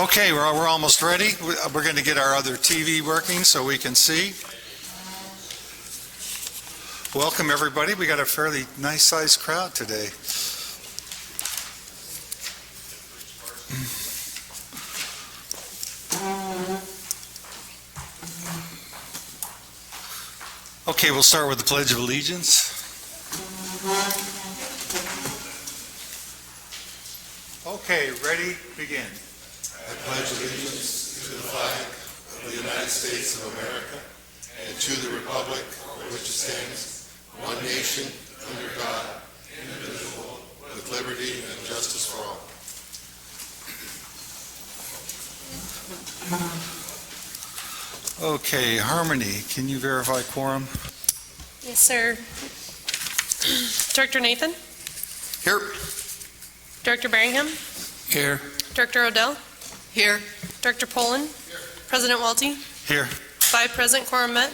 Okay, we're almost ready. We're going to get our other TV working so we can see. Welcome, everybody. We got a fairly nice-sized crowd today. Okay, we'll start with the Pledge of Allegiance. Okay, ready, begin. I pledge allegiance to the flag of the United States of America and to the republic for which it stands, one nation, under God, indivisible, with liberty and justice for all. Okay, Harmony, can you verify quorum? Yes, sir. Director Nathan? Here. Director Berringham? Here. Director Odell? Here. Director Poland? Here. President Walty? Here. 5 present, quorum met.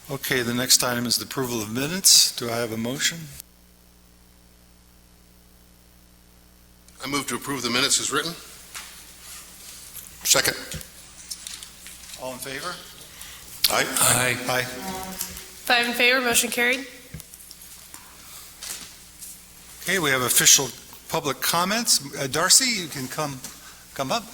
Okay, the next item is the approval of minutes. Do I have a motion? I move to approve the minutes as written. Second. All in favor? Aye. Aye. 5 in favor, motion carried. Okay, we have official public comments. Darcy, you can come up.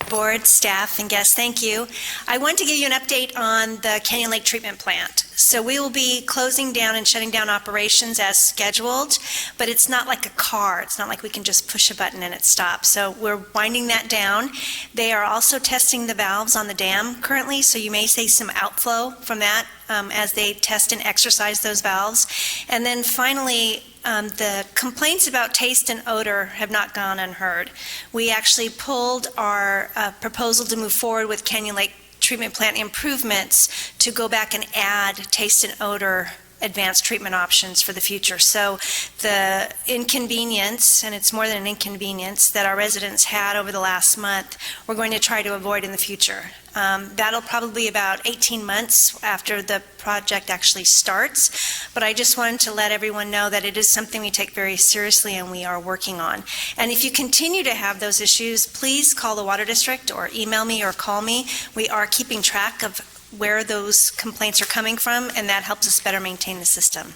Board, staff, and guests, thank you. I want to give you an update on the Canyon Lake Treatment Plant. So we will be closing down and shutting down operations as scheduled, but it's not like a car. It's not like we can just push a button and it stops. So we're winding that down. They are also testing the valves on the dam currently, so you may see some outflow from that as they test and exercise those valves. And then finally, the complaints about taste and odor have not gone unheard. We actually pulled our proposal to move forward with Canyon Lake Treatment Plant improvements to go back and add taste and odor advanced treatment options for the future. So the inconvenience, and it's more than an inconvenience, that our residents had over the last month, we're going to try to avoid in the future. That'll probably be about 18 months after the project actually starts, but I just wanted to let everyone know that it is something we take very seriously and we are working on. And if you continue to have those issues, please call the Water District or email me or call me. We are keeping track of where those complaints are coming from, and that helps us better maintain the system.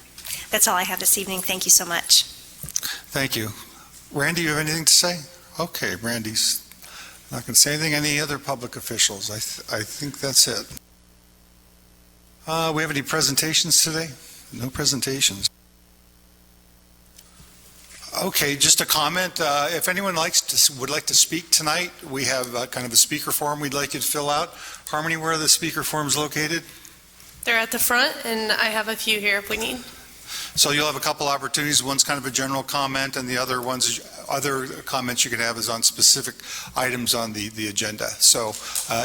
That's all I have this evening. Thank you so much. Thank you. Randy, you have anything to say? Okay, Randy's not going to say anything. Any other public officials? I think that's it. We have any presentations today? No presentations. Okay, just a comment. If anyone would like to speak tonight, we have kind of a speaker form we'd like you to fill out. Harmony, where are the speaker forms located? They're at the front, and I have a few here if we need. So you'll have a couple opportunities. One's kind of a general comment, and the other comments you can have is on specific items on the agenda. So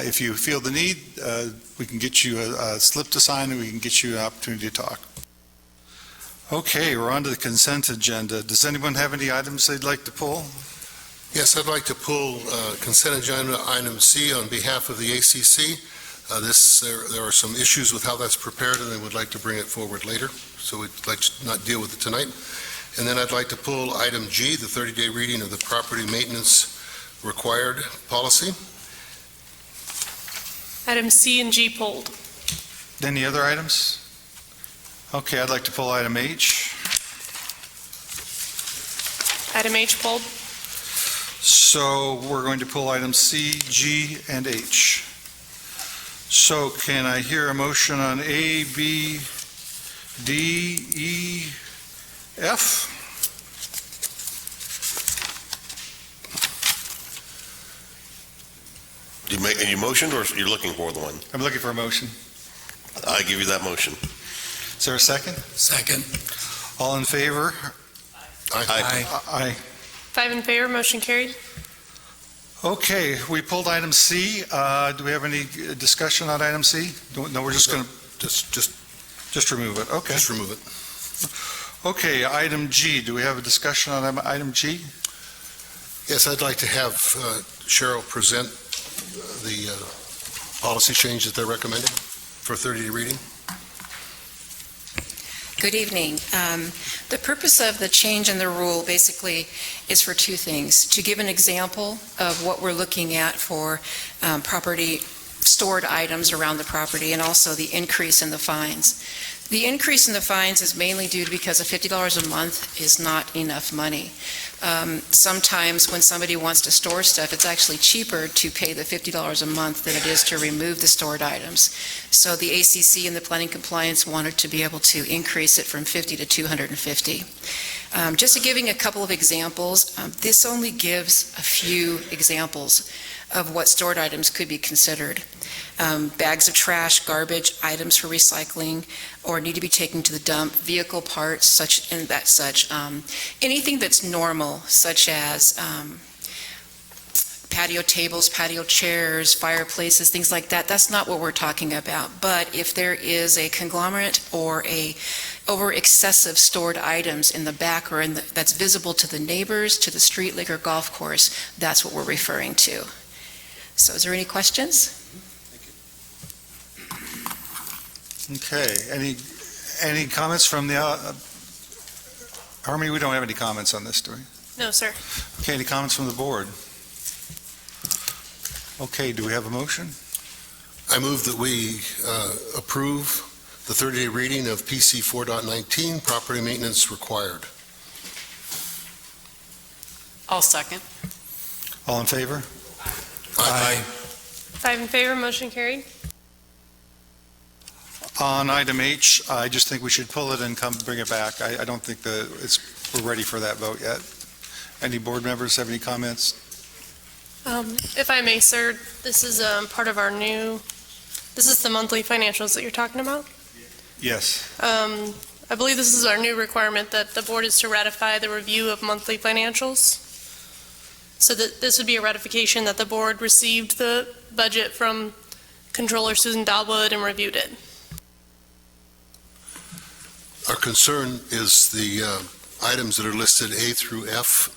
if you feel the need, we can get you a slip to sign, and we can get you an opportunity to talk. Okay, we're on to the consent agenda. Does anyone have any items they'd like to pull? Yes, I'd like to pull consent agenda item C on behalf of the ACC. There are some issues with how that's prepared, and they would like to bring it forward later, so we'd like to not deal with it tonight. And then I'd like to pull item G, the 30-day reading of the property maintenance required policy. Item C and G pulled. Any other items? Okay, I'd like to pull item H. Item H pulled. So we're going to pull items C, G, and H. So can I hear a motion on A, B, D, E, F? Do you make any motion, or you're looking for the one? I'm looking for a motion. I give you that motion. Is there a second? Second. All in favor? Aye. Aye. 5 in favor, motion carried. Okay, we pulled item C. Do we have any discussion on item C? No, we're just going to just remove it. Okay. Just remove it. Okay, item G. Do we have a discussion on item G? Yes, I'd like to have Cheryl present the policy change that they're recommending for 30-day reading. Good evening. The purpose of the change in the rule basically is for two things. To give an example of what we're looking at for property, stored items around the property, and also the increase in the fines. The increase in the fines is mainly due to because of $50 a month is not enough money. Sometimes when somebody wants to store stuff, it's actually cheaper to pay the $50 a month than it is to remove the stored items. So the ACC and the planning compliance wanted to be able to increase it from 50 to 250. Just to giving a couple of examples, this only gives a few examples of what stored items could be considered. Bags of trash, garbage, items for recycling, or need to be taken to the dump, vehicle parts, anything that's normal, such as patio tables, patio chairs, fireplaces, things like that. That's not what we're talking about. But if there is a conglomerate or over excessive stored items in the back or that's visible to the neighbors, to the street, lake, or golf course, that's what we're referring to. So is there any questions? Okay, any comments from the, Harmony, we don't have any comments on this, do we? No, sir. Okay, any comments from the board? Okay, do we have a motion? I move that we approve the 30-day reading of PC 4.19, property maintenance required. I'll second. All in favor? Aye. 5 in favor, motion carried. On item H, I just think we should pull it and bring it back. I don't think we're ready for that vote yet. Any board members have any comments? If I may, sir, this is part of our this is the monthly financials that you're talking about? Yes. I believe this is our new requirement that the board is to ratify the review of monthly financials. So that this would be a ratification that the board received the budget from Controller Susan Dalwood and reviewed it. Our concern is the items that are listed A through F.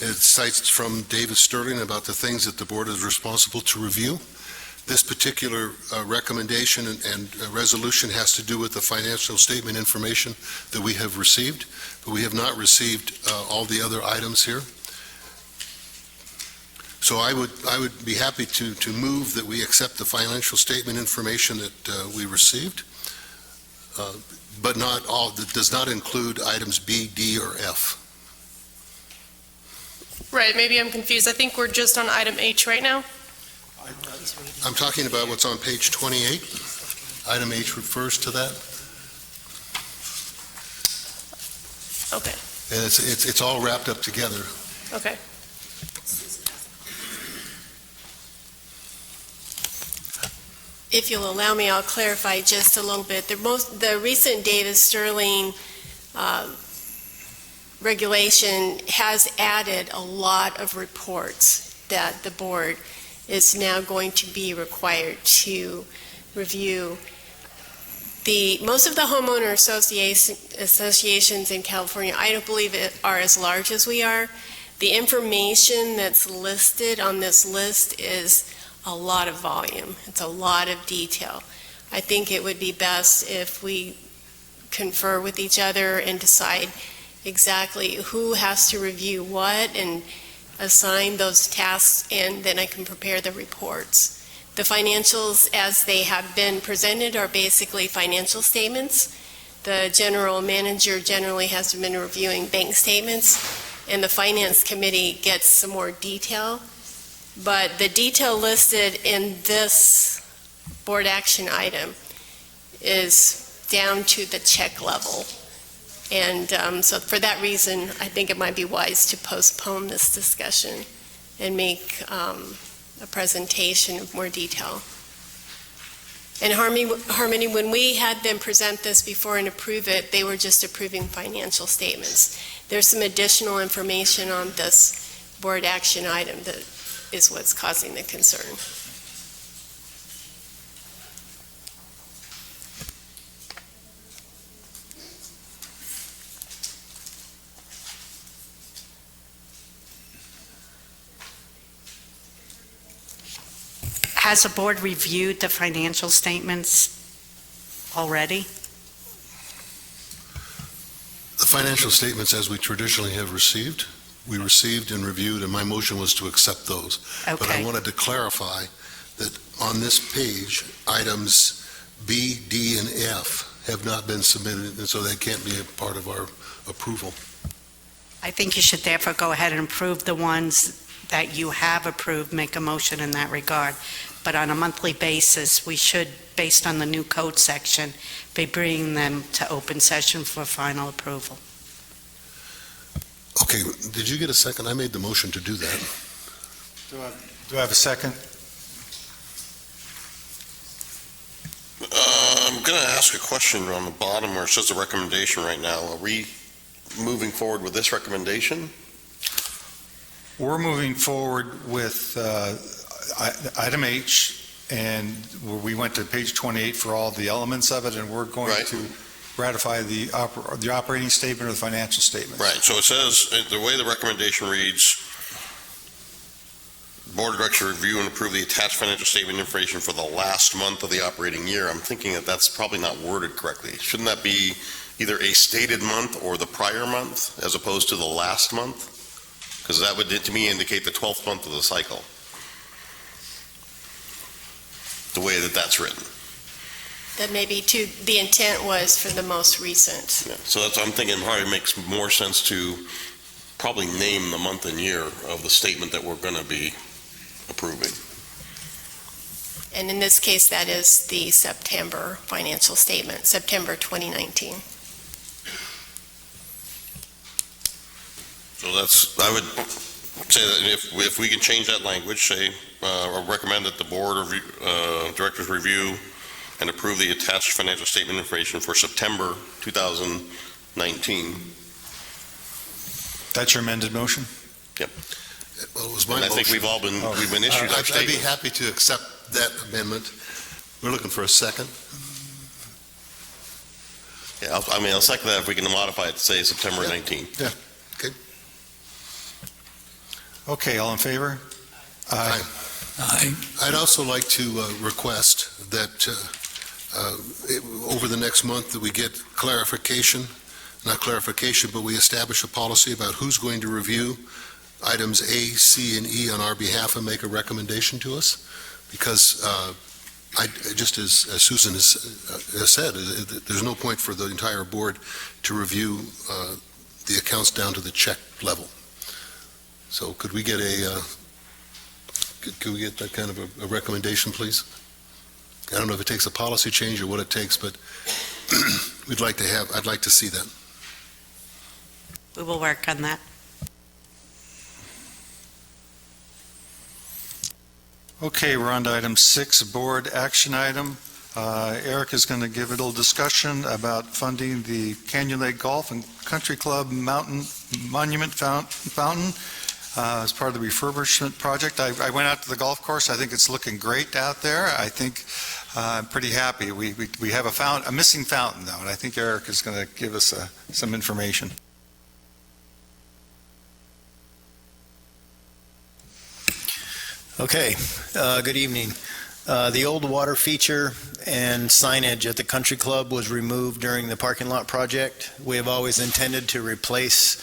It cites from David Sterling about the things that the board is responsible to review. This particular recommendation and resolution has to do with the financial statement information that we have received, but we have not received all the other items here. So I would be happy to move that we accept the financial statement information that we received, but not all, that does not include items B, D, or F. Right, maybe I'm confused. I think we're just on item H right now. I'm talking about what's on page 28. Item H refers to that, Okay, and it's all wrapped up together. okay. If you'll allow me, I'll clarify just a little bit. The recent Davis Sterling regulation has added a lot of reports that the board is now going to be required to review. Most of the homeowner associations in California, I don't believe are as large as we are. The information that's listed on this list is a lot of volume. It's a lot of detail. I think it would be best if we confer with each other and decide exactly who has to review what and assign those tasks, and then I can prepare the reports. The financials as they have been presented are basically financial statements. The general manager generally has been reviewing bank statements, and the finance committee gets some more detail. But the detail listed in this board action item is down to the check level. And so for that reason, I think it might be wise to postpone this discussion and make a presentation of more detail. And Harmony, when we had them present this before and approve it, they were just approving financial statements. There's some additional information on this board action item that is what's causing the concern. Has the board reviewed the financial statements already? financial statements as we traditionally have received. We received and reviewed, and my motion was to accept those. But I Okay. wanted to clarify that on this page, items B, D, and F have not been submitted, and so they can't be a part of our approval. I think you should therefore go ahead and approve the ones that you have approved, make a motion in that regard. But on a monthly basis, we should, based on the new code section, be bringing them to open session for final approval. Okay, did you get a second? I made the motion to do that. Do I have a second? I'm going to ask a question on the bottom where it says a recommendation right now. Are we moving forward with this recommendation? We're moving forward with item H, and we went to page 28 for all the elements of it, and we're going Right. to ratify the operating statement or the financial statements. Right, so it says, the way the recommendation reads, Board of Directors review and approve the attached financial statement information for the last month of the operating year. I'm thinking that that's probably not worded correctly. Shouldn't that be either a stated month or the prior month as opposed to the last month? Because that would, to me, indicate the 12th month of the cycle. The way that that's written. That maybe the intent was for the most recent. Yeah, so that's, I'm thinking it probably makes more sense to probably name the month and year of the statement that we're going to be approving. And in this case, that is the September financial statement, September 2019. So that's, I would say that if we can change that language, say, or recommend that the Board of Directors review and approve the attached financial statement information for September 2019. That's your amended motion? Well, it was my And I motion. think we've been issued that I'd be statement. happy to accept that amendment. We're looking for a second. Yeah, I'll second that if we can modify it to say September 19. Okay, all in favor? Aye. I'd also like to request that over the next month that we get clarification, not clarification, but we establish a policy about who's going to review items A, C, and E on our behalf and make a recommendation to us. Because just as Susan has said, there's no point for the entire board to review the accounts down to the check level. So could we get could we get that kind of a recommendation, please? I don't know if it takes a policy change or what it takes, but I'd like to see that. We will work on that. Okay, we're on to item 6, board action item. Eric is going to give a little discussion about funding the Canyon Lake Golf and Country Club Monument Fountain as part of the refurbishment project. I went out to the golf course. I think it's looking great out there. I think I'm pretty happy. We have a missing fountain, though, and I think Eric is going to give us some information. Okay, good evening. The old water feature and signage at the country club was removed during the parking lot project. We have always intended to replace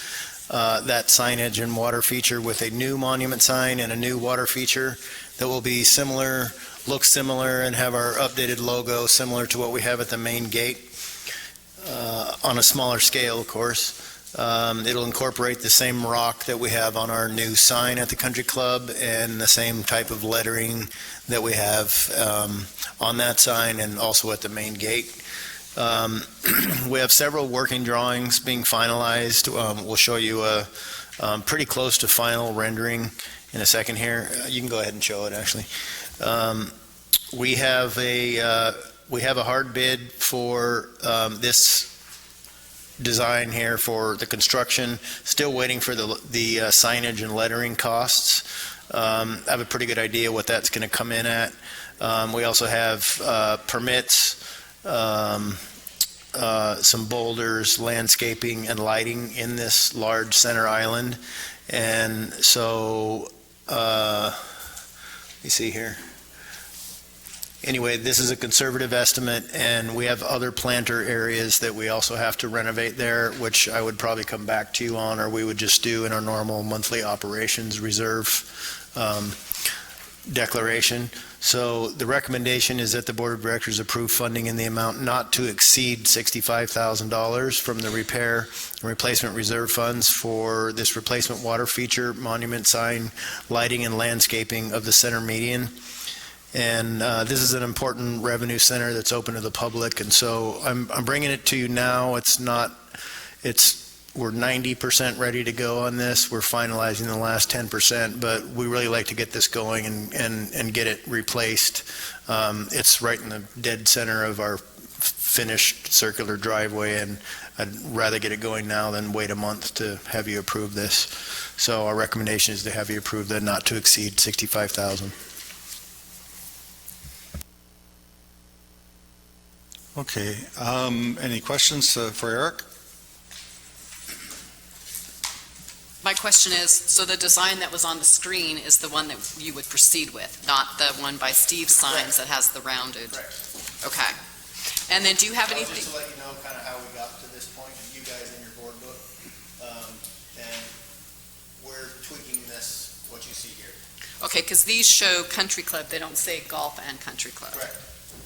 that signage and water feature with a new monument sign and a new water feature that will be similar, look similar, and have our updated logo similar to what we have at the main gate, on a smaller scale, of course. It'll incorporate the same rock that we have on our new sign at the country club and the same type of lettering that we have on that sign and also at the main gate. We have several working drawings being finalized. We'll show you a pretty close to final rendering in a second here. You can go ahead and show it, actually. We have a hard bid for this design here for the construction. Still waiting for the signage and lettering costs. I have a pretty good idea what that's going to come in at. We also have permits, some boulders, landscaping, and lighting in this large center island. And so, let me see here. Anyway, this is a conservative estimate, and we have other planter areas that we also have to renovate there, which I would probably come back to you on, or we would just do in our normal monthly operations reserve declaration. So the recommendation is that the Board of Directors approve funding in the amount not to exceed $65,000 from the repair and replacement reserve funds for this replacement water feature, monument sign, lighting, and landscaping of the center median. And this is an important revenue center that's open to the public, and so I'm bringing it to you now. We're 90% ready to go on this. We're finalizing the last 10%, but we really like to get this going and get it replaced. It's right in the dead center of our finished circular driveway, and I'd rather get it going now than wait a month to have you approve this. So our recommendation is to have you approve the not to exceed $65,000. Okay, any questions for Eric? My question is, so the design that was on the screen is the one that you would proceed with, not the one by Steve's Signs that has the rounded? Okay. And then do you have anything? Just to let you know kind of how we got to this point, and you guys in your board book, and we're tweaking this, what you see here. Okay, because these show Country Club, they don't say golf and Country Club. Correct.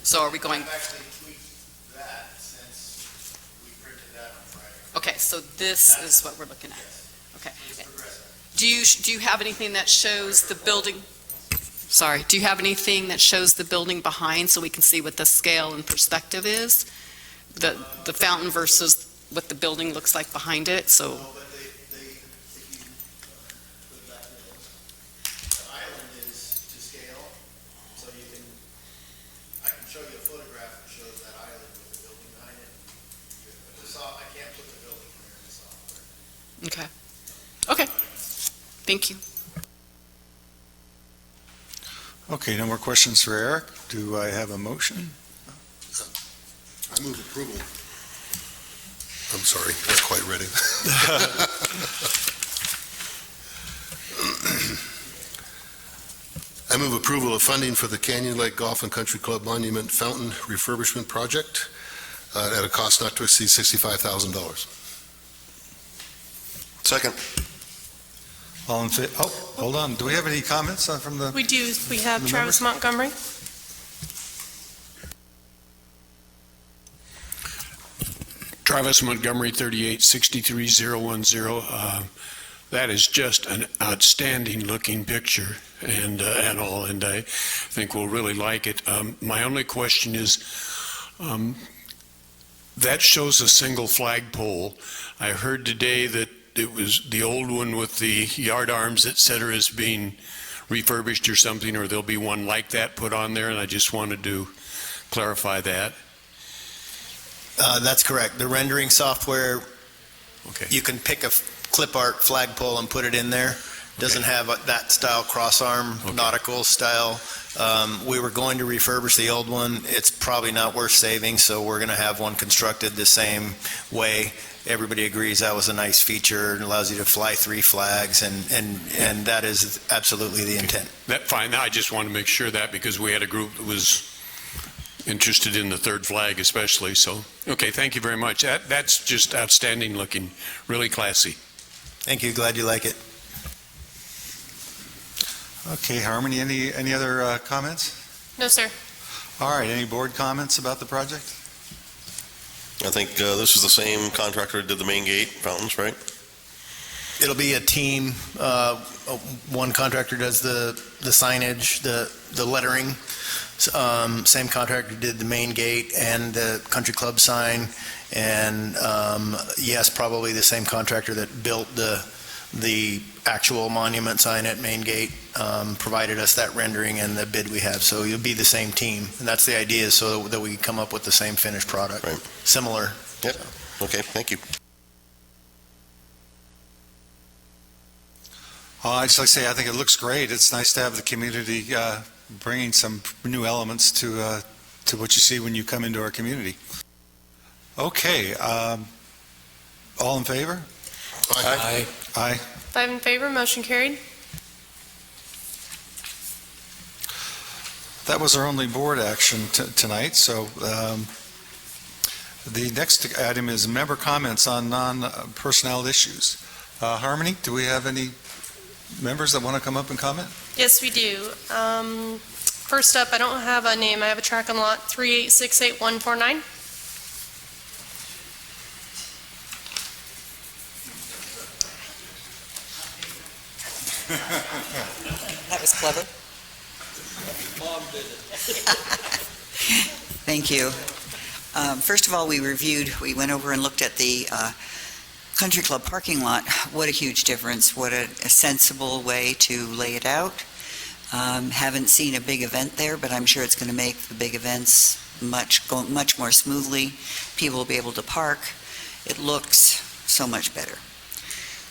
So are we going, I've actually tweaked that since we printed that on Friday. okay, so this is what we're looking at. Okay. Do you have anything that shows the building? Sorry, do you have anything that shows the building behind so we can see what the scale and perspective is? The fountain versus what the building looks like behind it, so. No, but if you put it back to the island is to scale, so you can, I can show you a photograph that shows that island with the building behind it. I can't put the building here in the software. Okay. Okay. Thank you. Okay, no more questions for Eric. Do I have a motion? I move approval. I'm sorry, not quite ready. I move approval of funding for the Canyon Lake Golf and Country Club Monument Fountain Refurbishment Project at a cost not to exceed $65,000. Second. All in favor? Oh, hold on. Do we have any comments from the? We do, we have The Travis Montgomery. Travis Montgomery, 3863010. That is just an outstanding-looking picture and all, and I think we'll really like it. My only question is, that shows a single flagpole. I heard today that it was the old one with the yard arms, et cetera, is being refurbished or something, or there'll be one like that put on there, and I just wanted to clarify that. That's correct. The rendering software, Okay. you can pick a clip art flagpole and put it in there. Doesn't have that style cross-arm nautical style. We were going to refurbish the old one. It's probably not worth saving, so we're going to have one constructed the same way. Everybody agrees that was a nice feature. It allows you to fly 3 flags, and that is absolutely the intent. That fine. I just want to make sure that because we had a group that was interested in the third flag especially. So, okay, thank you very much. That's just outstanding looking, really classy. Thank you. Glad you like it. Okay, Harmony, any other comments? No, sir. All right, any board comments about the project? I think this is the same contractor that did the main gate fountains, right? It'll be a team. One contractor does the signage, the lettering. Same contractor did the main gate and the country club sign. And yes, probably the same contractor that built the actual monument sign at Main Gate provided us that rendering and the bid we have. So you'll be the same team. And that's the idea, is so that we come up with the same finished product. Right. Similar. Yep. Okay, thank you. I'd just like to say, I think it looks great. It's nice to have the community bringing some new elements to what you see when you come into our community. Okay, all in favor? Aye. Aye. 5 in favor, motion carried. That was our only board action tonight, so the next item is member comments on non-personnel issues. Harmony, do we have any members that want to come up and comment? Yes, we do. First up, I don't have a name. I have a track on lot 3868149. That was clever. Thank you. First of all, we went over and looked at the Country Club parking lot. What a huge difference. What a sensible way to lay it out. Haven't seen a big event there, but I'm sure it's going to make the big events go much more smoothly. People will be able to park. It looks so much better.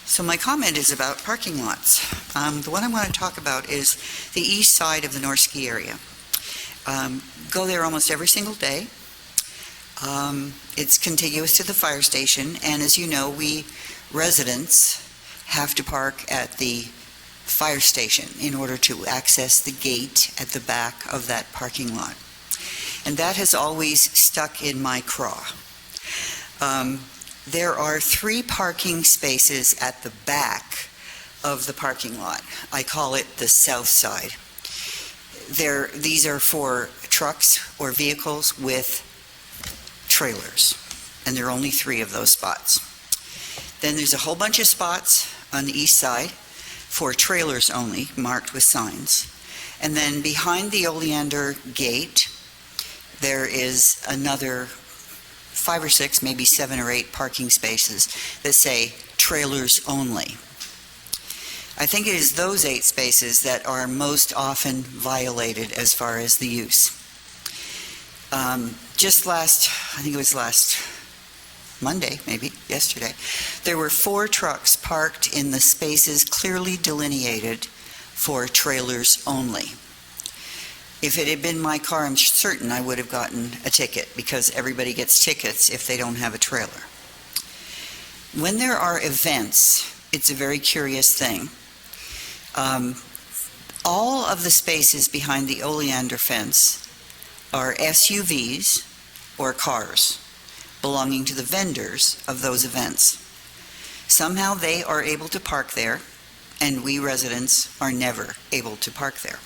So my comment is about parking lots. The one I want to talk about is the east side of the North Ski area. Go there almost every single day. It's contiguous to the fire station, and as you know, we residents have to park at the fire station in order to access the gate at the back of that parking lot. And that has always stuck in my craw. There are 3 parking spaces at the back of the parking lot. I call it the south side. These are for trucks or vehicles with trailers, and there are only 3 of those spots. Then there's a whole bunch of spots on the east side for trailers only, marked with signs. And then behind the Oleander gate, there is another 5 or 6, maybe 7 or 8 parking spaces that say trailers only. I think it is those 8 spaces that are most often violated as far as the use. I think it was last Monday, maybe yesterday, there were 4 trucks parked in the spaces clearly delineated for trailers only. If it had been my car, I'm certain I would have gotten a ticket, because everybody gets tickets if they don't have a trailer. When there are events, it's a very curious thing. All of the spaces behind the Oleander fence are SUVs or cars belonging to the vendors of those events. Somehow they are able to park there, and we residents are never able to park there.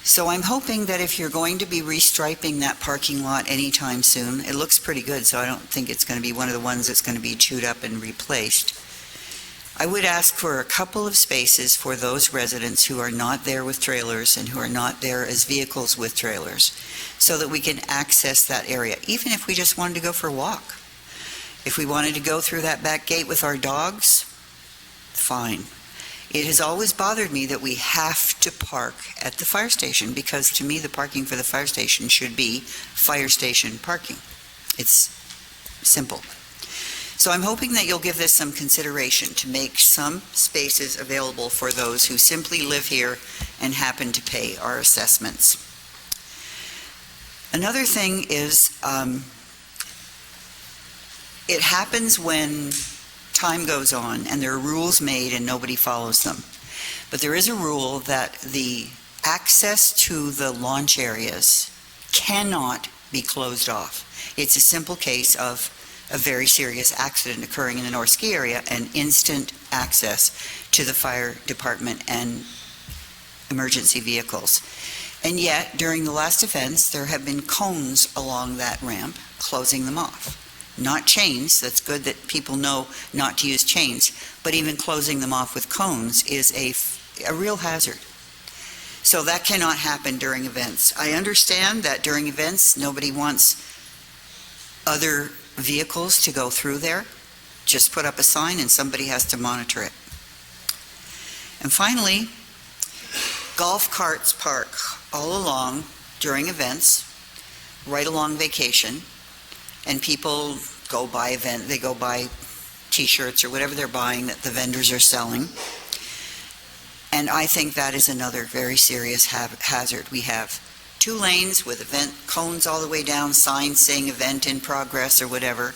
So I'm hoping that if you're going to be restriping that parking lot anytime soon, it looks pretty good, so I don't think it's going to be one of the ones that's going to be chewed up and replaced. I would ask for a couple of spaces for those residents who are not there with trailers and who are not there as vehicles with trailers, so that we can access that area, even if we just wanted to go for a walk. If we wanted to go through that back gate with our dogs, fine. It has always bothered me that we have to park at the fire station, because to me the parking for the fire station should be fire station parking. It's simple. So I'm hoping that you'll give this some consideration to make some spaces available for those who simply live here and happen to pay our assessments. Another thing is, it happens when time goes on and there are rules made and nobody follows them. But there is a rule that the access to the launch areas cannot be closed off. It's a simple case of a very serious accident occurring in the North Ski area and instant access to the fire department and emergency vehicles. And yet, during the last events, there have been cones along that ramp closing them off. Not chains. That's good that people know not to use chains, but even closing them off with cones is a real hazard. So that cannot happen during events. I understand that during events, nobody wants other vehicles to go through there. Just put up a sign and somebody has to monitor it. And finally, golf carts park all along during events, right along vacation, and people go buy t-shirts or whatever they're buying that the vendors are selling. And I think that is another very serious hazard. We have 2 lanes with event cones all the way down, signs saying event in progress or whatever.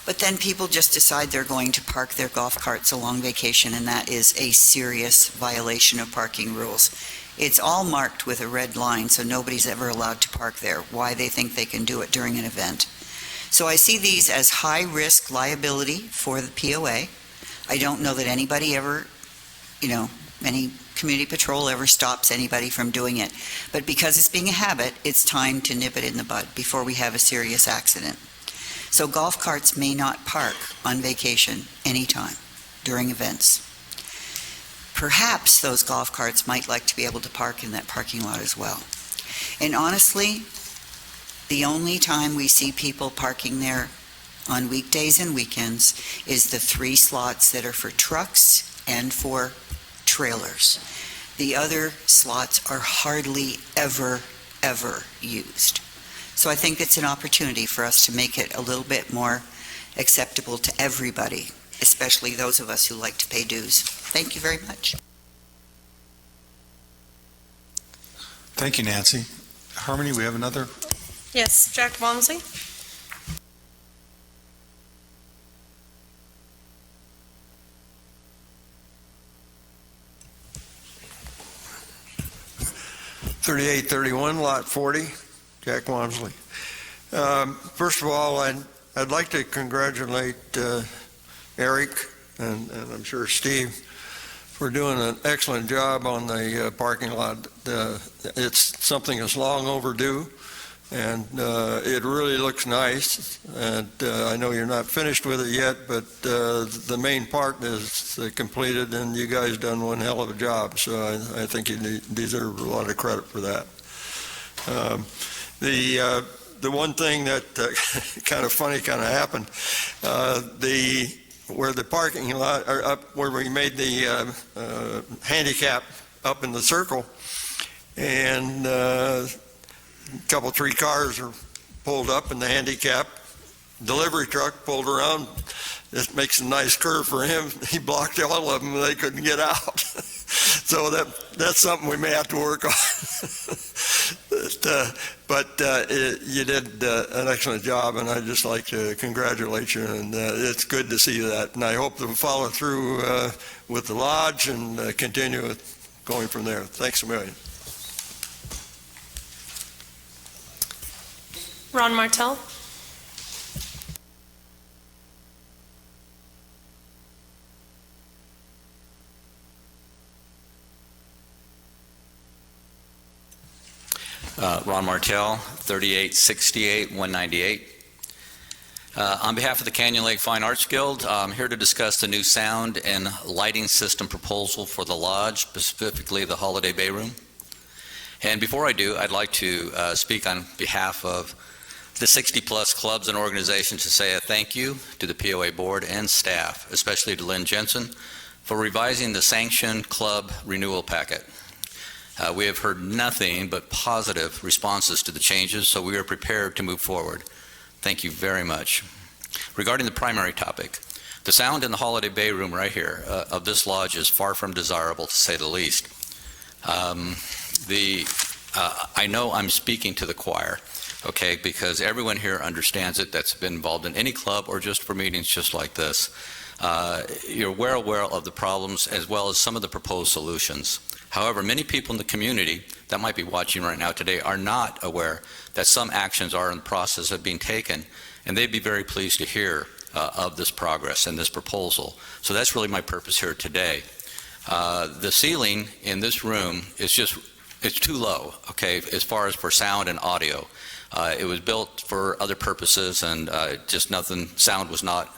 But then people just decide they're going to park their golf carts along vacation, and that is a serious violation of parking rules. It's all marked with a red line, so nobody's ever allowed to park there. Why they think they can do it during an event. So I see these as high-risk liability for the POA. I don't know that anybody ever, any community patrol ever stops anybody from doing it. But because it's being a habit, it's time to nip it in the bud before we have a serious accident. So golf carts may not park on vacation anytime during events. Perhaps those golf carts might like to be able to park in that parking lot as well. And honestly, the only time we see people parking there on weekdays and weekends is the 3 slots that are for trucks and for trailers. The other slots are hardly ever used. So I think it's an opportunity for us to make it a little bit more acceptable to everybody, especially those of us who like to pay dues. Thank you very much. Thank you, Nancy. Harmony, we have another. Yes, Jack Walmsley. (3831) Lot 40, Jack Walmsley. First of all, I'd like to congratulate Eric and I'm sure Steve for doing an excellent job on the parking lot. It's something that's long overdue, and it really looks nice. And I know you're not finished with it yet, but the main part is completed, and you guys done one hell of a job. So I think you deserve a lot of credit for that. The one thing that kind of funny kind of happened, where the parking lot, or up where we made the handicap up in the circle, and a couple, 3 cars are pulled up in the handicap. Delivery truck pulled around. It makes a nice curve for him. He blocked all of them and they couldn't get out. So that's something we may have to work on. But you did an excellent job, and I'd just like to congratulate you, and it's good to see that. And I hope to follow through with the lodge and continue going from there. Thanks a million. Ron Martell. Ron Martell, 3868 198. On behalf of the Canyon Lake Fine Arts Guild, I'm here to discuss the new sound and lighting system proposal for the lodge, specifically the Holiday Bay Room. And before I do, I'd like to speak on behalf of the 60-plus clubs and organizations to say a thank you to the POA board and staff, especially to Lynn Jensen, for revising the sanctioned club renewal packet. We have heard nothing but positive responses to the changes, so we are prepared to move forward. Thank you very much. Regarding the primary topic, the sound in the Holiday Bay Room right here of this lodge is far from desirable, to say the least. I know I'm speaking to the choir, okay, because everyone here understands it that's been involved in any club or just for meetings just like this. You're well aware of the problems as well as some of the proposed solutions. However, many people in the community that might be watching right now today are not aware that some actions are in the process of being taken, and they'd be very pleased to hear of this progress and this proposal. So that's really my purpose here today. The ceiling in this room is it's too low, okay, as far as for sound and audio. It was built for other purposes, and sound was not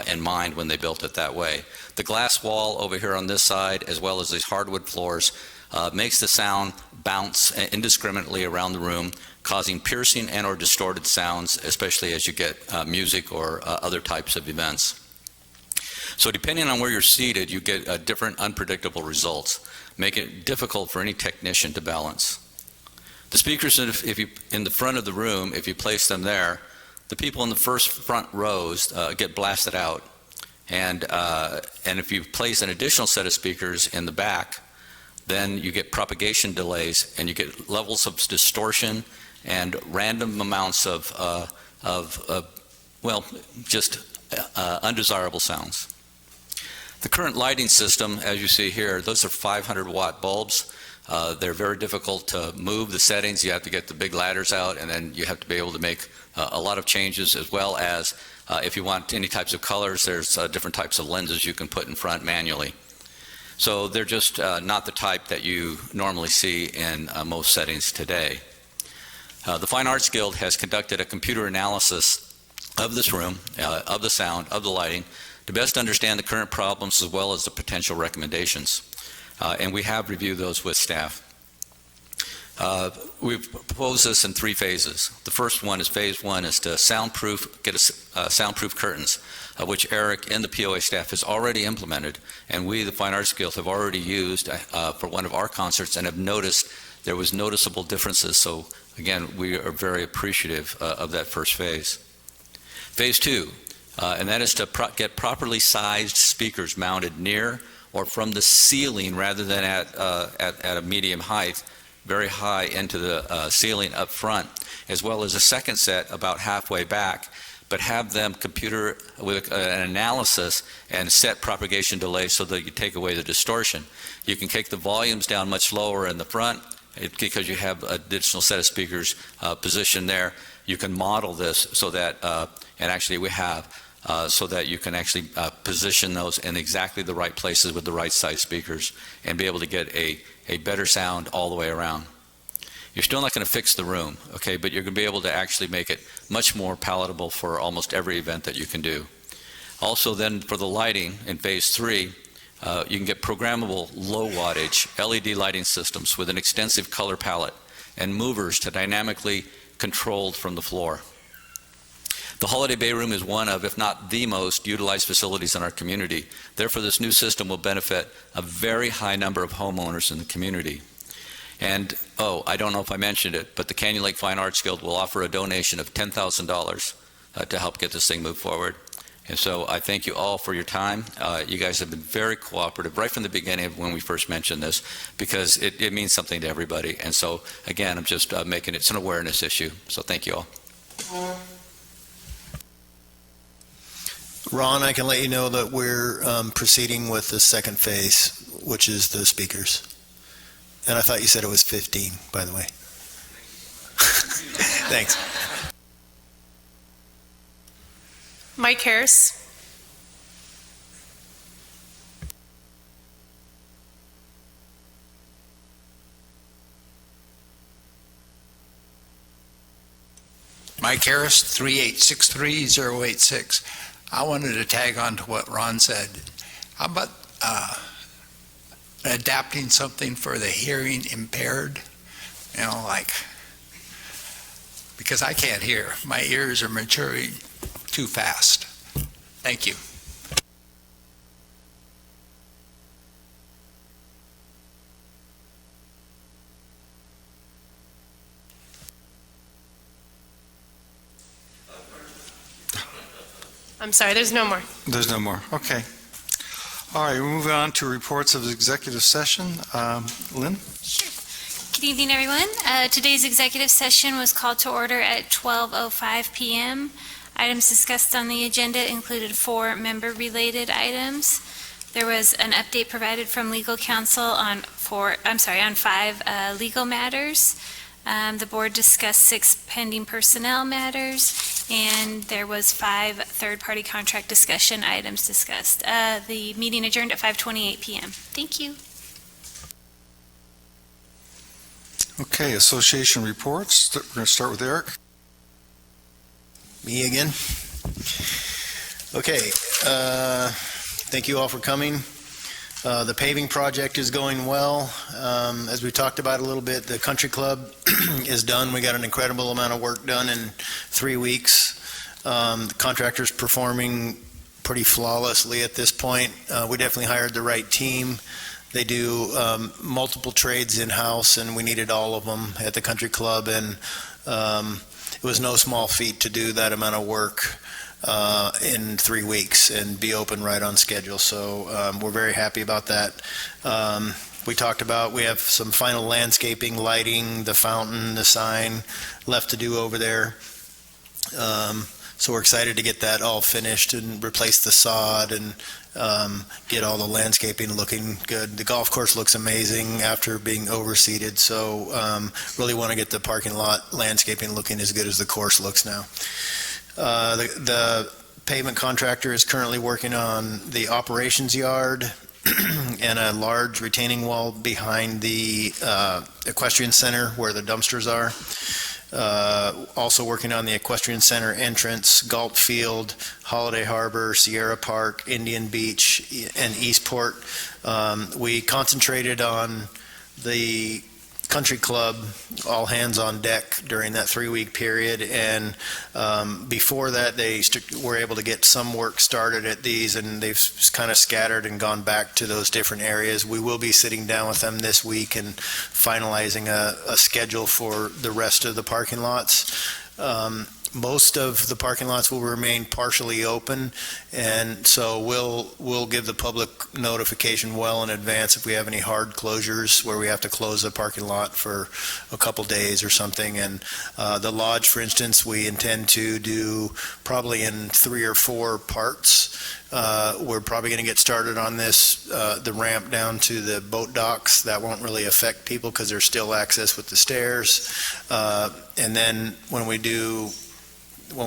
in mind when they built it that way. The glass wall over here on this side, as well as these hardwood floors, makes the sound bounce indiscriminately around the room, causing piercing and or distorted sounds, especially as you get music or other types of events. So depending on where you're seated, you get different unpredictable results, making it difficult for any technician to balance. The speakers, in the front of the room, if you place them there, the people in the front rows get blasted out. And if you place an additional set of speakers in the back, then you get propagation delays and you get levels of distortion and random amounts of undesirable sounds. The current lighting system, as you see here, those are 500-watt bulbs. They're very difficult to move the settings. You have to get the big ladders out, and then you have to be able to make a lot of changes, as well as if you want any types of colors, there's different types of lenses you can put in front manually. So they're just not the type that you normally see in most settings today. The Fine Arts Guild has conducted a computer analysis of this room, of the sound, of the lighting, to best understand the current problems as well as the potential recommendations. And we have reviewed those with staff. We've proposed this in 3 phases. The first one is phase 1 is to get soundproof curtains, which Eric and the POA staff has already implemented, and we, the Fine Arts Guild, have already used for one of our concerts and have noticed there was noticeable differences. So again, we are very appreciative of that first phase. Phase 2, and that is to get properly sized speakers mounted near or from the ceiling rather than at a medium height, very high into the ceiling up front, as well as a second set about halfway back, but have them computer with an analysis and set propagation delay so that you take away the distortion. You can take the volumes down much lower in the front because you have an additional set of speakers positioned there. You can model this so that, and actually we have, so that you can actually position those in exactly the right places with the right size speakers and be able to get a better sound all the way around. You're still not going to fix the room, okay, but you're going to be able to actually make it much more palatable for almost every event that you can do. Also then for the lighting in phase 3, you can get programmable low wattage LED lighting systems with an extensive color palette and movers to dynamically controlled from the floor. The Holiday Bay Room is one of, if not the most, utilized facilities in our community. Therefore, this new system will benefit a very high number of homeowners in the community. And, I don't know if I mentioned it, but the Canyon Lake Fine Arts Guild will offer a donation of $10,000 to help get this thing moved forward. And so I thank you all for your time. You guys have been very cooperative right from the beginning of when we first mentioned this, because it means something to everybody. And so, again, I'm just making it's an awareness issue. So thank you all. Ron, I can let you know that we're proceeding with the second phase, which is the speakers. And I thought you said it was 15, by the way. Thanks. Mike Harris. Mike Harris, 3863-086. I wanted to tag on to what Ron said. How about adapting something for the hearing impaired? You know, like, because I can't hear. My ears are maturing too fast. Thank you. I'm sorry, there's no more. There's no more. Okay. All right, we're moving on to reports of the executive session. Lynn? Sure. Good evening, everyone. Today's executive session was called to order at 12:05 p.m. Items discussed on the agenda included 4 member-related items. There was an update provided from legal counsel on 5 legal matters. The board discussed 6 pending personnel matters, and there was 5 third-party contract discussion items discussed. The meeting adjourned at 5:28 p.m. Thank you. Okay, association reports. We're going to start with Eric. Me again? Okay, thank you all for coming. The paving project is going well. As we talked about a little bit, the country club is done. We got an incredible amount of work done in 3 weeks. The contractor's performing pretty flawlessly at this point. We definitely hired the right team. They do multiple trades in-house, and we needed all of them at the country club, and it was no small feat to do that amount of work in 3 weeks and be open right on schedule. So we're very happy about that. We talked about, we have some final landscaping, lighting, the fountain, the sign left to do over there. So we're excited to get that all finished and replace the sod and get all the landscaping looking good. The golf course looks amazing after being overseeded, so really want to get the parking lot landscaping looking as good as the course looks now. The pavement contractor is currently working on the operations yard and a large retaining wall behind the equestrian center where the dumpsters are. Also working on the equestrian center entrance, Galt Field, Holiday Harbor, Sierra Park, Indian Beach, and Eastport. We concentrated on the country club, all hands on deck during that 3-week period, and before that they were able to get some work started at these, and they've kind of scattered and gone back to those different areas. We will be sitting down with them this week and finalizing a schedule for the rest of the parking lots. Most of the parking lots will remain partially open, and so we'll give the public notification well in advance if we have any hard closures where we have to close the parking lot for a couple days or something. And the lodge, for instance, we intend to do probably in 3 or 4 parts. We're probably going to get started on this, the ramp down to the boat docks. That won't really affect people because there's still access with the stairs. And then when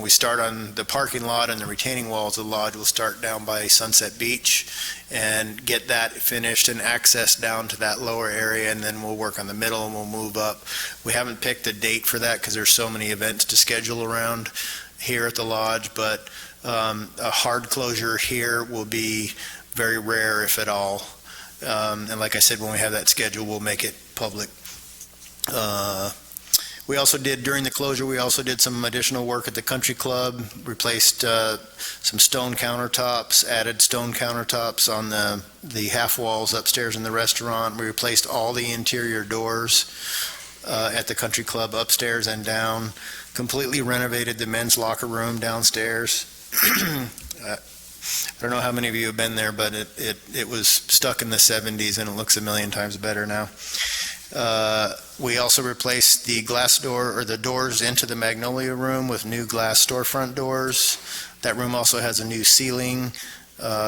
we start on the parking lot and the retaining walls, the lodge will start down by Sunset Beach and get that finished and access down to that lower area, and then we'll work on the middle and we'll move up. We haven't picked a date for that because there's so many events to schedule around here at the lodge, but a hard closure here will be very rare, if at all. And like I said, when we have that schedule, we'll make it public. We also did, during the closure, we also did some additional work at the country club, replaced some stone countertops, added stone countertops on the half walls upstairs in the restaurant. We replaced all the interior doors at the country club upstairs and down, completely renovated the men's locker room downstairs. I don't know how many of you have been there, but it was stuck in the 70s and it looks a million times better now. We also replaced the glass door, or the doors into the Magnolia room, with new glass storefront doors. That room also has a new ceiling.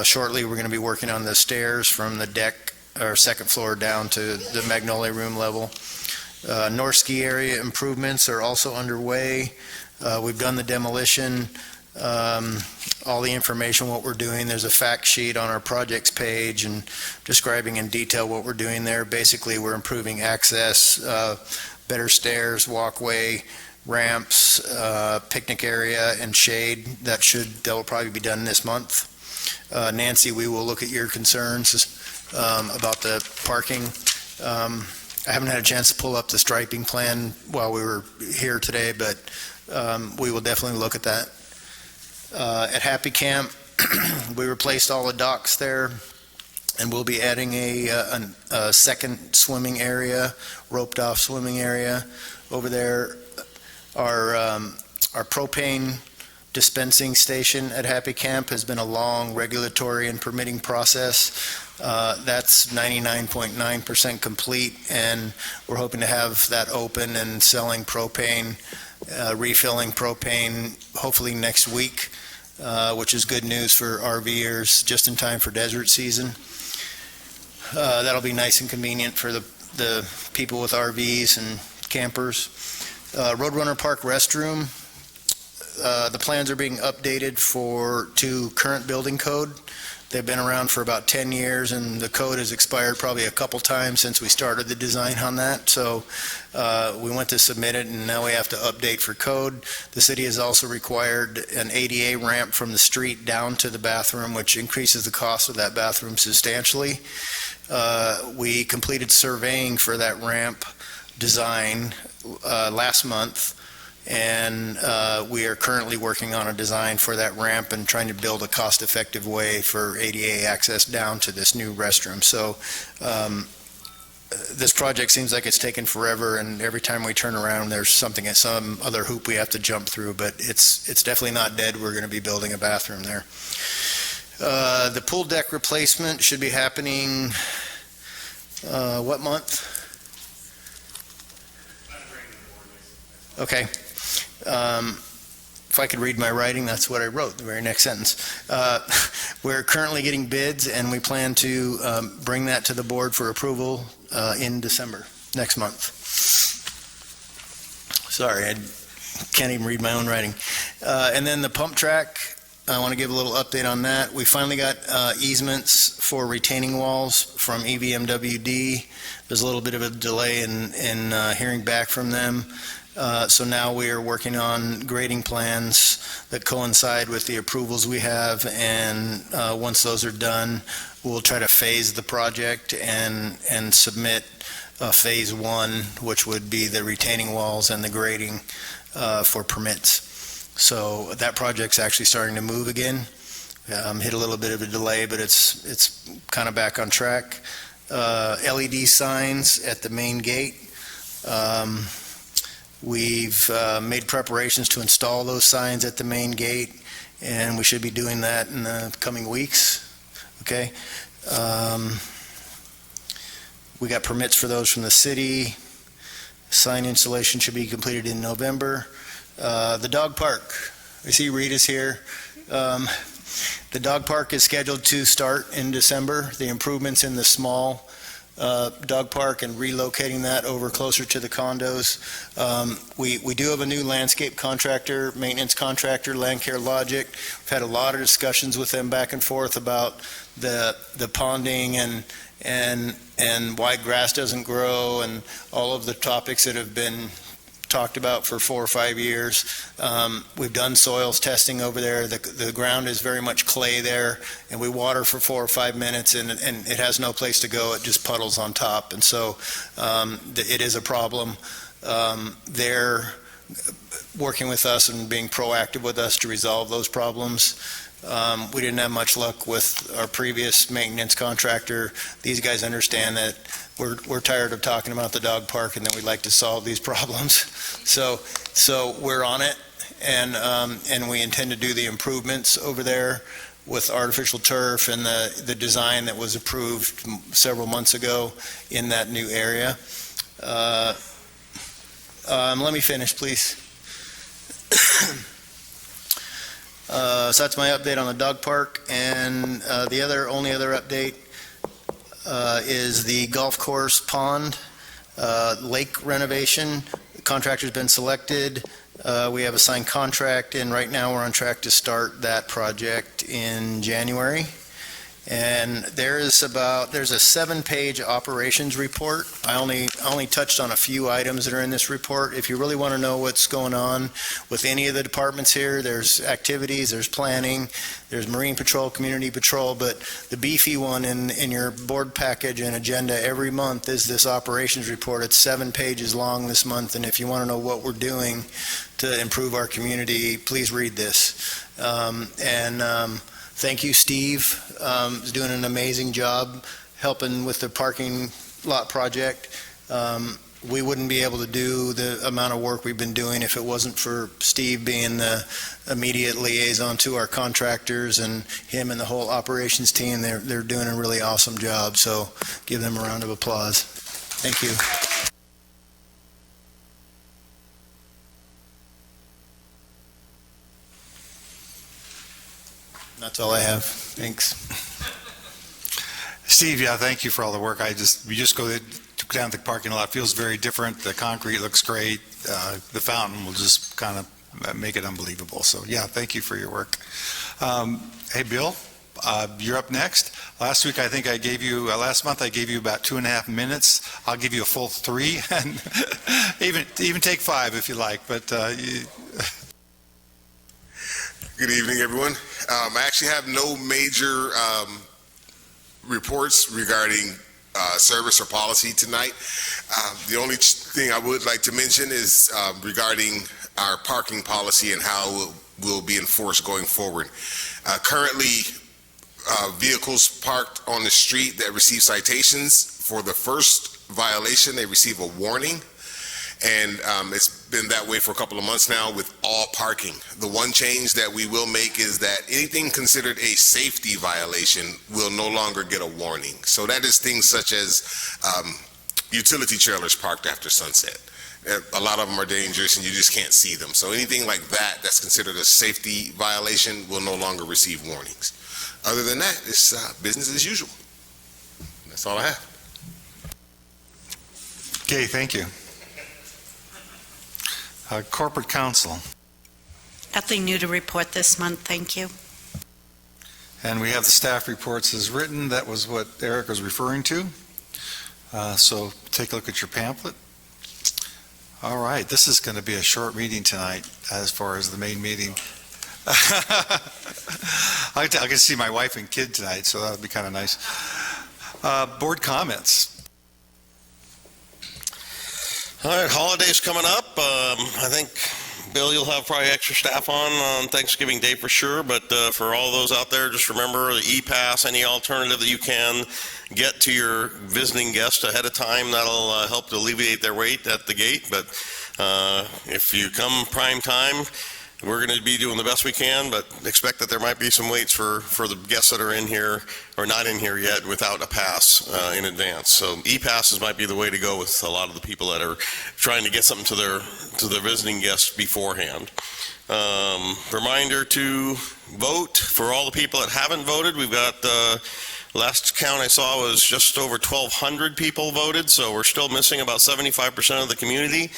Shortly, we're going to be working on the stairs from the deck or second floor down to the Magnolia room level. North Ski area improvements are also underway. We've done the demolition. All the information, what we're doing, there's a fact sheet on our projects page and describing in detail what we're doing there. Basically, we're improving access, better stairs, walkway, ramps, picnic area, and shade. That will probably be done this month. Nancy, we will look at your concerns about the parking. I haven't had a chance to pull up the striping plan while we were here today, but we will definitely look at that. At Happy Camp, we replaced all the docks there, and we'll be adding a second swimming area, roped off swimming area over there. Our propane dispensing station at Happy Camp has been a long regulatory and permitting process. That's 99.9% complete, and we're hoping to have that open and selling propane, refilling propane, hopefully next week, which is good news for RVers, just in time for desert season. That'll be nice and convenient for the people with RVs and campers. Roadrunner Park restroom, the plans are being updated to current building code. They've been around for about 10 years, and the code has expired probably a couple times since we started the design on that. So we went to submit it, and now we have to update for code. The city has also required an ADA ramp from the street down to the bathroom, which increases the cost of that bathroom substantially. We completed surveying for that ramp design last month, and we are currently working on a design for that ramp and trying to build a cost-effective way for ADA access down to this new restroom. So this project seems like it's taken forever, and every time we turn around, there's some other hoop we have to jump through, but it's definitely not dead. We're going to be building a bathroom there. The pool deck replacement should be happening, what month? I could read my writing, that's what I wrote, the very next sentence. We're currently getting bids, and we plan to bring that to the board for approval in December, next month. Sorry, I can't even read my own writing. And then the pump track, I want to give a little update on that. We finally got easements for retaining walls from EVMWD. There's a little bit of a delay in hearing back from them. So now we are working on grading plans that coincide with the approvals we have, and once those are done, we'll try to phase the project and submit phase one, which would be the retaining walls and the grading for permits. So that project's actually starting to move again. Hit a little bit of a delay, but it's kind of back on track. LED signs at the main gate. We've made preparations to install those signs at the main gate, and we should be doing that in the coming weeks. Okay. We got permits for those from the city. Sign installation should be completed in November. The dog park, I see Rita's here. The dog park is scheduled to start in December. The improvements in the small dog park and relocating that over closer to the condos. We do have a new landscape contractor, maintenance contractor, Landcare Logic. We've had a lot of discussions with them back and forth about the ponding and why grass doesn't grow and all of the topics that have been talked about for 4 or 5 years. We've done soils testing over there. The ground is very much clay there, and we water for 4 or 5 minutes, and it has no place to go. It just puddles on top, and so it is a problem. They're working with us and being proactive with us to resolve those problems. We didn't have much luck with our previous maintenance contractor. These guys understand that we're tired of talking about the dog park, and that we'd like to solve these problems. So we're on it, and we intend to do the improvements over there with artificial turf and the design that was approved several months ago in that new area. Let me finish, please. So that's my update on the dog park, and the only other update is the golf course pond lake renovation. The contractor's been selected. We have a signed contract, and right now we're on track to start that project in January. And there's a 7-page operations report. I only touched on a few items that are in this report. If you really want to know what's going on with any of the departments here, there's activities, there's planning, there's Marine Patrol, Community Patrol, but the beefy one in your board package and agenda every month is this operations report. It's 7 pages long this month, and if you want to know what we're doing to improve our community, please read this. Thank you, Steve. He's doing an amazing job helping with the parking lot project. We wouldn't be able to do the amount of work we've been doing if it wasn't for Steve being the immediate liaison to our contractors, and him and the whole operations team. They're doing a really awesome job, so give them a round of applause. Thank you. That's all I have. Thanks. Steve, yeah, thank you for all the work. We just go down the parking lot. It feels very different. The concrete looks great. The fountain will just kind of make it unbelievable. So, yeah, thank you for your work. Hey, Bill, you're up next. Last month I gave you about 2.5 minutes. I'll give you a full 3, and even take 5 if you like. But Good evening, everyone. I actually have no major reports regarding service or policy tonight. The only thing I would like to mention is regarding our parking policy and how it will be enforced going forward. Currently, vehicles parked on the street that receive citations, for the first violation, they receive a warning. And it's been that way for a couple of months now with all parking. The one change that we will make is that anything considered a safety violation will no longer get a warning. So that is things such as utility trailers parked after sunset. A lot of them are dangerous and you just can't see them. So anything like that that's considered a safety violation will no longer receive warnings. Other than that, it's business as usual. That's all I have. Okay, thank you. Corporate Counsel, Nothing new to report this month, thank you. and we have the staff reports as written. That was what Eric was referring to. So take a look at your pamphlet. All right, this is going to be a short meeting tonight as far as the main meeting. I can see my wife and kid tonight, so that would be kind of nice. Board comments. All right, holidays coming up. I think, Bill, you'll have probably extra staff on Thanksgiving Day for sure, but for all those out there, just remember the e-pass, any alternative that you can get to your visiting guest ahead of time. That'll help to alleviate their wait at the gate, but if you come prime time, we're going to be doing the best we can, but expect that there might be some waits for the guests that are in here or not in here yet without a pass in advance. So e-passes might be the way to go with a lot of the people that are trying to get something to their visiting guests beforehand. Reminder to vote for all the people that haven't voted. We've got last count I saw was just over 1,200 people voted, so we're still missing about 75% of the community.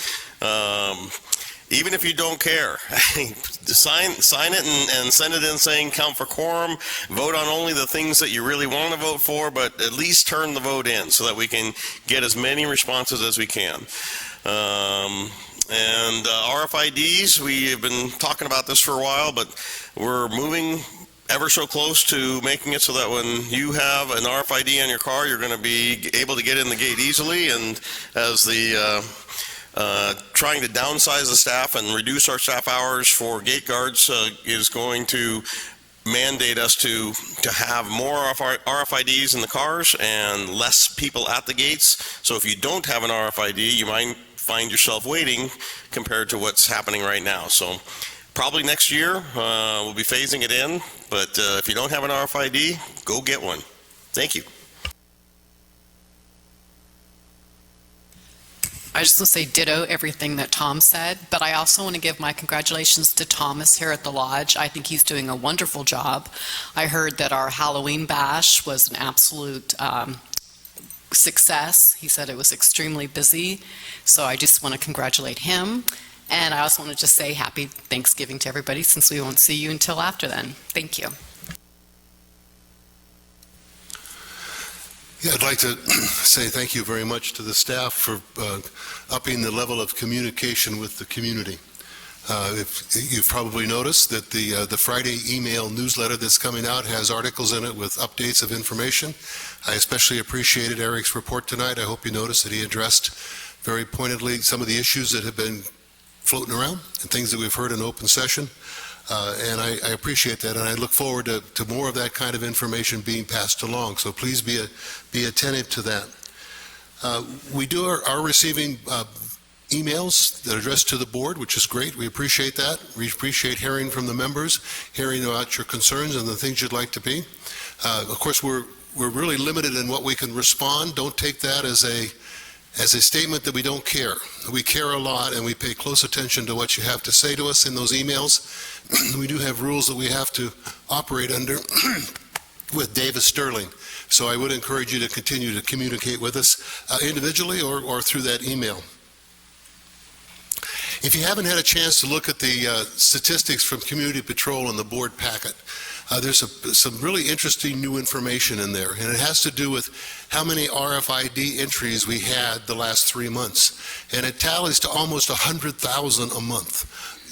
Even if you don't care, sign it and send it in saying count for quorum, vote on only the things that you really want to vote for, but at least turn the vote in so that we can get as many responses as we can. And RFIDs, we have been talking about this for a while, but we're moving ever so close to making it so that when you have an RFID on your car, you're going to be able to get in the gate easily. And as the trying to downsize the staff and reduce our staff hours for gate guards is going to mandate us to have more RFIDs in the cars and less people at the gates. So if you don't have an RFID, you might find yourself waiting compared to what's happening right now. So probably next year we'll be phasing it in, but if you don't have an RFID, go get one. Thank you. I just want to say ditto everything that Tom said, but I also want to give my congratulations to Thomas here at the Lodge. I think he's doing a wonderful job. I heard that our Halloween bash was an absolute success. He said it was extremely busy, so I just want to congratulate him. And I also want to just say happy Thanksgiving to everybody, since we won't see you until after then. Thank you. Yeah, I'd like to say thank you very much to the staff for upping the level of communication with the community. If you've probably noticed that the Friday email newsletter that's coming out has articles in it with updates of information. I especially appreciated Eric's report tonight. I hope you noticed that he addressed very pointedly some of the issues that have been floating around and things that we've heard in open session. And I appreciate that, and I look forward to more of that kind of information being passed along. So please be attentive to that. We are receiving emails that are addressed to the board, which is great. We appreciate that. We appreciate hearing from the members, hearing about your concerns and the things you'd like to be. Of course, we're really limited in what we can respond. Don't take that as a statement that we don't care. We care a lot, and we pay close attention to what you have to say to us in those emails. We do have rules that we have to operate under with Davis Sterling. So I would encourage you to continue to communicate with us individually or through that email. If you haven't had a chance to look at the statistics from Community Patrol in the board packet, there's some really interesting new information in there, and it has to do with how many RFID entries we had the last 3 months. And it tallies to almost 100,000 a month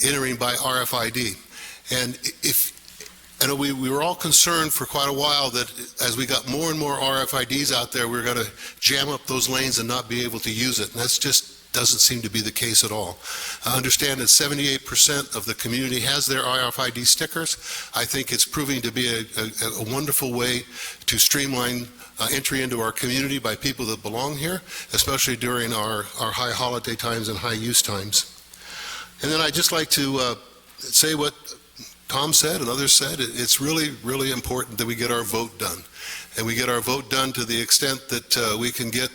entering by RFID. And I know we were all concerned for quite a while that as we got more and more RFIDs out there, we were going to jam up those lanes and not be able to use it. And that's just doesn't seem to be the case at all. I understand that 78% of the community has their RFID stickers. I think it's proving to be a wonderful way to streamline entry into our community by people that belong here, especially during our high holiday times and high use times. And then I'd just like to say what Tom said and others said. It's really, really important that we get our vote done. And we get our vote done to the extent that we can get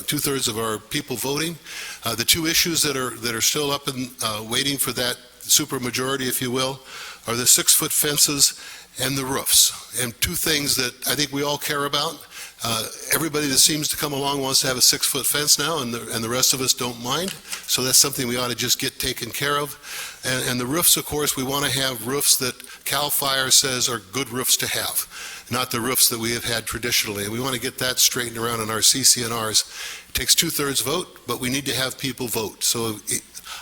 two-thirds of our people voting. The two issues that are still up and waiting for that supermajority, if you will, are the 6-foot fences and the roofs. And two things that I think we all care about. Everybody that seems to come along wants to have a 6-foot fence now, and the rest of us don't mind. So that's something we ought to just get taken care of. And the roofs, of course, we want to have roofs that CAL FIRE says are good roofs to have, not the roofs that we have had traditionally. And we want to get that straightened around in our CC&Rs. It takes 2/3 vote, but we need to have people vote. So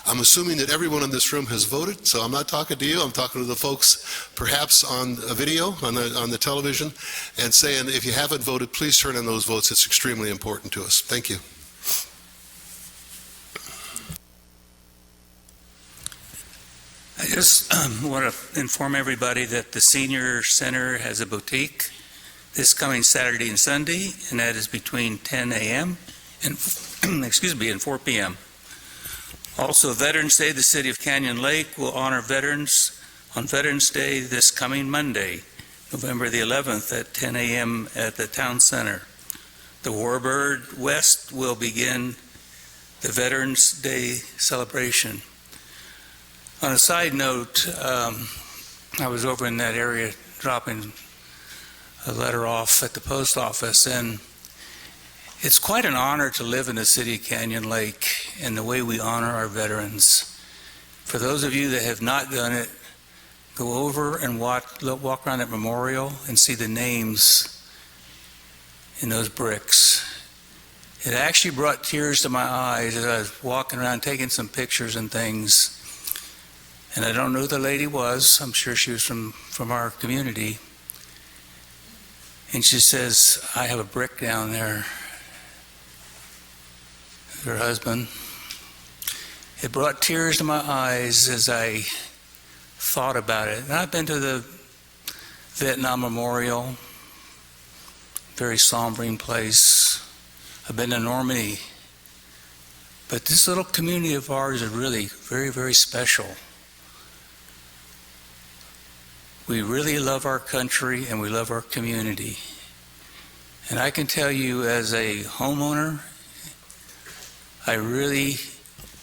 I'm assuming that everyone in this room has voted, so I'm not talking to you, I'm talking to the folks perhaps on a video, on the television, and saying if you haven't voted, please turn in those votes. It's extremely important to us. Thank you. I just want to inform everybody that the Senior Center has a boutique this coming Saturday and Sunday, and that is between 10 a.m. and, and 4 p.m. Also, Veterans Day, the City of Canyon Lake will honor veterans on Veterans Day this coming Monday, November the 11th at 10 a.m. at the Town Center. The Warbird West will begin the Veterans Day celebration. On a side note, I was over in that area dropping a letter off at the post office, and it's quite an honor to live in the city of Canyon Lake and the way we honor our veterans. For those of you that have not done it, go over and walk around that memorial and see the names in those bricks. It actually brought tears to my eyes as I was walking around taking some pictures and things. And I don't know who the lady was. I'm sure she was from our community. And she says, I have a brick down there. Her husband. It brought tears to my eyes as I thought about it. And I've been to the Vietnam Memorial, very sombering place. I've been to Normandy. But this little community of ours is really very, very special. We really love our country and we love our community. And I can tell you as a homeowner, I really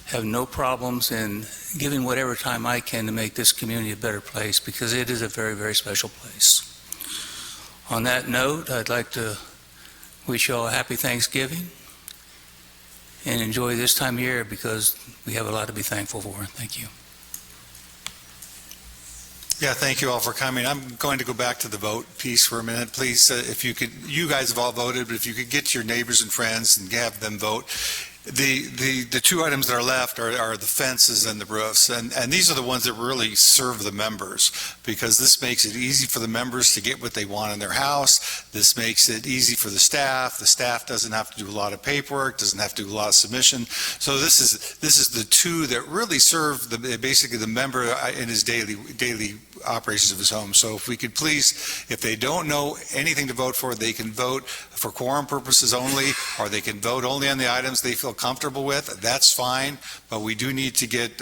have no problems in giving whatever time I can to make this community a better place, because it is a very, very special place. On that note, I'd like to wish you all a happy Thanksgiving and enjoy this time of year, because we have a lot to be thankful for. Thank you. Yeah, thank you all for coming. I'm going to go back to the vote piece for a minute. Please, if you could, you guys have all voted, but if you could get your neighbors and friends and have them vote. The two items that are left are the fences and the roofs, and these are the ones that really serve the members, because this makes it easy for the members to get what they want in their house. This makes it easy for the staff. The staff doesn't have to do a lot of paperwork, doesn't have to do a lot of submission. So this is the two that really serve basically the member in his daily operations of his home. So if we could please, if they don't know anything to vote for, they can vote for quorum purposes only, or they can vote only on the items they feel comfortable with. That's fine, but we do need to get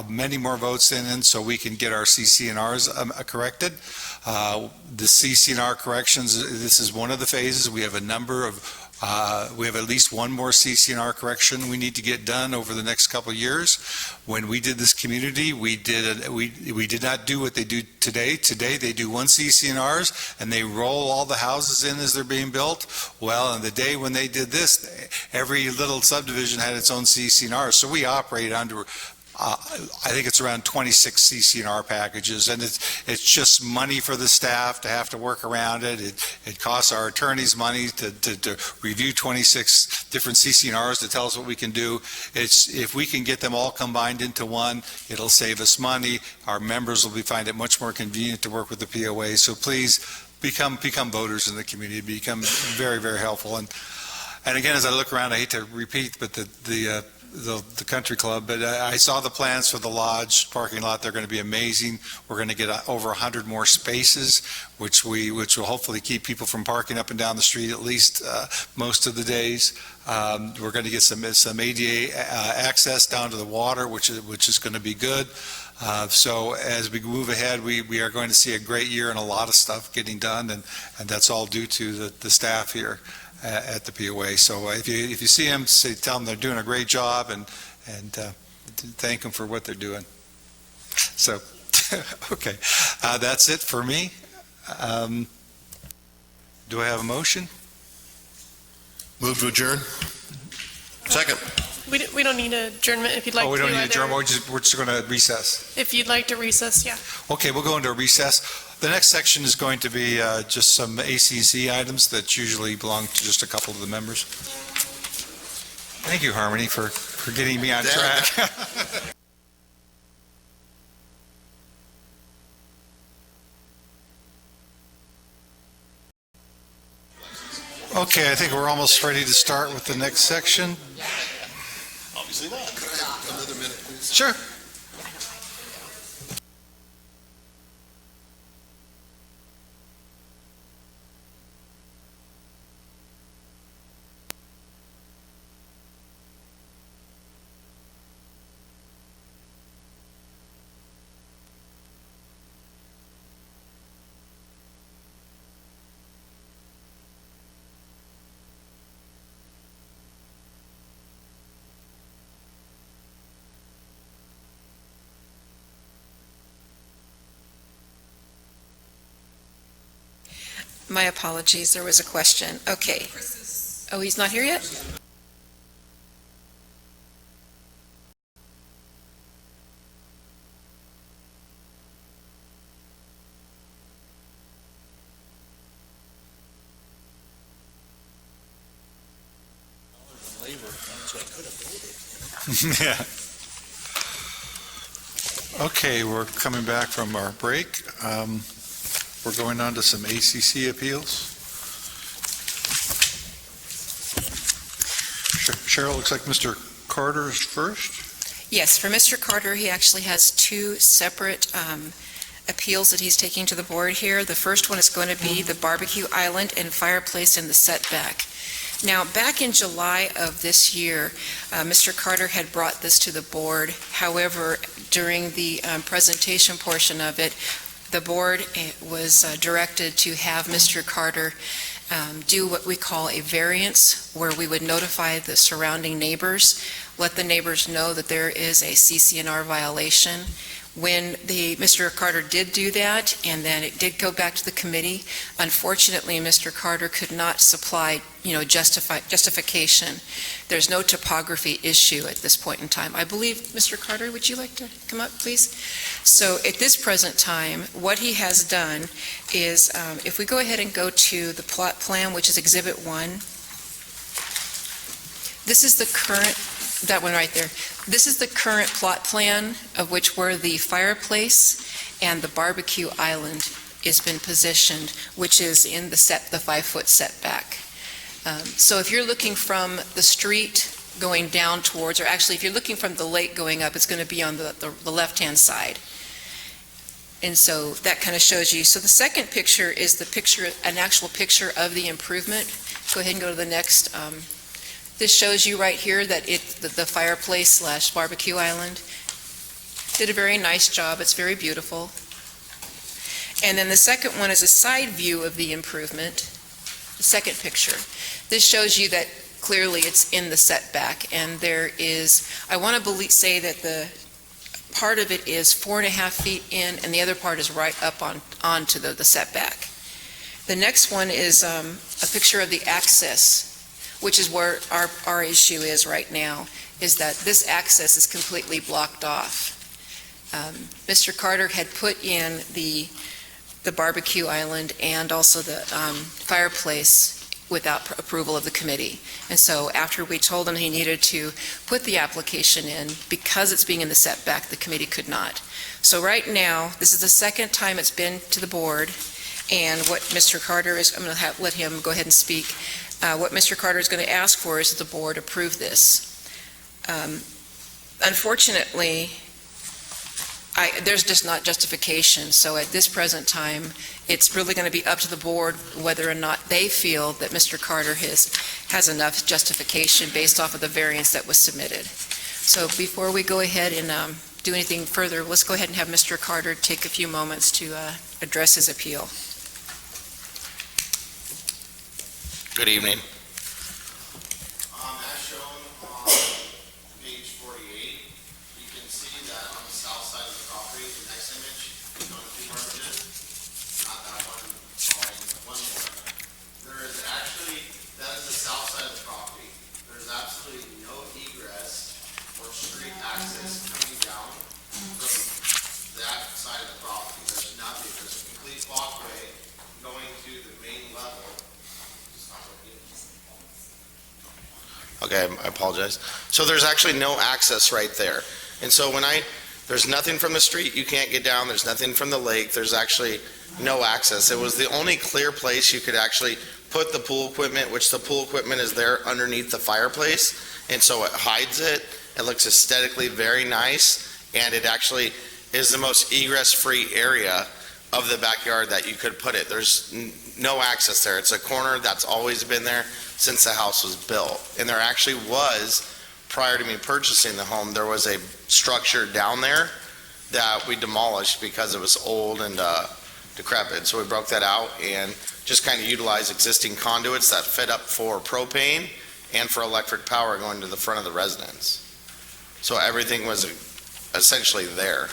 many more votes in so we can get our CC&Rs corrected. The CC&R corrections, this is one of the phases. We have a number of we have at least one more CC&R correction we need to get done over the next couple of years. When we did this community, we did not do what they do today. Today they do one CC&Rs and they roll all the houses in as they're being built. Well, in the day when they did this, every little subdivision had its own CC&R. So we operate under I think it's around 26 CC&R packages, and it's just money for the staff to have to work around it. It costs our attorneys money to review 26 different CC&Rs to tell us what we can do. If we can get them all combined into one, it'll save us money. Our members will find it much more convenient to work with the POA. So please become voters in the community. Become very, very helpful. And again, as I look around, I hate to repeat, but the country club, but I saw the plans for the lodge parking lot. They're going to be amazing. We're going to get over 100 more spaces, which will hopefully keep people from parking up and down the street at least most of the days. We're going to get some ADA access down to the water, which is going to be good. So as we move ahead, we are going to see a great year and a lot of stuff getting done, and that's all due to the staff here. at the POA. So if you see them, tell them they're doing a great job and thank them for what they're doing. So, okay, that's it for me. Do I have a motion? Move to adjourn? Second. We don't need adjournment if you'd like to. Oh, we don't need either. adjournment, we're just going to recess. If you'd like to recess, yeah. Okay, we'll go into a recess. The next section is going to be just some ACC items that usually belong to just a couple of the members. Thank you, Harmony, for getting me on track. Okay, I think we're almost ready to start with the next section. Obviously not. Could I have another minute, please? Sure. My apologies, there was a question. Okay. Oh, he's not here yet? Yeah. Okay, we're coming back from our break. We're going on to some ACC appeals. Cheryl, looks like Mr. Carter is first. Yes, for Mr. Carter, he actually has two separate appeals that he's taking to the board here. The first one is going to be the barbecue island and fireplace in the setback. Now, back in July of this year, Mr. Carter had brought this to the board. However, during the presentation portion of it, the board was directed to have Mr. Carter do what we call a variance, where we would notify the surrounding neighbors, let the neighbors know that there is a CC&R violation. When Mr. Carter did do that, and then it did go back to the committee, unfortunately, Mr. Carter could not supply, justification. There's no topography issue at this point in time. I believe, Mr. Carter, would you like to come up, please? So at this present time, what he has done is, if we go ahead and go to the plot plan, which is Exhibit 1, this is the current, that one right there. This is the current plot plan of which where the fireplace and the barbecue island has been positioned, which is in the 5-foot setback. So if you're looking from the street going down towards, or actually if you're looking from the lake going up, it's going to be on the left-hand side. And so that kind of shows you. So the second picture is the picture, an actual picture of the improvement. Go ahead and go to the next. This shows you right here that the fireplace / barbecue island did a very nice job. It's very beautiful. And then the second one is a side view of the improvement, the second picture. This shows you that clearly it's in the setback, and there is, I want to say that the part of it is 4.5 feet in, and the other part is right up onto the setback. The next one is a picture of the access, which is where our issue is right now, is that this access is completely blocked off. Mr. Carter had put in the barbecue island and also the fireplace without approval of the committee. And so after we told him he needed to put the application in, because it's being in the setback, the committee could not. So right now, this is the second time it's been to the board, and what Mr. Carter is, I'm going to let him go ahead and speak. What Mr. Carter is going to ask for is that the board approve this. Unfortunately, there's just not justification, so at this present time, it's really going to be up to the board whether or not they feel that Mr. Carter has enough justification based off of the variance that was submitted. So before we go ahead and do anything further, let's go ahead and have Mr. Carter take a few moments to address his appeal. Good evening. Okay, I apologize. So there's actually no access right there. And so there's nothing from the street, you can't get down, there's nothing from the lake, there's actually no access. It was the only clear place you could actually put the pool equipment, which the pool equipment is there underneath the fireplace, and so it hides it. It looks aesthetically very nice, and it actually is the most egress-free area of the backyard that you could put it. There's no access there. It's a corner that's always been there since the house was built. And there actually was, prior to me purchasing the home, there was a structure down there that we demolished because it was old and decrepit. So we broke that out and just kind of utilized existing conduits that fit up for propane and for electric power going to the front of the residence. So everything was essentially there.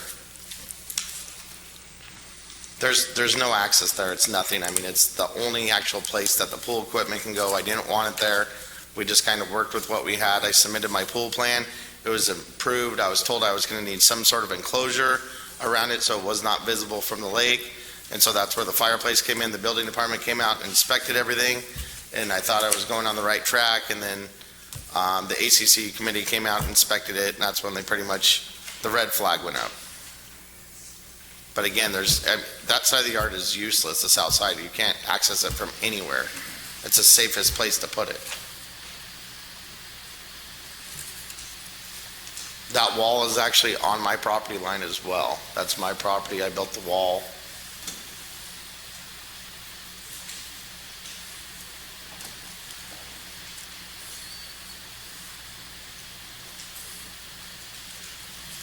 There's no access there. It's nothing. I mean, it's the only actual place that the pool equipment can go. I didn't want it there. We just kind of worked with what we had. I submitted my pool plan. It was approved. I was told I was going to need some sort of enclosure around it so it was not visible from the lake. And so that's where the fireplace came in. The building department came out and inspected everything. And I thought I was going on the right track. And then the ACC committee came out and inspected it. And that's when the red flag went up. But again, that side of the yard is useless, the south side. You can't access it from anywhere. It's the safest place to put it. That wall is actually on my property line as well. That's my property. I built the wall.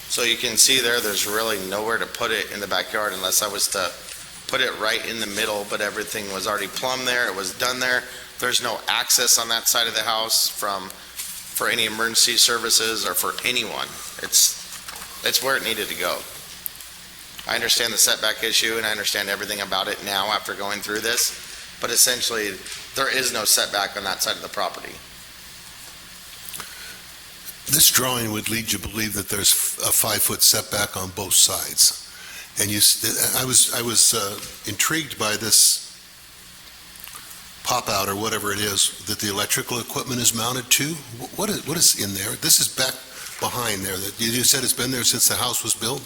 So you can see there's really nowhere to put it in the backyard unless I was to put it right in the middle, but everything was already plumbed there, it was done there. There's no access on that side of the house for any emergency services or for anyone. It's where it needed to go. I understand the setback issue and I understand everything about it now after going through this, but essentially there is no setback on that side of the property. This drawing would lead you to believe that there's a 5-foot setback on both sides. And I was intrigued by this pop-out or whatever it is that the electrical equipment is mounted to. What is in there? This is back behind there. You said it's been there since the house was built?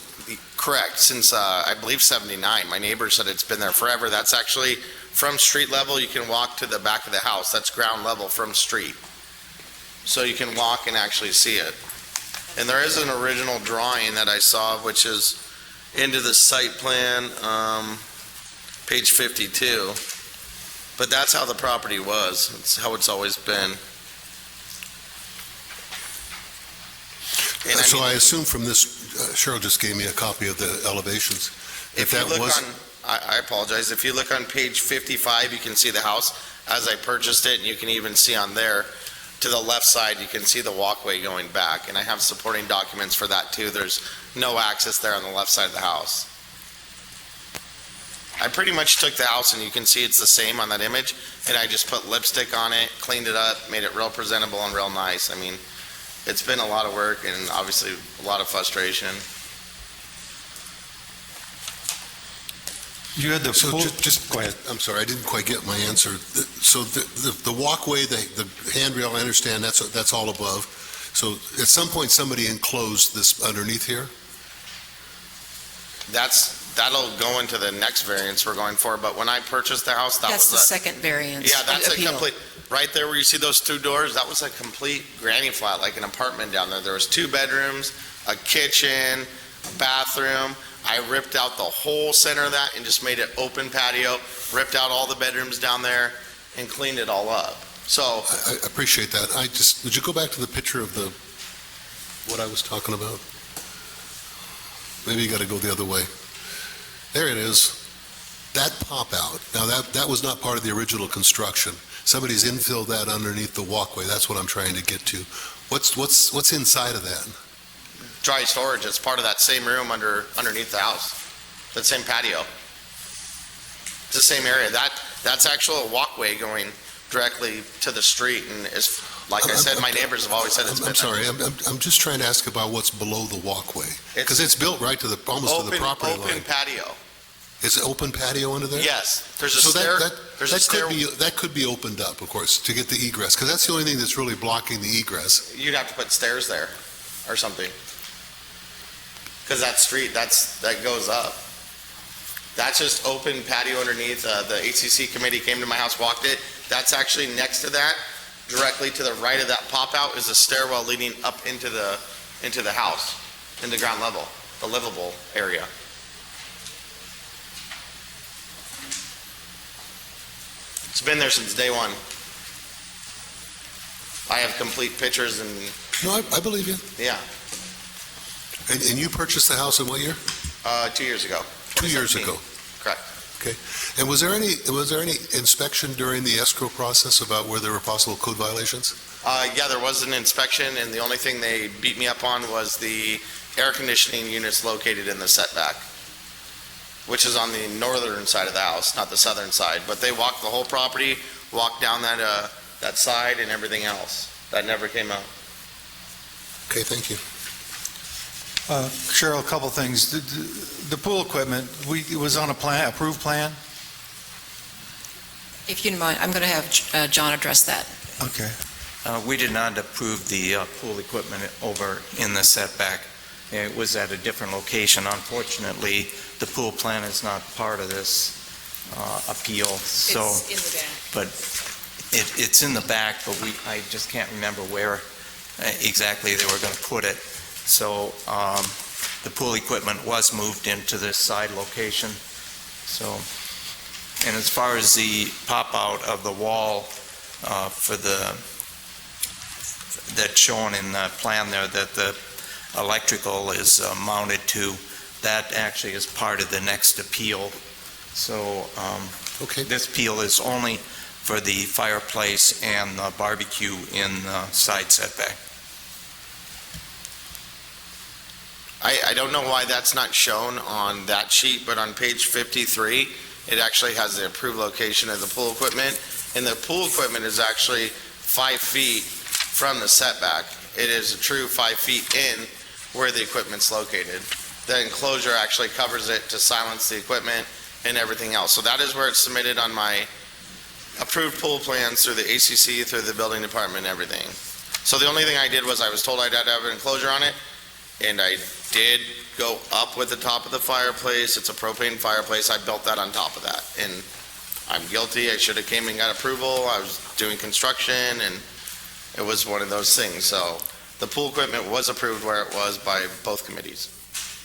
Correct, since I believe 79. My neighbor said it's been there forever. That's actually from street level. You can walk to the back of the house. That's ground level from street. So you can walk and actually see it. And there is an original drawing that I saw, which is into the site plan, page 52. But that's how the property was. It's how it's always been. And So I assume from this, Cheryl just gave me a copy of the elevations. I apologize. If you look on page 55, you can see the house as I purchased it, and you can even see on there, to the left side, you can see the walkway going back, and I have supporting documents for that too. There's no access there on the left side of the house. I pretty much took the house, and you can see it's the same on that image, and I just put lipstick on it, cleaned it up, made it real presentable and real nice. I mean, it's been a lot of work and obviously a lot of frustration. You had go ahead. I'm sorry, I didn't quite get my answer. So the walkway, the handrail, I understand that's all above. So at some point, somebody enclosed this underneath here? That'll go into the next variance we're going for, but when I purchased the house, That's the second variance. Yeah, that's a appeal. complete, right there where you see those two doors, that was a complete granny flat, like an apartment down there. There was 2 bedrooms, a kitchen, a bathroom. I ripped out the whole center of that and just made it open patio, ripped out all the bedrooms down there and cleaned it all up. So I appreciate that. Would you go back to the picture of what I was talking about? Maybe you got to go the other way. There it is. That pop out. Now that was not part of the original construction. Somebody's infilled that underneath the walkway. That's what I'm trying to get to. What's inside of that? dry storage. It's part of that same room underneath the house, that same patio. It's the same area. That's actually a walkway going directly to the street, and it's, like I said, my neighbors have always said it's been. I'm sorry, I'm just trying to ask about what's below the walkway, because it's built right to almost to the property line. Open patio. Is it open patio under there? Yes, there's a So stair, that could be opened up, of course, to get the egress, because that's the only thing that's really blocking the egress. you'd have to put stairs there or something. Because that street, that goes up. That's just open patio underneath. The HCC committee came to my house, walked it. That's actually next to that, directly to the right of that pop-out is a stairwell leading up into the house, in the ground level, the livable area. It's been there since day one. I have complete pictures and, No, I believe you. yeah, And you purchased the house in what year? 2 years ago. 2 years 2017. ago. Correct. Okay. And was there any inspection during the escrow process about where there were possible code violations? Yeah, there was an inspection, and the only thing they beat me up on was the air conditioning units located in the setback, which is on the northern side of the house, not the southern side. But they walked the whole property, walked down that side and everything else. That never came out. Okay, thank you. Cheryl, a couple things. The pool equipment, it was on a plan, approved plan? If you don't mind, I'm going to have John address that. Okay. We did not approve the pool equipment over in the setback. It was at a different location. Unfortunately, the pool plan is not part of this appeal, so. It's in the back. But it's in the back, but I just can't remember where exactly they were going to put it. So the pool equipment was moved into this side location. So, and as far as the pop-out of the wall for that's shown in the plan there that the electrical is mounted to, that actually is part of the next appeal. So this appeal is only for the fireplace and the barbecue in the side setback. I don't know why that's not shown on that sheet, but on page 53, it actually has the approved location of the pool equipment, and the pool equipment is actually 5 feet from the setback. It is a true 5 feet in where the equipment's located. The enclosure actually covers it to silence the equipment and everything else. So that is where it's submitted on my approved pool plans through the ACC, through the building department, and everything. So the only thing I did was I was told I'd have to have an enclosure on it, and I did go up with the top of the fireplace. It's a propane fireplace. I built that on top of that, and I'm guilty. I should have came and got approval. I was doing construction, and it was one of those things. So the pool equipment was approved where it was by both committees,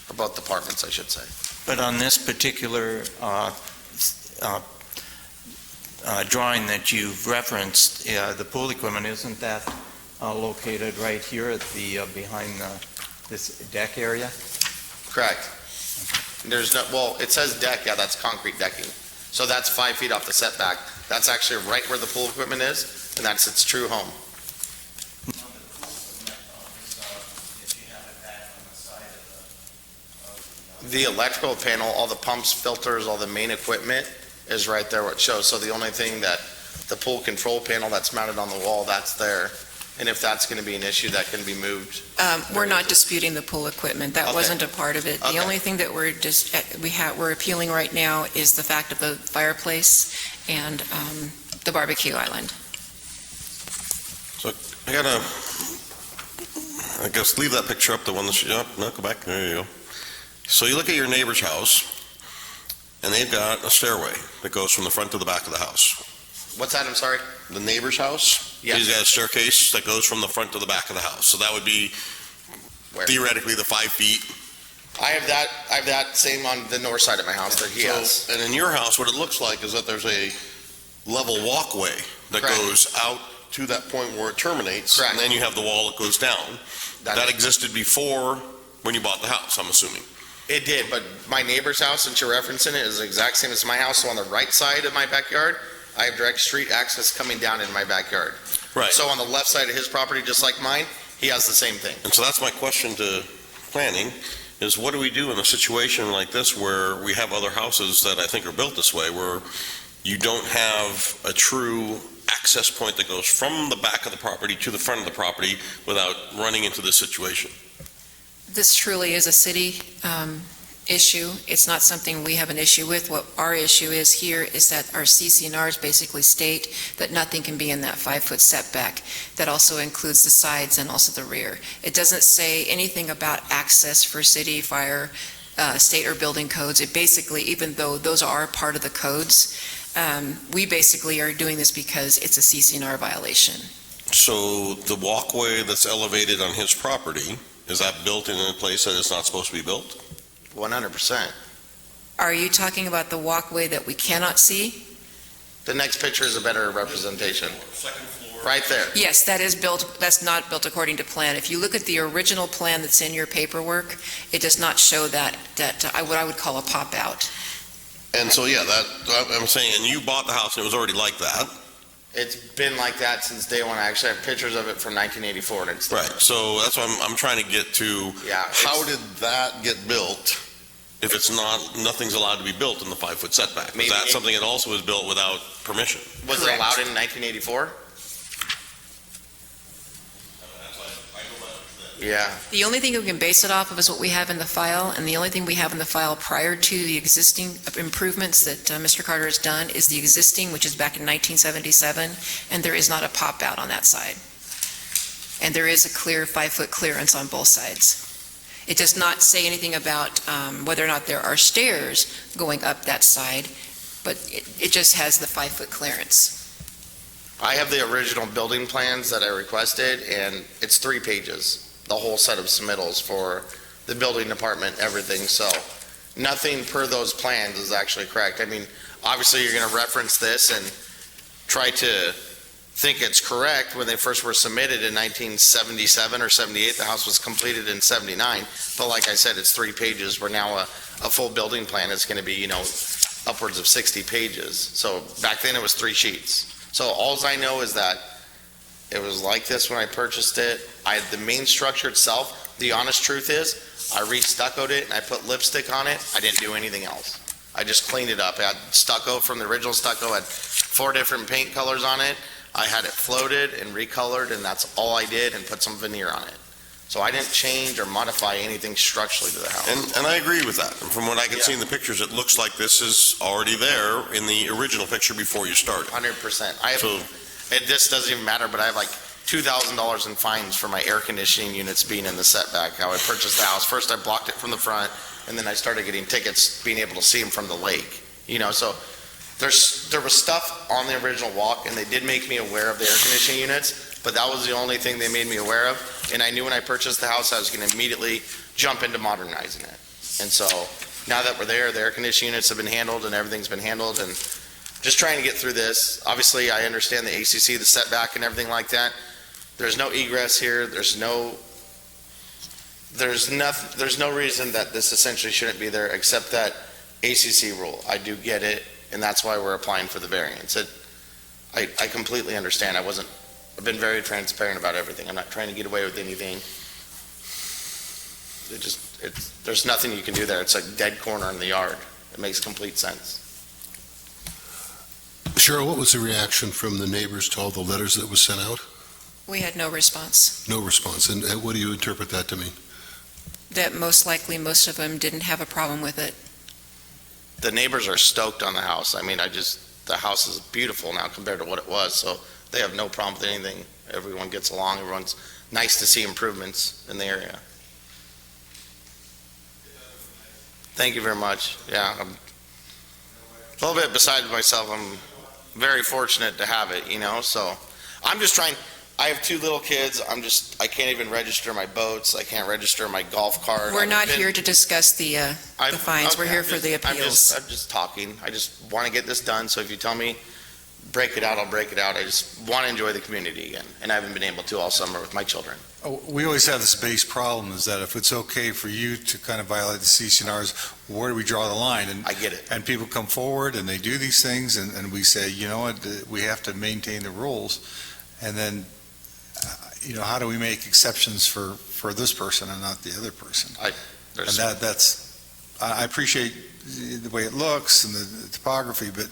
or both departments, I should say. But on this particular drawing that you've referenced, the pool equipment, isn't that located right here at the behind this deck area? Correct. There's no, well, it says deck, yeah, that's concrete decking. So that's 5 feet off the setback. That's actually right where the pool equipment is, and that's its true home. The electrical panel, all the pumps, filters, all the main equipment is right there where it shows. So the only thing that the pool control panel that's mounted on the wall, that's there. And if that's going to be an issue, that can be moved. We're not disputing the pool equipment. That Okay. wasn't a part of it. The Okay. only thing that we're appealing right now is the fact of the fireplace and the barbecue island. So I gotta, I guess, leave that picture up, the one that's, no, go back, there you go. So you look at your neighbor's house, and they've got a stairway that goes from the front to the back of the house. What's that, I'm sorry? The neighbor's house? Yes. He's got a staircase that goes from the front to the back of the house. So that would be Where? theoretically the 5 feet. I have that same on the north side of my house that he has. And in your house, what it looks like is that there's a level walkway that Correct. goes out to that point where it terminates. Correct. And then you have the wall that goes down. That existed before when you bought the house, I'm assuming. It did, but my neighbor's house, since you're referencing it, is the exact same as my house. So on the right side of my backyard, I have direct street access coming down in my backyard. Right. So on the left side of his property, just like mine, he has the same thing. And so that's my question to planning, is what do we do in a situation like this where we have other houses that I think are built this way, where you don't have a true access point that goes from the back of the property to the front of the property without running into this situation? This truly is a city issue. It's not something we have an issue with. What our issue is here is that our CCNRs basically state that nothing can be in that 5-foot setback. That also includes the sides and also the rear. It doesn't say anything about access for city, fire, state or building codes. It basically, even though those are part of the codes, we basically are doing this because it's a CCNR violation. So the walkway that's elevated on his property, is that built in a place that it's not supposed to be built? 100%. Are you talking about the walkway that we cannot see? The next picture is a better representation. Second floor. Right there. Yes, that is built, that's not built according to plan. If you look at the original plan that's in your paperwork, it does not show that what I would call a pop-out. And so, yeah, I'm saying, and you bought the house and it was already like that. It's been like that since day one. I actually have pictures of it from 1984, and it's Right, so that's what I'm trying to get to. Yeah. How did that get built if it's nothing's allowed to be built in the 5-foot setback? Maybe Is that something that also was built without permission? Was it allowed in 1984? Yeah. The only thing we can base it off of is what we have in the file, and the only thing we have in the file prior to the existing improvements that Mr. Carter has done is the existing, which is back in 1977, and there is not a pop-out on that side. And there is a clear 5-foot clearance on both sides. It does not say anything about whether or not there are stairs going up that side, but it just has the 5-foot clearance. I have the original building plans that I requested, and it's 3 pages, the whole set of submittals for the building department, everything. So nothing per those plans is actually correct. I mean, obviously, you're going to reference this and try to think it's correct when they first were submitted in 1977 or 78. The house was completed in 79. But like I said, it's 3 pages, where now a full building plan is going to be, upwards of 60 pages. So back then, it was 3 sheets. So alls I know is that it was like this when I purchased it. The main structure itself, the honest truth is, I re-stuccoed it and I put lipstick on it. I didn't do anything else. I just cleaned it up. I had stucco from the original stucco, had 4 different paint colors on it. I had it floated and recolored, and that's all I did, and put some veneer on it. So I didn't change or modify anything structurally to the house. And I agree with that. And from what I can see in the pictures, it looks like this is already there in the original picture before you started. 100%. This doesn't even matter, but I have like $2,000 in fines for my air conditioning units being in the setback. How I purchased the house. First, I blocked it from the front, and then I started getting tickets being able to see them from the lake. So there was stuff on the original walk, and they did make me aware of the air conditioning units, but that was the only thing they made me aware of. And I knew when I purchased the house, I was going to immediately jump into modernizing it. And so now that we're there, the air conditioning units have been handled and everything's been handled, and just trying to get through this. Obviously, I understand the ACC, the setback and everything like that. There's no egress here. There's no reason that this essentially shouldn't be there, except that ACC rule. I do get it, and that's why we're applying for the variance. I completely understand. I've been very transparent about everything. I'm not trying to get away with anything. There's nothing you can do there. It's a dead corner in the yard. It makes complete sense. Cheryl, what was the reaction from the neighbors to all the letters that was sent out? We had no response. No response. And what do you interpret that to mean? That most likely, most of them didn't have a problem with it. The neighbors are stoked on the house. I mean, the house is beautiful now compared to what it was, so they have no problem with anything. Everyone gets along. Everyone's nice to see improvements in the area. Thank you very much. Yeah, I'm a little bit beside myself. I'm very fortunate to have it, so I'm just trying. I have 2 little kids. I can't even register my boats. I can't register my golf cart. We're not here to discuss the fines. We're here for the appeals. I'm just talking. I just want to get this done, so if you tell me break it out, I'll break it out. I just want to enjoy the community again, and I haven't been able to all summer with my children. We always have this base problem, is that if it's okay for you to kind of violate the CCNRs, where do we draw the line? And I get it. And people come forward and they do these things, and we say, you know what, we have to maintain the rules. And then, how do we make exceptions for this person and not the other person? I appreciate the way it looks and the topography, but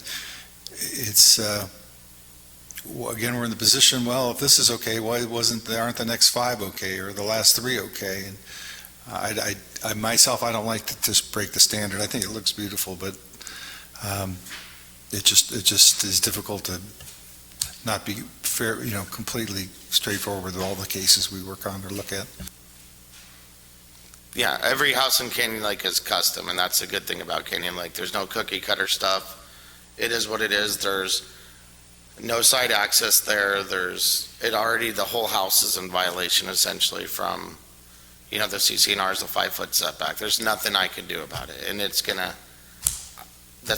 it's, again, we're in the position, well, if this is okay, why aren't the next 5 okay, or the last 3 okay? And myself, I don't like to just break the standard. I think it looks beautiful, but it just is difficult to not be fair, completely straightforward with all the cases we work on or look at. Yeah, every house in Canyon Lake is custom, and that's a good thing about Canyon Lake. There's no cookie cutter stuff. It is what it is. There's no side access there. The whole house is in violation essentially from, the CCNR's, the 5-foot setback. There's nothing I can do about it, and that's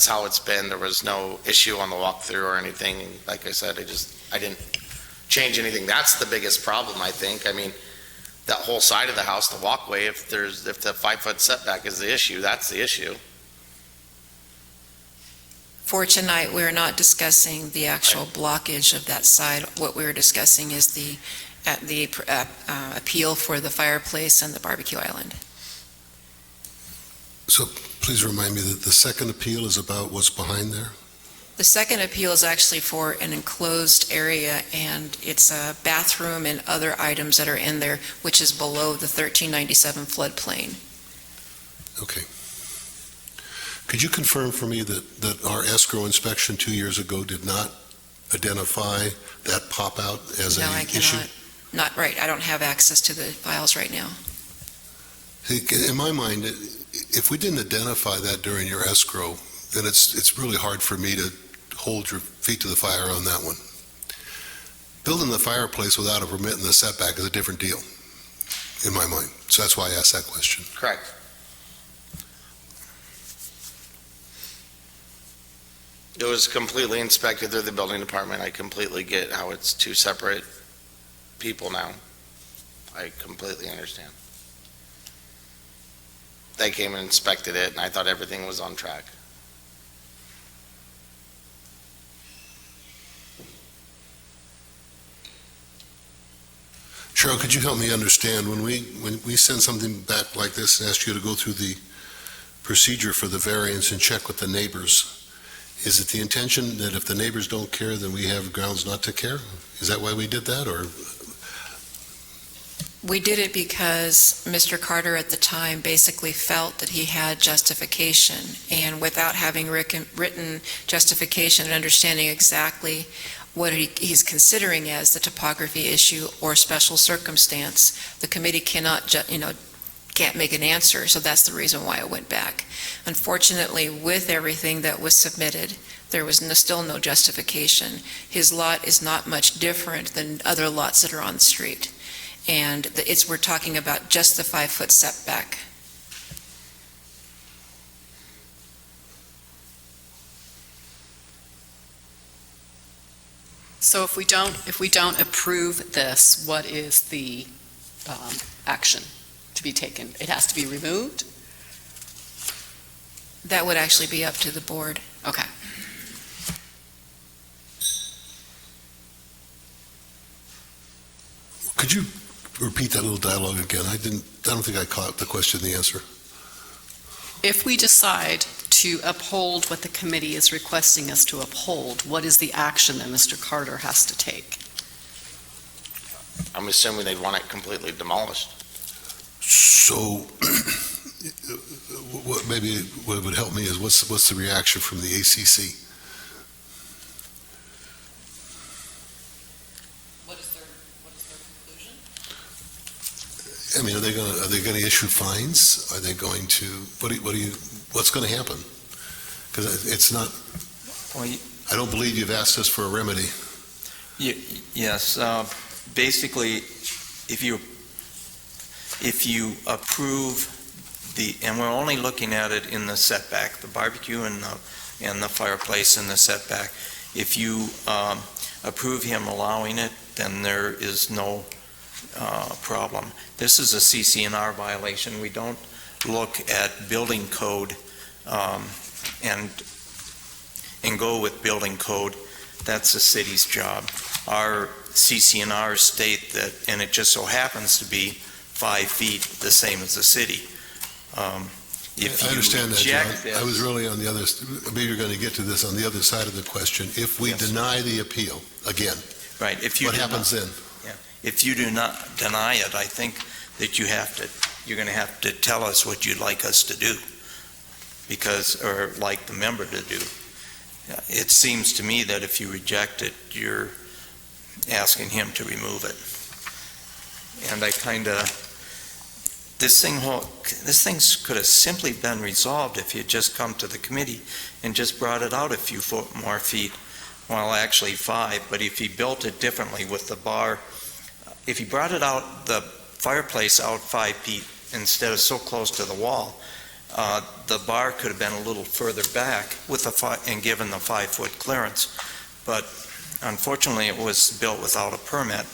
how it's been. There was no issue on the walkthrough or anything. Like I said, I didn't change anything. That's the biggest problem, I think. I mean, that whole side of the house, the walkway, if the 5-foot setback is the issue, that's the issue. For tonight, we're not discussing the actual blockage of that side. What we're discussing is the appeal for the fireplace and the barbecue island. So please remind me that the second appeal is about what's behind there? The second appeal is actually for an enclosed area, and it's a bathroom and other items that are in there, which is below the 1397 floodplain. Okay. Could you confirm for me that our escrow inspection 2 years ago did not identify that pop-out as No, an I issue? cannot. Not right. I don't have access to the files right now. In my mind, if we didn't identify that during your escrow, then it's really hard for me to hold your feet to the fire on that one. Building the fireplace without a permit in the setback is a different deal, in my mind. So that's why I asked that question. Correct. It was completely inspected through the building department. I completely get how it's two separate people now. I completely understand. They came and inspected it, and I thought everything was on track. Cheryl, could you help me understand, when we send something back like this and ask you to go through the procedure for the variance and check with the neighbors, is it the intention that if the neighbors don't care, then we have grounds not to care? Is that why we did that, or? We did it because Mr. Carter at the time basically felt that he had justification, and without having written justification and understanding exactly what he's considering as the topography issue or special circumstance, the committee can't make an answer, so that's the reason why it went back. Unfortunately, with everything that was submitted, there was still no justification. His lot is not much different than other lots that are on the street. And we're talking about just the 5-foot setback. So if we don't approve this, what is the action to be taken? It has to be removed? That would actually be up to the board. Okay. Could you repeat that little dialogue again? I don't think I caught the question and the answer. If we decide to uphold what the committee is requesting us to uphold, what is the action that Mr. Carter has to take? I'm assuming they'd want it completely demolished. So, maybe what would help me is what's the reaction from the ACC? What is their conclusion? I mean, are they going to issue fines? Are they going to, what's going to happen? Because it's not, I don't believe you've asked us for a remedy. Yes, basically, if you approve and we're only looking at it in the setback, the barbecue and the fireplace in the setback, if you approve him allowing it, then there is no problem. This is a CCNR violation. We don't look at building code and go with building code. That's the city's job. Our CCNR state that, and it just so happens to be 5 feet, the same as the city. If I understand that, reject John. I was really on the other, maybe you're going to get to this on the other side of the question. If we deny the appeal, again, right, what happens then? If you do not deny it, I think that you have to you're going to have to tell us what you'd like us to do, or like the member to do. It seems to me that if you reject it, you're asking him to remove it. And this thing could have simply been resolved if you had just come to the committee and just brought it out a few more feet. Well, actually 5, but if he built it differently with the bar, if he brought it out, the fireplace out 5 feet instead of so close to the wall, the bar could have been a little further back and given the 5-foot clearance. But unfortunately, it was built without a permit.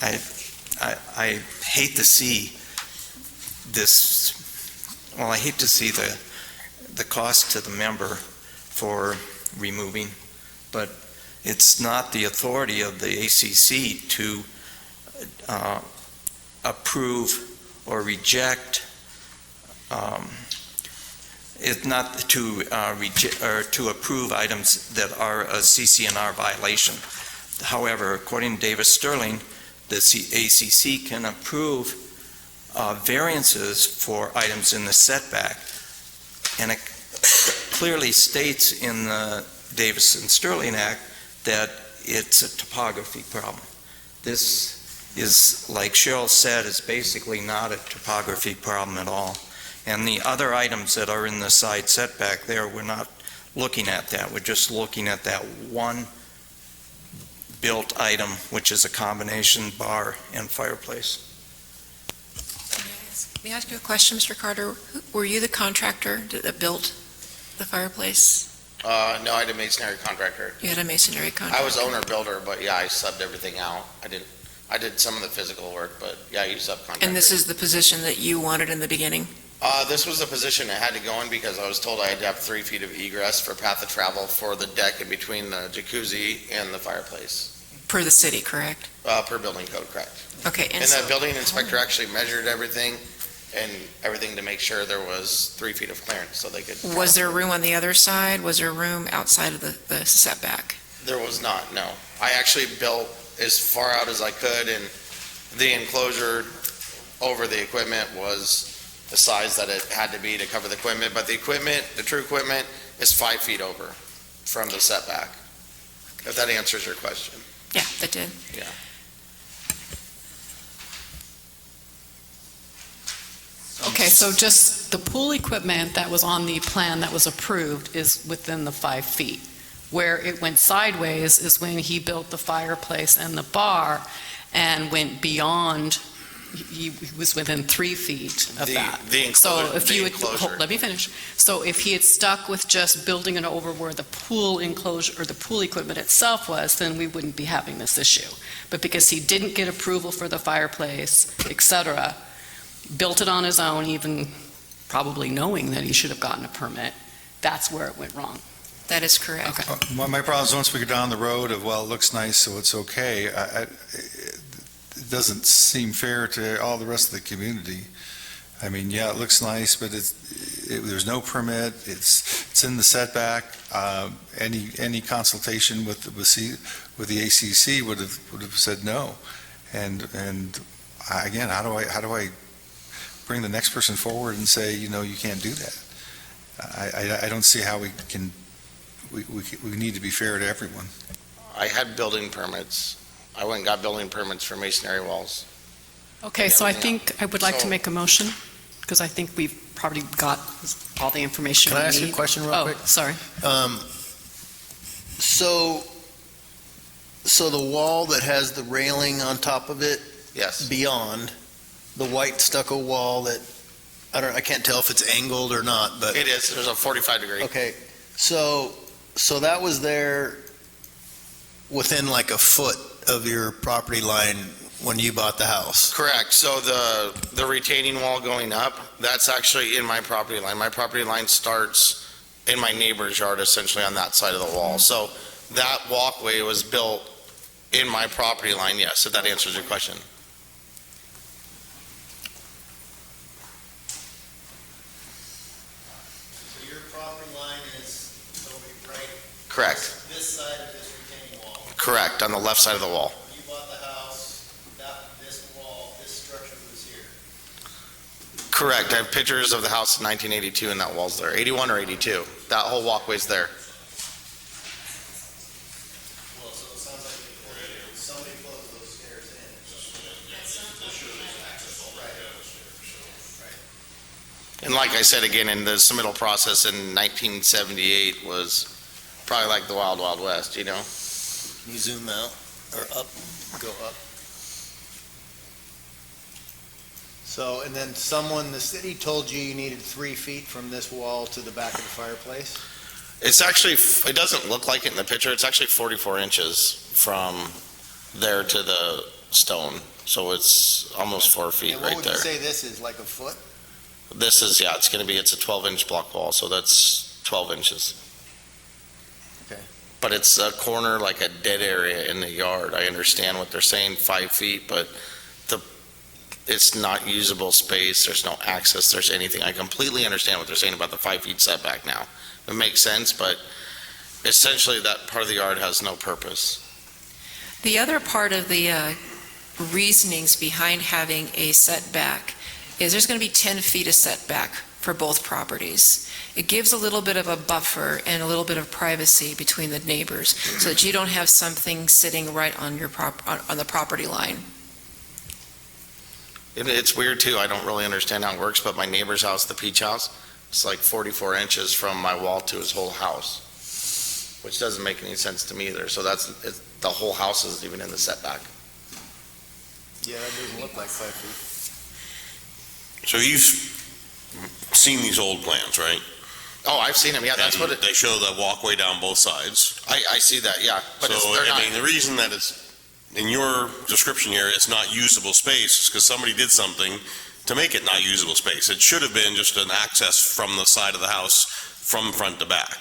I hate to see this. Well, I hate to see the cost to the member for removing, but it's not the authority of the ACC to approve or reject. It's not to approve items that are a CC&R violation. However, according to Davis Sterling, the ACC can approve variances for items in the setback, and it clearly states in the Davis and Sterling Act that it's a topography problem. This is, like Cheryl said, is basically not a topography problem at all. And the other items that are in the side setback there, we're not looking at that. We're just looking at that one built item, which is a combination bar and fireplace. May I ask you a question, Mr. Carter? Were you the contractor that built the fireplace? No, I had a masonry contractor. You had a masonry contractor? I was owner builder, but yeah, I subbed everything out. I did some of the physical work, but yeah, you subcontracted. And this is the position that you wanted in the beginning? This was the position I had to go in because I was told I had to have 3 feet of egress for path of travel for the deck in between the jacuzzi and the fireplace. Per the city, correct? Per building code, correct. Okay. And the building inspector actually measured everything to make sure there was 3 feet of clearance so they could. Was there room on the other side? Was there room outside of the setback? There was not, no. I actually built as far out as I could, and the enclosure over the equipment was the size that it had to be to cover the equipment, but the true equipment is 5 feet over from the setback, if that answers your question. Yeah, that did. Yeah. Okay, so just the pool equipment that was on the plan that was approved is within the 5 feet. Where it went sideways is when he built the fireplace and the bar and went beyond, he was within 3 feet of that. So if you would, let me finish. So if he had stuck with just building it over where the pool enclosure or the pool equipment itself was, then we wouldn't be having this issue. But because he didn't get approval for the fireplace, et cetera, built it on his own, even probably knowing that he should have gotten a permit, that's where it went wrong. That is correct. Okay. My problem is once we go down the road of, well, it looks nice, so it's okay, it doesn't seem fair to all the rest of the community. I mean, yeah, it looks nice, but there's no permit, it's in the setback. Any consultation with the ACC would have said no. And again, how do I bring the next person forward and say, you can't do that? I don't see how we can. We need to be fair to everyone. I had building permits. I went and got building permits for masonry walls. Okay, so I think I would like to make a motion, because I think we've probably got all the information we need. Can I ask you a question real quick? Oh, sorry. So the wall that has the railing on top of it? Yes. Beyond, the white stucco wall that, I can't tell if it's angled or not, but. It is, there's a 45 degree. Okay, so that was there within like a foot of your property line when you bought the house? Correct. So the retaining wall going up, that's actually in my property line. My property line starts in my neighbor's yard, essentially on that side of the wall. So that walkway was built in my property line, yes, if that answers your question. So your property line is right? Correct. This side of this retaining wall? Correct, on the left side of the wall. When you bought the house, that Correct. I have pictures of the house in 1982 and that wall's there. 81 or 82. That whole walkway's there. And like I said, again, in the submittal process in 1978 was probably like the Wild Wild West, you know? Can you zoom out or up, go up? So, and then the city told you you needed 3 feet from this wall to the back of the fireplace? It's actually, it doesn't look like it in the picture. It's actually 44 inches from there to the stone. So it's almost 4 feet And right what would you there. say this is, like a foot? This is, yeah, it's a 12-inch block wall, so that's 12 inches. Okay. But it's a corner, like a dead area in the yard. I understand what they're saying, 5 feet, but it's not usable space, there's no access, there's anything. I completely understand what they're saying about the 5 feet setback now. It makes sense, but essentially that part of the yard has no purpose. The other part of the reasonings behind having a setback is there's going to be 10 feet of setback for both properties. It gives a little bit of a buffer and a little bit of privacy between the neighbors so that you don't have something sitting right on your on the property line. It's weird too, I don't really understand how it works, but my neighbor's house, the Peach House, it's like 44 inches from my wall to his whole house, which doesn't make any sense to me either. So the whole house isn't even in the setback. Yeah, that doesn't look like 5 feet. So you've seen these old plans, right? Oh, I've seen them, yeah, that's what it, They show the walkway down both sides. I see that, yeah. But So, they're not, I mean, the reason that it's, in your description here, it's not usable space is because somebody did something to make it not usable space. It should have been just an access from the side of the house, from front to back,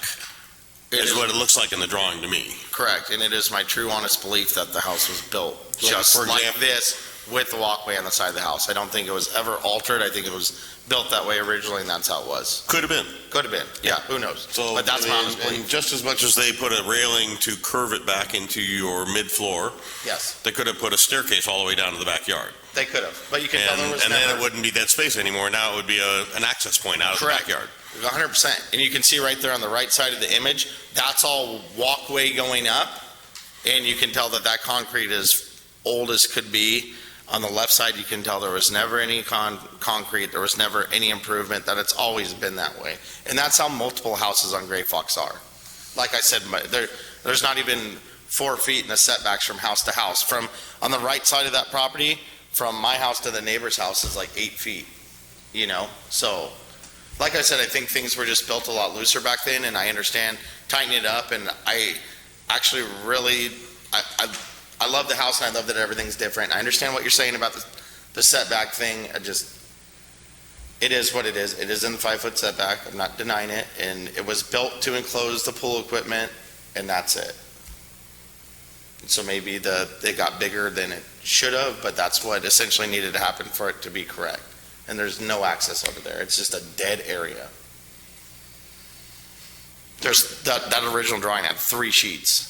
is what it looks like in the drawing to me. correct, and it is my true honest belief that the house was built Like, just for like example- this with the walkway on the side of the house. I don't think it was ever altered, I think it was built that way originally and that's how it was. Could have been. Could have been, yeah, who knows? So, But that's my honest and belief. just as much as they put a railing to curve it back into your mid-floor, Yes, they could have put a staircase all the way down to the backyard. they could have, but you can tell there was And then never. it wouldn't be dead space anymore. Now it would be an access point out of the Correct. backyard. 100%. And you can see right there on the right side of the image, that's all walkway going up. And you can tell that that concrete is old as could be. On the left side, you can tell there was never any concrete, there was never any improvement, that it's always been that way. And that's how multiple houses on Gray Fox are. Like I said, there's not even 4 feet in the setbacks from house to house. From, on the right side of that property, from my house to the neighbor's house is like 8 feet, you know? So, like I said, I think things were just built a lot looser back then, and I understand tightening it up, and I actually really, I love the house, and I love that everything's different. I understand what you're saying about the setback thing. It is what it is. It is in the 5-foot setback. I'm not denying it, and it was built to enclose the pool equipment, and that's it. And so maybe they got bigger than it should have, but that's what essentially needed to happen for it to be correct. And there's no access over there. It's just a dead area. There's, that original drawing had 3 sheets.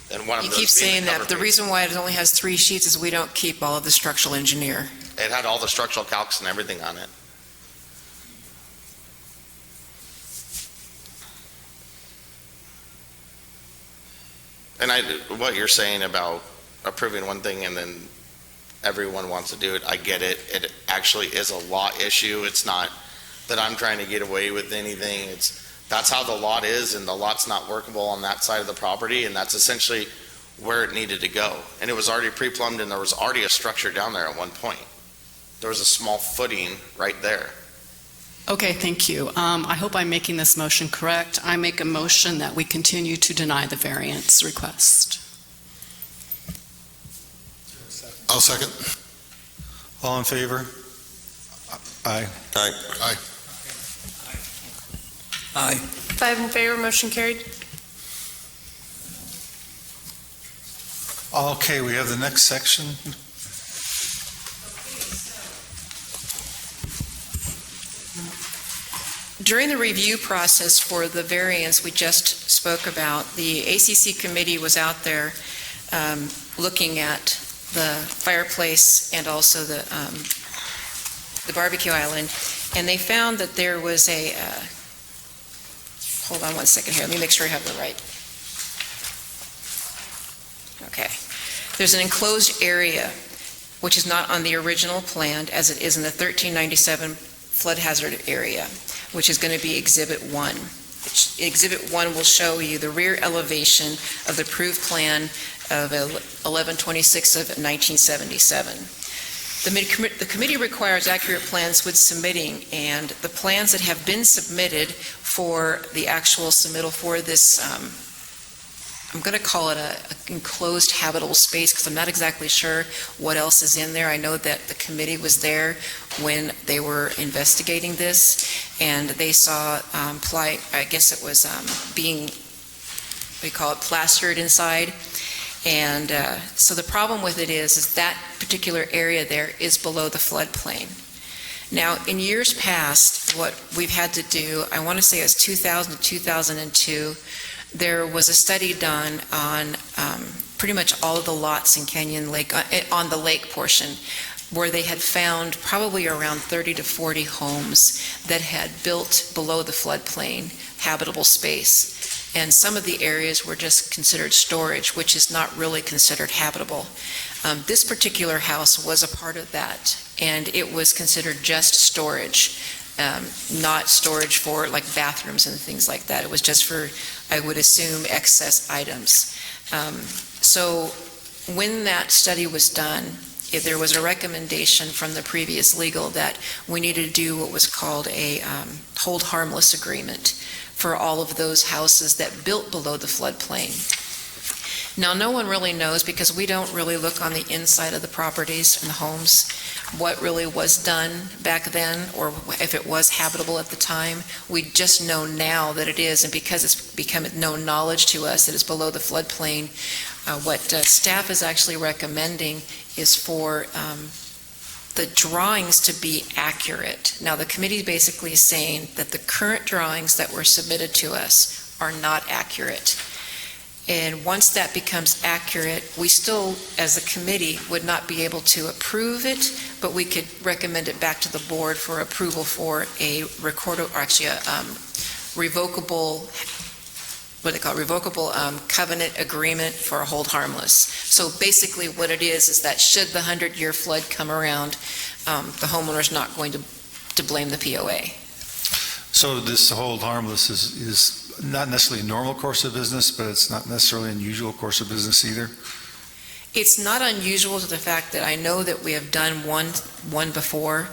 And one of You those keep being saying cover that. The page. reason why it only has 3 sheets is we don't keep all of the structural engineer. It had all the structural calcs and everything on it. And what you're saying about approving one thing and then everyone wants to do it, I get it. It actually is a lot issue. It's not that I'm trying to get away with anything. That's how the lot is, and the lot's not workable on that side of the property, and that's essentially where it needed to go. And it was already pre-plumbed, and there was already a structure down there at one point. There was a small footing right there. Okay, thank you. I hope I'm making this motion correct. I make a motion that we continue to deny the variance request. I'll second. All in favor? Aye. Aye. Aye. Aye. 5 in favor, motion carried. Okay, we have the next section. During the review process for the variance we just spoke about, the ACC committee was out there looking at the fireplace and also the the barbecue island, and they found that there was a, hold on one second here, let me make sure I have the right. Okay. There's an enclosed area, which is not on the original plan, as it is in the 1397 flood hazard area, which is going to be Exhibit 1. Exhibit 1 will show you the rear elevation of the approved plan of 11/26 of 1977. The committee requires accurate plans with submitting, and the plans that have been submitted for the actual submittal for this, I'm going to call it a enclosed habitable space, because I'm not exactly sure what else is in there. I know that the committee was there when they were investigating this, and they saw I guess it was being, we call it plastered inside. And so the problem with it is that particular area there is below the floodplain. Now, in years past, what we've had to do, I want to say it was 2000 to 2002, there was a study done on pretty much all of the lots in Canyon Lake, on the lake portion, where they had found probably around 30 to 40 homes that had built below the floodplain habitable space. And some of the areas were just considered storage, which is not really considered habitable. This particular house was a part of that, and it was considered just storage, not storage for like bathrooms and things like that. It was just for, I would assume, excess items. So when that study was done, there was a recommendation from the previous legal that we needed to do what was called a hold harmless agreement for all of those houses that built below the floodplain. Now, no one really knows, because we don't really look on the inside of the properties and the homes, what really was done back then, or if it was habitable at the time. We just know now that it is, and because it's become known knowledge to us that it's below the floodplain, what staff is actually recommending is for the drawings to be accurate. Now, the committee basically is saying that the current drawings that were submitted to us are not accurate. And once that becomes accurate, we still, as a committee, would not be able to approve it, but we could recommend it back to the board for approval for a revocable, revocable covenant agreement for a hold harmless. So basically what it is that should the 100-year flood come around, the homeowner's not going to blame the POA. So this hold harmless is not necessarily a normal course of business, but it's not necessarily an unusual course of business either? It's not unusual to the fact that I know that we have done one before.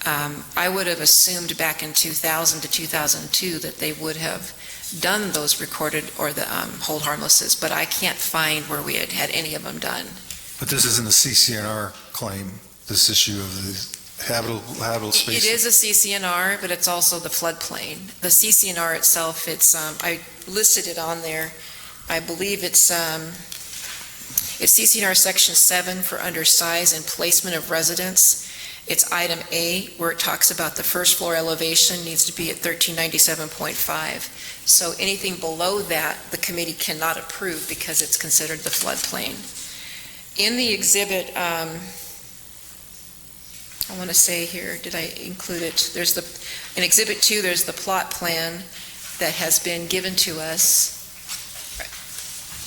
I would have assumed back in 2000 to 2002 that they would have done those recorded or the hold harmlesses, but I can't find where we had any of them done. But this isn't a CCNR claim, this issue of the habitable space? It is a CCNR, but it's also the floodplain. The CCNR itself, it's I listed it on there. I believe it's CCNR Section 7 for under size and placement of residence. It's item A, where it talks about the first floor elevation needs to be at 1397.5. So anything below that, the committee cannot approve because it's considered the floodplain. In the exhibit, I want to say here, did I include it? There's in Exhibit 2, there's the plot plan that has been given to us.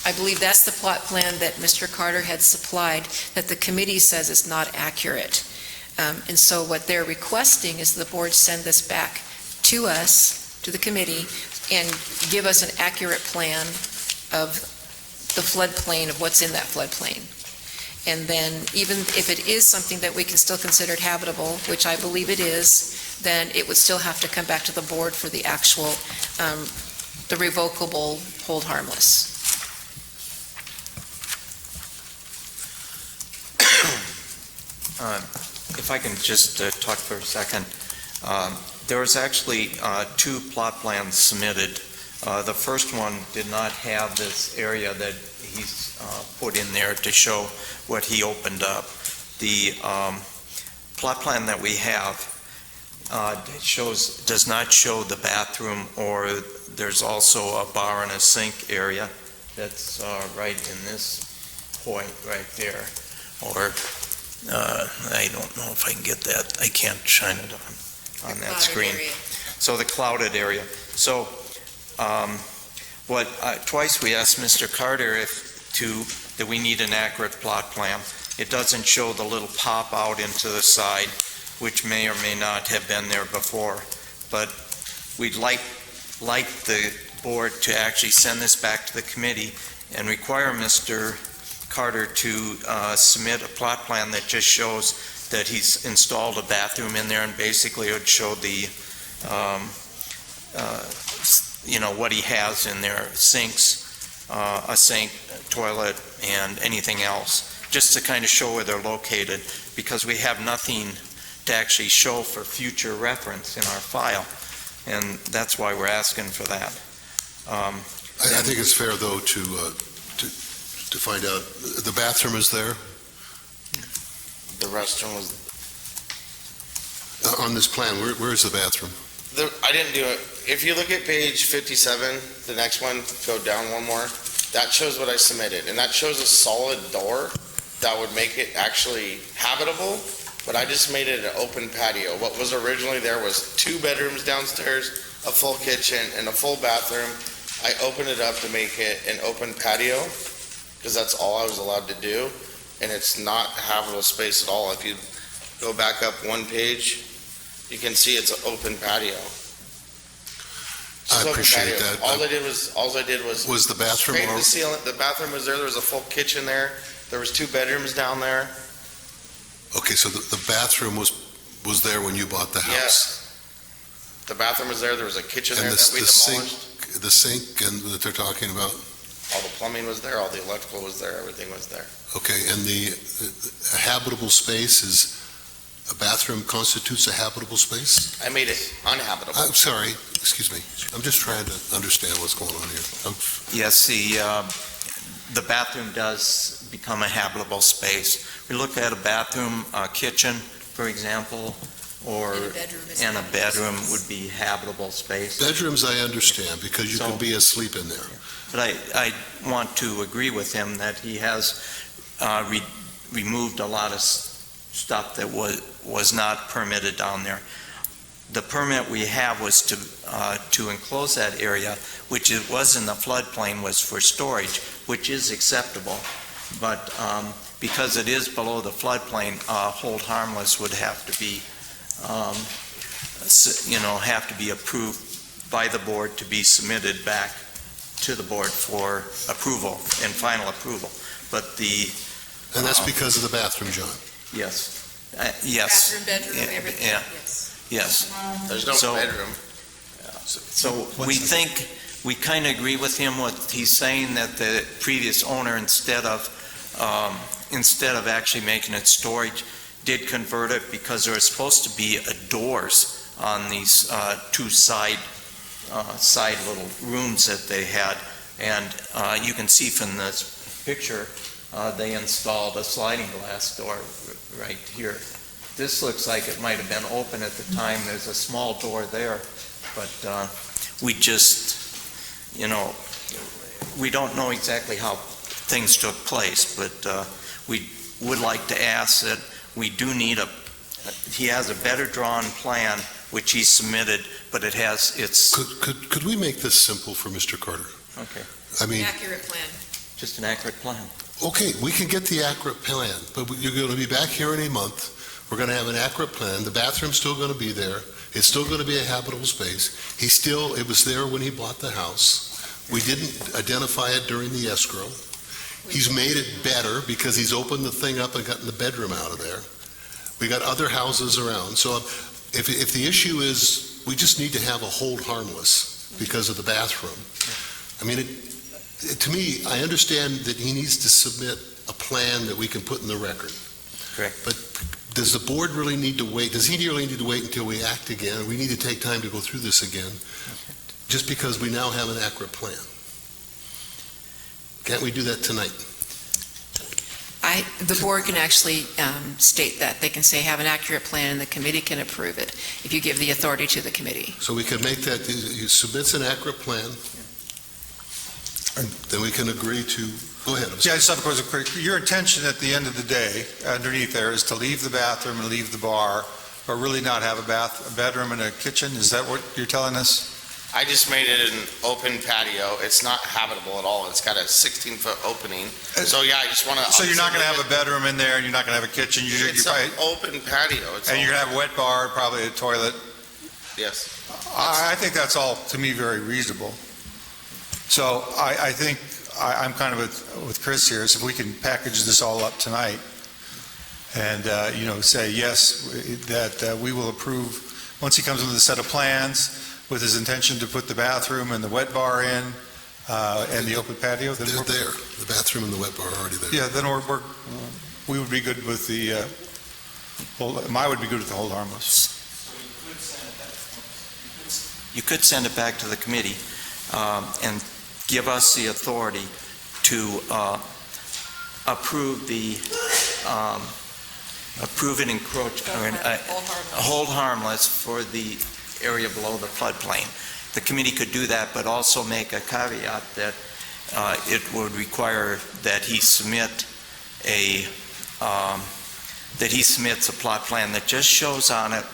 I believe that's the plot plan that Mr. Carter had supplied that the committee says is not accurate. And so what they're requesting is the board send this back to us, to the committee, and give us an accurate plan of the floodplain, of what's in that floodplain. And then even if it is something that we can still consider habitable, which I believe it is, then it would still have to come back to the board for the actual, the revocable hold harmless. If I can just talk for a second. There was actually two plot plans submitted. The first one did not have this area that he's put in there to show what he opened up. The plot plan that we have does not show the bathroom, or there's also a bar and a sink area that's right in this point right there, or I don't know if I can get that. I can't shine it on that screen. So the clouded area. So twice we asked Mr. Carter that we need an accurate plot plan. It doesn't show the little pop out into the side, which may or may not have been there before. But we'd like the board to actually send this back to the committee and require Mr. Carter to submit a plot plan that just shows that he's installed a bathroom in there, and basically it would show the, what he has in there, sinks, a sink, toilet, and anything else, just to kind of show where they're located, because we have nothing to actually show for future reference in our file, and that's why we're asking for that. I think it's fair, though, to find out, the bathroom is there? The restroom was, On this plan, where is the bathroom? I didn't do it. If you look at page 57, the next one, go down one more, that shows what I submitted, and that shows a solid door that would make it actually habitable, but I just made it an open patio. What was originally there was 2 bedrooms downstairs, a full kitchen, and a full bathroom. I opened it up to make it an open patio, because that's all I was allowed to do, and it's not habitable space at all. If you go back up one page, you can see it's an open patio. I appreciate that. All I did was Was the bathroom? paint the ceiling. The bathroom was there. There was a full kitchen there. There was 2 bedrooms down there. Okay, so the bathroom was there when you bought the house? Yes. The bathroom was there. There was a kitchen And there that we demolished. the sink that they're talking about? All the plumbing was there. All the electrical was there. Everything was there. Okay, and the habitable space is, a bathroom constitutes a habitable space? I made it uninhabitable. I'm sorry, excuse me. I'm just trying to understand what's going on here. Yes, the bathroom does become a habitable space. We look at a bathroom, a kitchen, for example, and a bedroom would be habitable space. Bedrooms I understand, because you can be asleep in there. But I want to agree with him that he has removed a lot of stuff that was not permitted down there. The permit we have was to enclose that area, which it was in the floodplain, was for storage, which is acceptable. But because it is below the floodplain, hold harmless would have to be, approved by the board to be submitted back to the board for approval and final approval. But And that's because of the bathroom, John? Yes. Yes. Bathroom, bedroom, everything. Yeah. Yes. There's no bedroom. So we kind of agree with him what he's saying, that the previous owner, instead of actually making it storage, did convert it, because there was supposed to be doors on these 2 side little rooms that they had. And you can see from this picture, they installed a sliding glass door right here. This looks like it might have been open at the time. There's a small door there, but we just, we don't know exactly how things took place, but we would like to ask that we do need he has a better drawn plan, which he submitted, but it has its... Could we make this simple for Mr. Carter? Okay. I mean... Accurate plan. Just an accurate plan. Okay, we can get the accurate plan, but you're going to be back here in a month. We're going to have an accurate plan. The bathroom's still going to be there. It's still going to be a habitable space. It was there when he bought the house. We didn't identify it during the escrow. He's made it better because he's opened the thing up and gotten the bedroom out of there. We got other houses around. So if the issue is we just need to have a hold harmless because of the bathroom, I mean, to me, I understand that he needs to submit a plan that we can put in the record. Correct. But does the board really need to wait? Does he really need to wait until we act again? We need to take time to go through this again, just because we now have an accurate plan. Can't we do that tonight? The board can actually state that. They can say, have an accurate plan, and the committee can approve it, if you give the authority to the committee. So we can make that, he submits an accurate plan, then we can agree to Go ahead. Yeah, I just have a question quick. Your intention at the end of the day, underneath there, is to leave the bathroom and leave the bar, or really not have a bedroom and a kitchen? Is that what you're telling us? I just made it an open patio. It's not habitable at all. It's got a 16-foot opening. So yeah, I just want to. So you're not going to have a bedroom in there, and you're not going to have a kitchen? It's an open patio. And you're going to have a wet bar, probably a toilet? Yes. I think that's all, to me, very reasonable. So I think I'm kind of with Chris here, is if we can package this all up tonight and, say, yes, that we will approve, once he comes with a set of plans, with his intention to put the bathroom and the wet bar in, and the open patio. Then They're there. The bathroom and the wet bar are already there. Yeah, then we would be good with the, I would be good with the hold harmless. You could send it back to the committee and give us the authority to approve an hold harmless for the area below the floodplain. The committee could do that, but also make a caveat that it would require that he submit submits a plot plan that just shows on it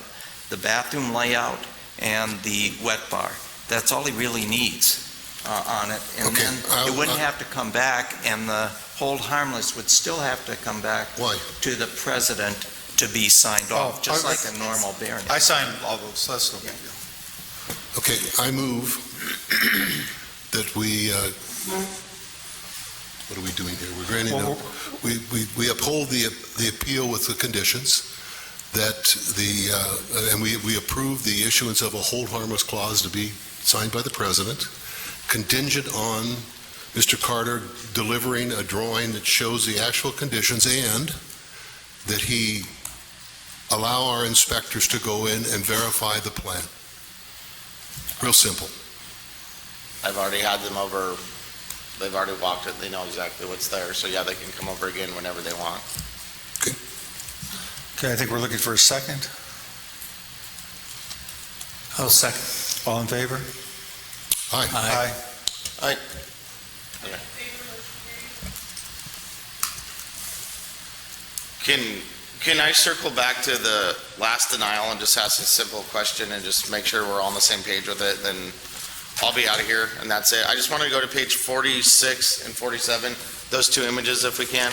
the bathroom layout and the wet bar. That's all he really needs on it. And Okay, then it wouldn't have to come back, and the hold harmless would still have to come back to the president to be signed off, just like a normal variance. I signed all those, so that's no big deal. Okay, I move that we, what are we doing here? We're granting, we uphold the appeal with the conditions that and we approve the issuance of a hold harmless clause to be signed by the president, contingent on Mr. Carter delivering a drawing that shows the actual conditions, and that he allow our inspectors to go in and verify the plan. Real simple. I've already had them over. They've already walked it. They know exactly what's there. So yeah, they can come over again whenever they want. Okay, I think we're looking for a second. I'll second. All in favor? Aye. Aye. Aye. Can I circle back to the last denial and just ask a simple question and just make sure we're all on the same page with it? Then I'll be out of here, and that's it. I just want to go to page 46 and 47, those two images if we can.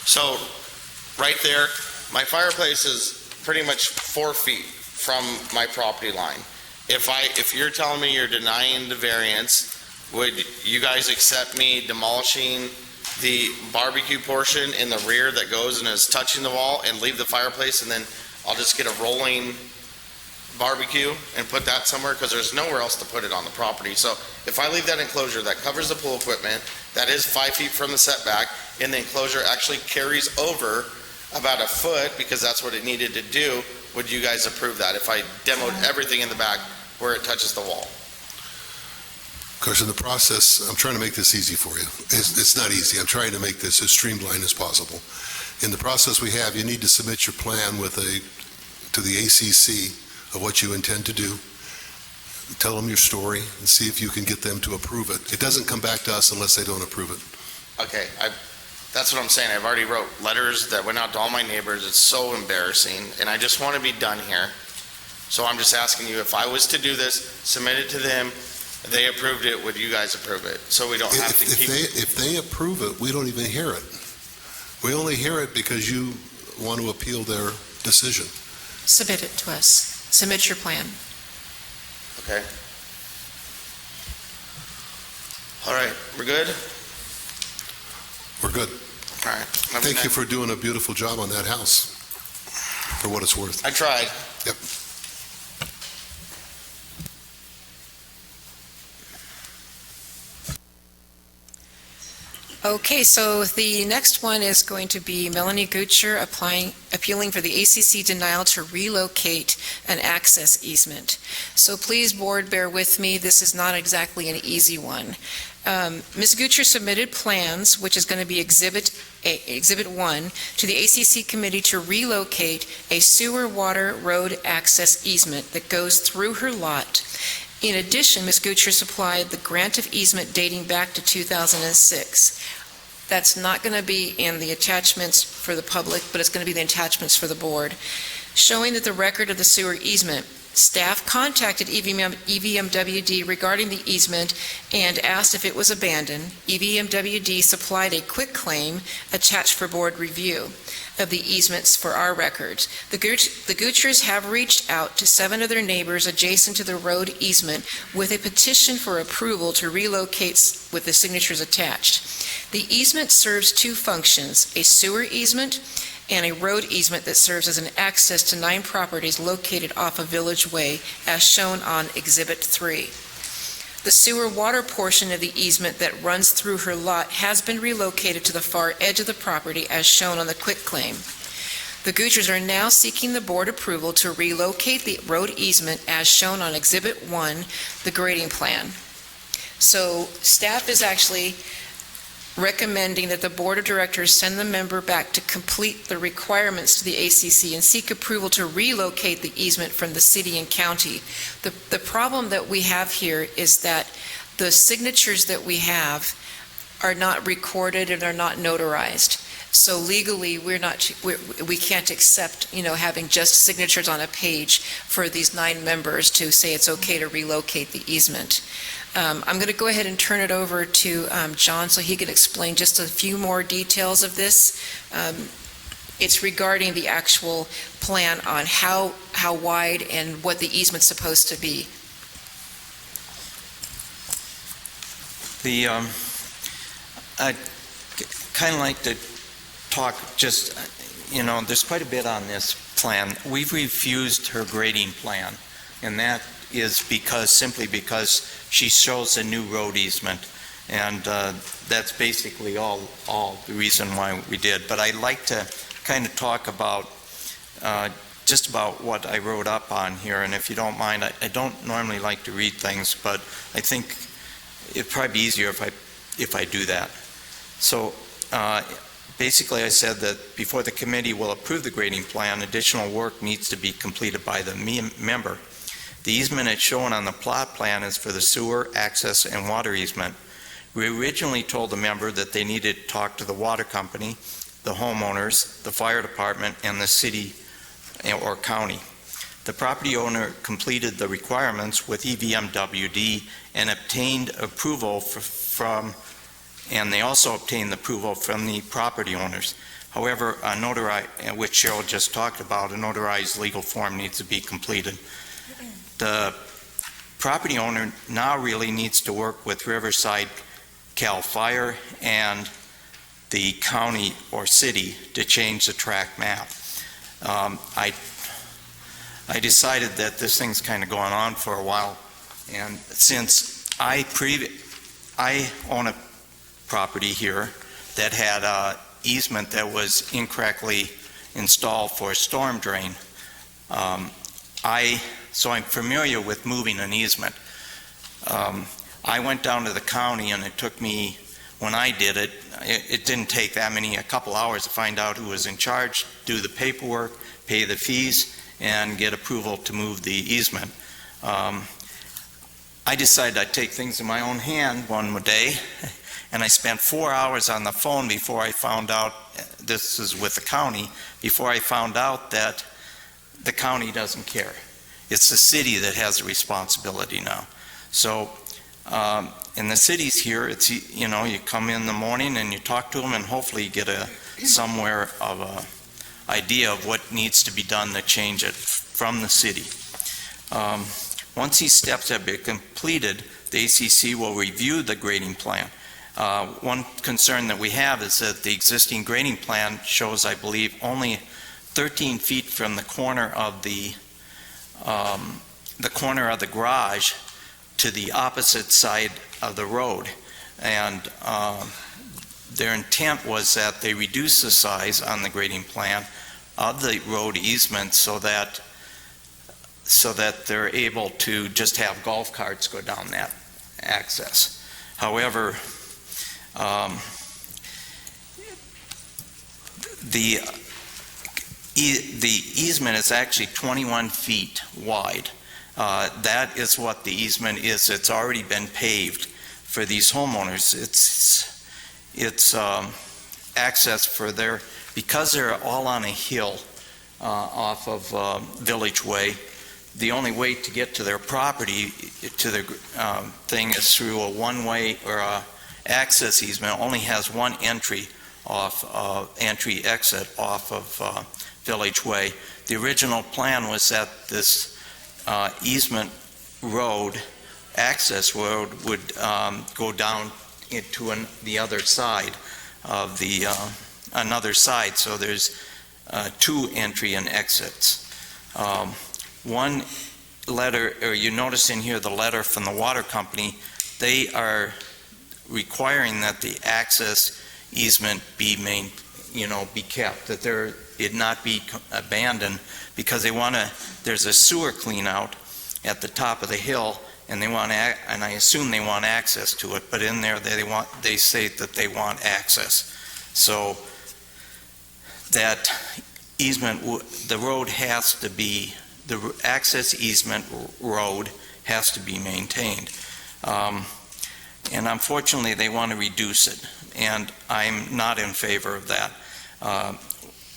So right there, my fireplace is pretty much 4 feet from my property line. If you're telling me you're denying the variance, would you guys accept me demolishing the barbecue portion in the rear that goes and is touching the wall and leave the fireplace, and then I'll just get a rolling barbecue and put that somewhere, because there's nowhere else to put it on the property? So if I leave that enclosure that covers the pool equipment, that is 5 feet from the setback, and the enclosure actually carries over about a foot because that's what it needed to do, would you guys approve that if I demoed everything in the back where it touches the wall? Of course, in the process, I'm trying to make this easy for you. It's not easy. I'm trying to make this as streamlined as possible. In the process we have, you need to submit your plan to the ACC of what you intend to do. Tell them your story and see if you can get them to approve it. It doesn't come back to us unless they don't approve it. Okay, that's what I'm saying. I've already wrote letters that went out to all my neighbors. It's so embarrassing, and I just want to be done here. So I'm just asking you, if I was to do this, submit it to them, they approved it, would you guys approve it? So we don't have to keep... If they approve it, we don't even hear it. We only hear it because you want to appeal their decision. Submit it to us. Submit your plan. Okay. All right, we're good? We're good. All right. Thank you for doing a beautiful job on that house, for what it's worth. I tried. Yep. Okay, so the next one is going to be Melanie Gutscher appealing for the ACC denial to relocate an access easement. So please, board, bear with me. This is not exactly an easy one. Ms. Gutscher submitted plans, which is going to be Exhibit 1, to the ACC committee to relocate a sewer water road access easement that goes through her lot. In addition, Ms. Gutscher supplied the grant of easement dating back to 2006. That's not going to be in the attachments for the public, but it's going to be the attachments for the board, showing that the record of the sewer easement. Staff contacted EVMWD regarding the easement and asked if it was abandoned. EVMWD supplied a quick claim attached for board review of the easements for our records. The Gutschers have reached out to 7 of their neighbors adjacent to the road easement with a petition for approval to relocate with the signatures attached. The easement serves 2 functions, a sewer easement and a road easement that serves as an access to 9 properties located off of Village Way, as shown on Exhibit 3. The sewer water portion of the easement that runs through her lot has been relocated to the far edge of the property, as shown on the quitclaim. The Gutschers are now seeking the board approval to relocate the road easement, as shown on Exhibit 1, the grading plan. So staff is actually recommending that the Board of Directors send the member back to complete the requirements to the ACC and seek approval to relocate the easement from the city and county. The problem that we have here is that the signatures that we have are not recorded and are not notarized. So legally, we can't accept, having just signatures on a page for these 9 members to say it's okay to relocate the easement. I'm going to go ahead and turn it over to John so he can explain just a few more details of this. It's regarding the actual plan on how wide and what the easement's supposed to be. I'd kind of like to talk just, there's quite a bit on this plan. We've refused her grading plan, and that is simply because she shows a new road easement, and that's basically all the reason why we did. But I'd like to kind of talk about just about what I wrote up on here, and if you don't mind, I don't normally like to read things, but I think it'd probably be easier if I do that. So basically I said that before the committee will approve the grading plan, additional work needs to be completed by the member. The easement as shown on the plot plan is for the sewer, access, and water easement. We originally told the member that they needed to talk to the water company, the homeowners, the fire department, and the city or county. The property owner completed the requirements with EVMWD and obtained approval and they also obtained approval from the property owners. However, which Cheryl just talked about, a notarized legal form needs to be completed. The property owner now really needs to work with Riverside CAL FIRE and the county or city to change the tract map. I decided that this thing's kind of going on for a while, and since I own a property here that had an easement that was incorrectly installed for a storm drain, so I'm familiar with moving an easement. I went down to the county, and it took me, when I did it, it didn't take a couple hours to find out who was in charge, do the paperwork, pay the fees, and get approval to move the easement. I decided I'd take things in my own hand one day, and I spent 4 hours on the phone before I found out, this is with the county, before I found out that the county doesn't care. It's the city that has the responsibility now. So in the cities here, it's, you come in the morning and you talk to them, and hopefully you get somewhere of a idea of what needs to be done to change it from the city. Once these steps have been completed, the ACC will review the grading plan. One concern that we have is that the existing grading plan shows, I believe, only 13 feet from the corner of the garage to the opposite side of the road, and their intent was that they reduce the size on the grading plan of the road easement so that they're able to just have golf carts go down that access. However, the easement is actually 21 feet wide. That is what the easement is. It's already been paved for these homeowners. It's access for their, because they're all on a hill off of Village Way, the only way to get to their property, to the thing, is through a one-way or a access easement. It only has one entry exit off of Village Way. The original plan was that this easement road, access road, would go down into the other side of the another side. So there's two entry and exits. One letter, or you notice in here the letter from the water company, they are requiring that the access easement be be kept, that it not be abandoned, because they want to, there's a sewer clean out at the top of the hill, and and I assume they want access to it, but in there they say that they want access. So that easement, the road has to be, the access easement road has to be maintained. And unfortunately, they want to reduce it, and I'm not in favor of that.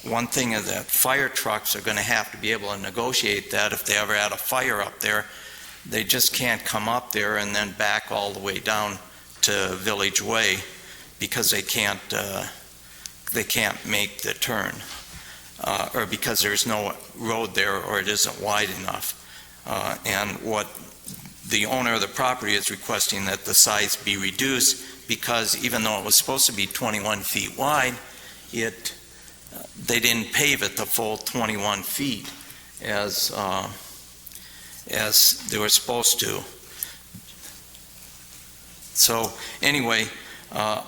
One thing is that fire trucks are going to have to be able to negotiate that if they ever had a fire up there. They just can't come up there and then back all the way down to Village Way, because they can't make the turn, or because there's no road there, or it isn't wide enough. And what the owner of the property is requesting, that the size be reduced, because even though it was supposed to be 21 feet wide, they didn't pave it the full 21 feet as they were supposed to. So anyway, I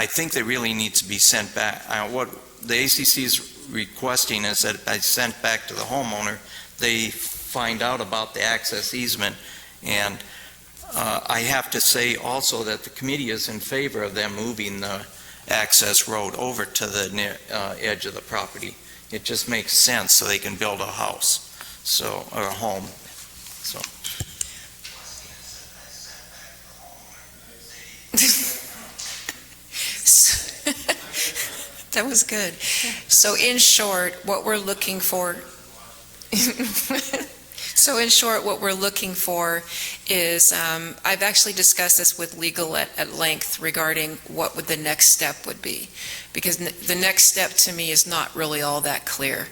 think they really need to be sent back. What the ACC is requesting is that I sent back to the homeowner, they find out about the access easement. And I have to say also that the committee is in favor of them moving the access road over to the edge of the property. It just makes sense, so they can build a house, or a home. So. That was good. So in short, what we're looking for is, I've actually discussed this with legal at length regarding what the next step would be, because the next step to me is not really all that clear.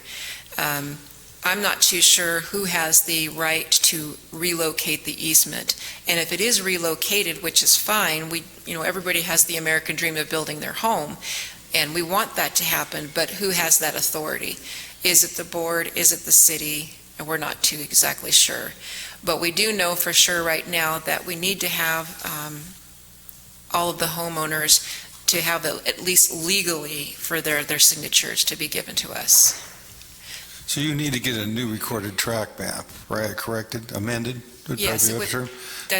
I'm not too sure who has the right to relocate the easement, and if it is relocated, which is fine, everybody has the American dream of building their home, and we want that to happen, but who has that authority? Is it the board? Is it the city? And we're not too exactly sure. But we do know for sure right now that we need to have all of the homeowners to have at least legally for their signatures to be given to us. So you need to get a new recorded track map, right, corrected, amended? Yes, that is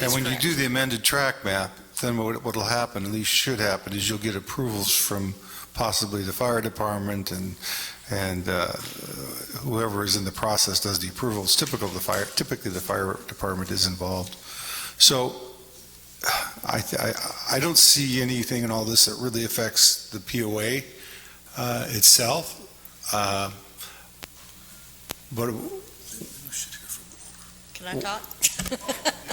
And when you correct. do the amended track map, then what'll happen, at least should happen, is you'll get approvals from possibly the fire department and whoever is in the process does the approvals. Typically, the fire department is involved. So I don't see anything in all this that really affects the POA itself. But Can I talk?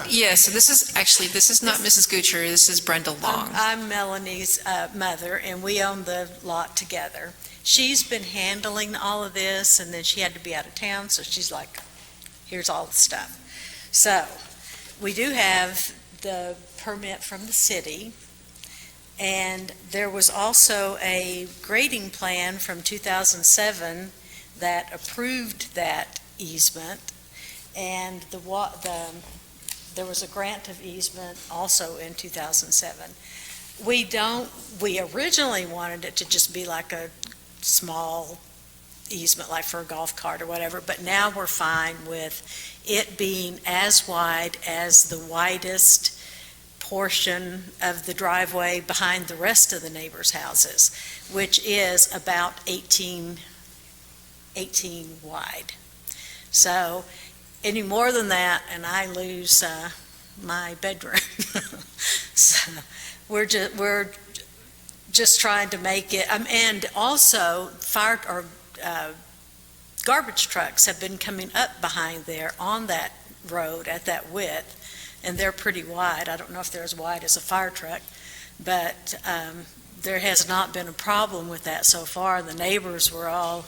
Yes, so this is not Mrs. Gucher, this is Brenda Long. I'm Melanie's mother, and we own the lot together. She's been handling all of this, and then she had to be out of town, so she's like, here's all the stuff. So, we do have the permit from the city, and there was also a grading plan from 2007 that approved that easement, and there was a grant of easement also in 2007. We originally wanted it to just be like a small easement, like for a golf cart or whatever, but now we're fine with it being as wide as the widest portion of the driveway behind the rest of the neighbors' houses, which is about 18 wide. So any more than that, and I lose my bedroom. So we're just trying to make it, and also garbage trucks have been coming up behind there on that road at that width, and they're pretty wide. I don't know if they're as wide as a fire truck, but there has not been a problem with that so far. The neighbors were all,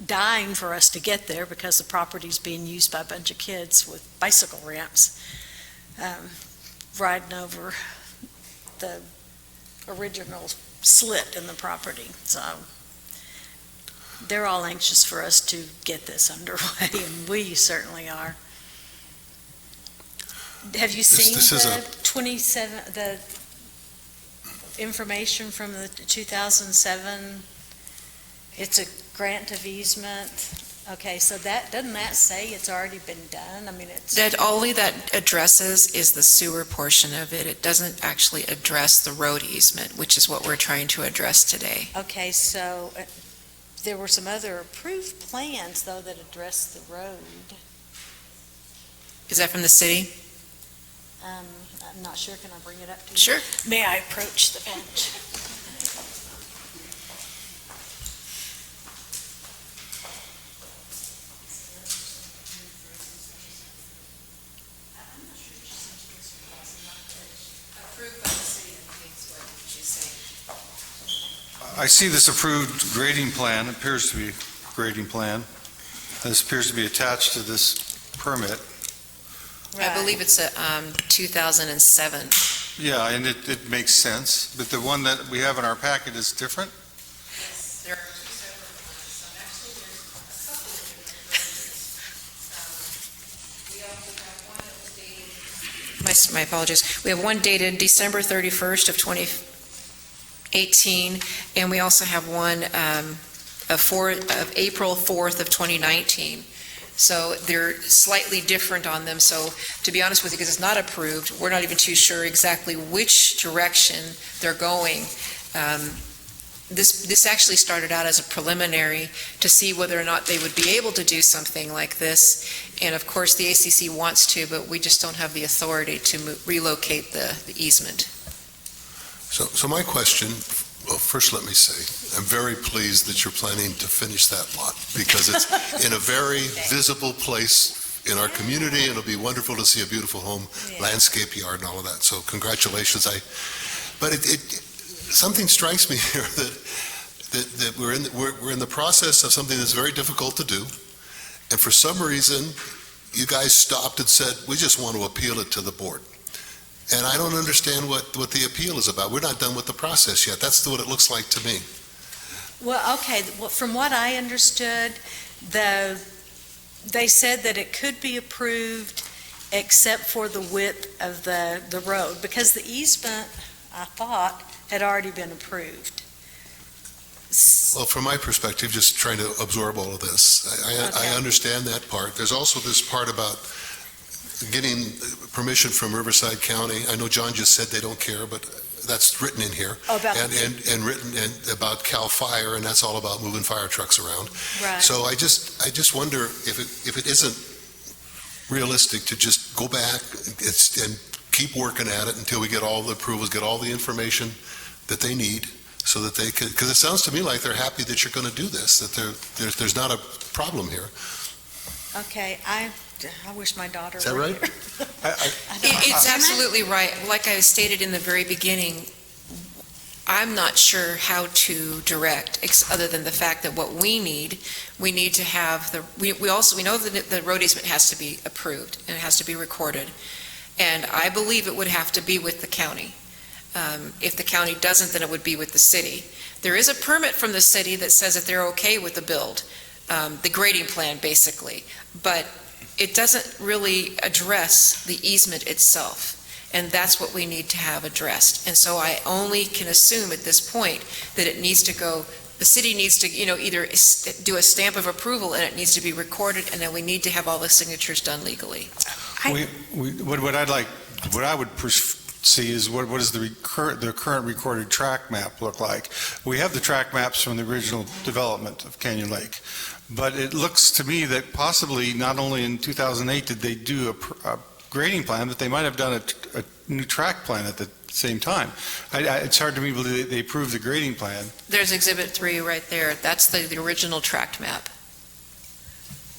dying for us to get there because the property's being used by a bunch of kids with bicycle ramps, riding over the original slit in the property. So they're all anxious for us to get this underway, and we certainly are. Have you seen the information from the 2007? It's a grant of easement. Okay, so doesn't that say it's already been done? I mean, That only that addresses is the sewer portion of it. It doesn't actually address the road easement, which is what we're trying to address today. Okay, so there were some other approved plans, though, that addressed the road. Is that from the city? I'm not sure. Can I bring it up to you? Sure. May I approach the bench? I see this approved grading plan, appears to be a grading plan. This appears to be attached to this permit. I believe it's a 2007. Yeah, and it makes sense, but the one that we have in our packet is different? There are two separate ones. Actually, there's a couple of different ones. My apologies. We have one dated December 31st of 2018, and we also have one of April 4th of 2019. So they're slightly different on them. So to be honest with you, because it's not approved, we're not even too sure exactly which direction they're going. This actually started out as a preliminary to see whether or not they would be able to do something like this. And of course, the ACC wants to, but we just don't have the authority to relocate the easement. So my question, well, first let me say, I'm very pleased that you're planning to finish that lot, because it's in a very visible place in our community, and it'll be wonderful to see a beautiful home, landscape yard and all of that. So congratulations. But something strikes me here that we're in the process of something that's very difficult to do, and for some reason, you guys stopped and said, we just want to appeal it to the board. And I don't understand what the appeal is about. We're not done with the process yet. That's what it looks like to me. Well, okay, from what I understood, they said that it could be approved except for the width of the road, because the easement, I thought, had already been approved. Well, from my perspective, just trying to absorb all of this, I understand that part. There's also this part about getting permission from Riverside County. I know John just said they don't care, but that's written in here. And written about CAL FIRE, and that's all about moving fire trucks around. Right. So I just wonder if it isn't realistic to just go back and keep working at it until we get all the approvals, get all the information that they need, so that they can, because it sounds to me like they're happy that you're going to do this, that there's not a problem here. Okay, I wish my daughter Is that were right? here. It's absolutely right. Like I stated in the very beginning, I'm not sure how to direct, other than the fact that what we need to have we know that the road easement has to be approved and it has to be recorded. And I believe it would have to be with the county. If the county doesn't, then it would be with the city. There is a permit from the city that says that they're okay with the build, the grading plan, basically. But it doesn't really address the easement itself, and that's what we need to have addressed. And so I only can assume at this point that it needs to go, the city needs to, either do a stamp of approval, and it needs to be recorded, and then we need to have all the signatures done legally. What I would see is what does the current recorded track map look like? We have the track maps from the original development of Canyon Lake, but it looks to me that possibly not only in 2008 did they do a grading plan, but they might have done a new track plan at the same time. It's hard to me believe they approved the grading plan. There's Exhibit 3 right there. That's the original tract map.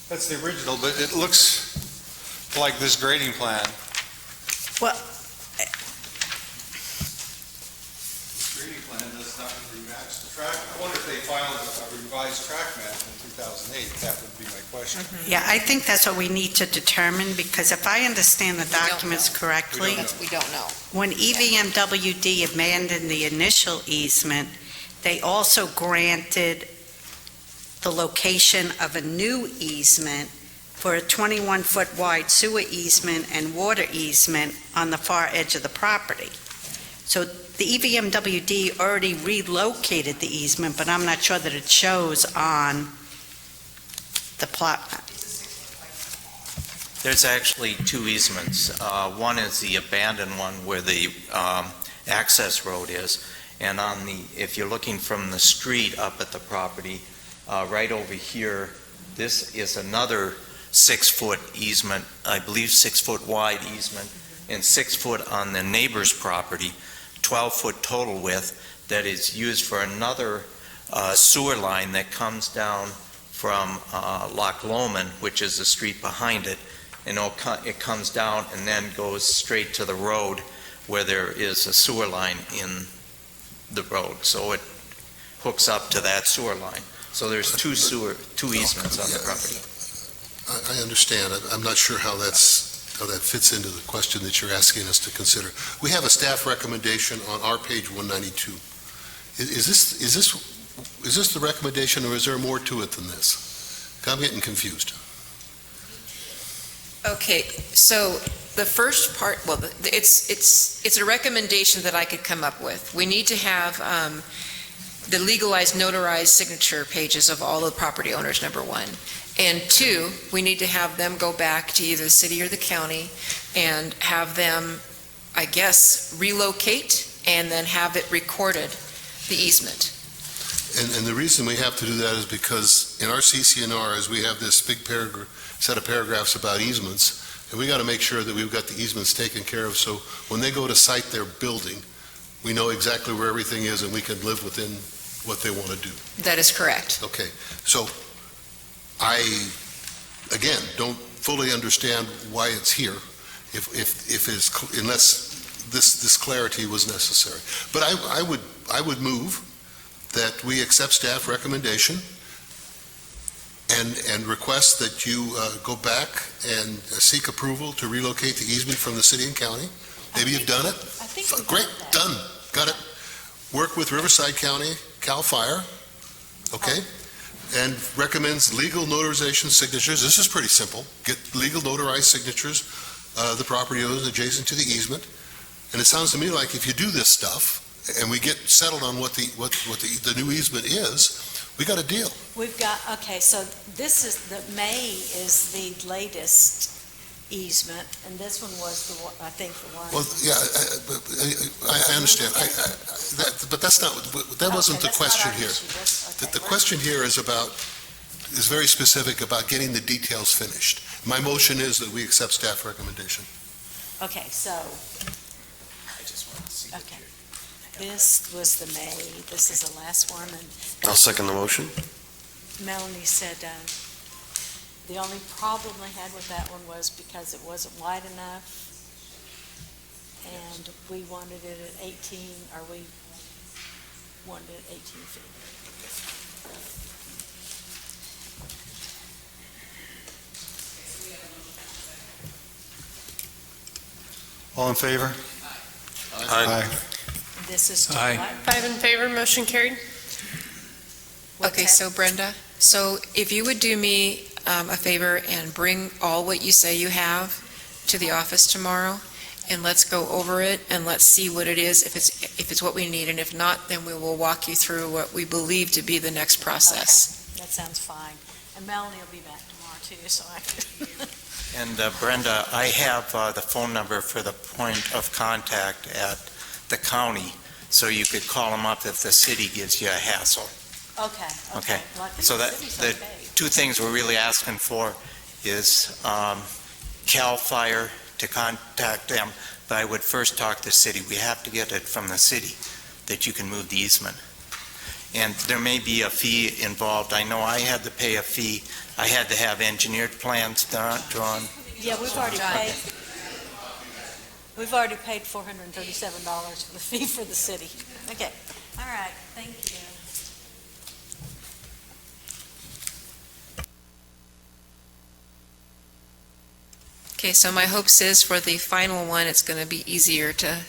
That's the original, but it looks like this grading plan. Well, Grading plan does not really match the track. I wonder if they filed a revised track map in 2008. That would be my question. Yeah, I think that's what we need to determine, because if I understand the documents correctly, We don't know. when E EVMWD abandoned the initial easement, they also granted the location of a new easement for a 21-foot wide sewer easement and water easement on the far edge of the property. So the E EVMWD already relocated the easement, but I'm not sure that it shows on the plot map. There's actually two easements. One is the abandoned one where the access road is, and if you're looking from the street up at the property, right over here, this is another 6-foot easement, I believe 6-foot wide easement, and 6 foot on the neighbor's property, 12-foot total width, that is used for another sewer line that comes down from Loch Lomond, which is the street behind it, and it comes down and then goes straight to the road where there is a sewer line in the road. So it hooks up to that sewer line. So there's two easements on the property. I understand. I'm not sure how that fits into the question that you're asking us to consider. We have a staff recommendation on our page 192. Is this the recommendation, or is there more to it than this? I'm getting confused. Okay, so the first part, well, it's a recommendation that I could come up with. We need to have the legalized notarized signature pages of all the property owners, number one. And two, we need to have them go back to either the city or the county and have them, I guess, relocate and then have it recorded, the easement. And the reason we have to do that is because in our CC&Rs, we have this big set of paragraphs about easements, and we got to make sure that we've got the easements taken care of, so when they go to site their building, we know exactly where everything is and we can live within what they want to do. That is correct. Okay, so I, again, don't fully understand why it's here, unless this clarity was necessary. But I would move that we accept staff recommendation and request that you go back and seek approval to relocate the easement from the city and county. Maybe you've done it? Great, done, got it. Work with Riverside County, CAL FIRE, okay? And recommends legal notarization signatures. This is pretty simple. Get legal notarized signatures, the property owners adjacent to the easement. And it sounds to me like if you do this stuff, and we get settled on what the new easement is, we got a deal. we've got, okay, so this is, the May is the latest easement, and this one was the one, I think the one. Well, yeah, I understand. But that's not, that wasn't the question here. The question here is very specific about getting the details finished. My motion is that we accept staff recommendation. Okay, so, okay. This was the May, this is the last one, and I'll second the motion. Melanie said, the only problem I had with that one was because it wasn't wide enough, and we wanted it at 18, or we wanted it at 18 feet. All in favor? Aye. This is to Aye. what? 5 in favor, motion carried. Okay, so Brenda, so if you would do me a favor and bring all what you say you have to the office tomorrow, and let's go over it, and let's see what it is, if it's what we need, and if not, then we will walk you through what we believe to be the next process. That sounds fine. And Melanie will be back tomorrow too, so I can. And Brenda, I have the phone number for the point of contact at the county, so you could call them up if the city gives you a hassle. Okay. Okay. Well, I think So the that, city's the okay. two things we're really asking for is CAL FIRE to contact them, but I would first talk to the city. We have to get it from the city that you can move the easement. And there may be a fee involved. I know I had to pay a fee. I had to have engineered plans drawn. Yeah, we've already paid. We've already paid $437 for the fee for the city. Okay. All right. Thank you. Okay, so my hopes is for the final one, it's going to be easier to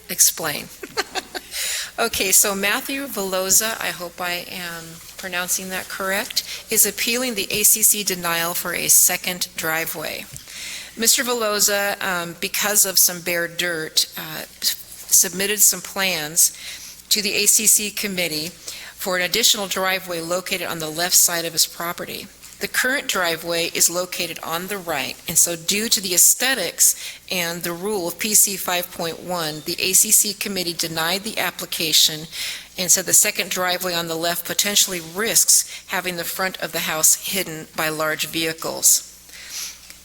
explain. Okay, so Matthew Veloza, I hope I am pronouncing that correct, is appealing the ACC denial for a second driveway. Mr. Veloza, because of some bare dirt, submitted some plans to the ACC committee for an additional driveway located on the left side of his property. The current driveway is located on the right, and so due to the aesthetics and the rule of PC 5.1, the ACC committee denied the application and said the second driveway on the left potentially risks having the front of the house hidden by large vehicles.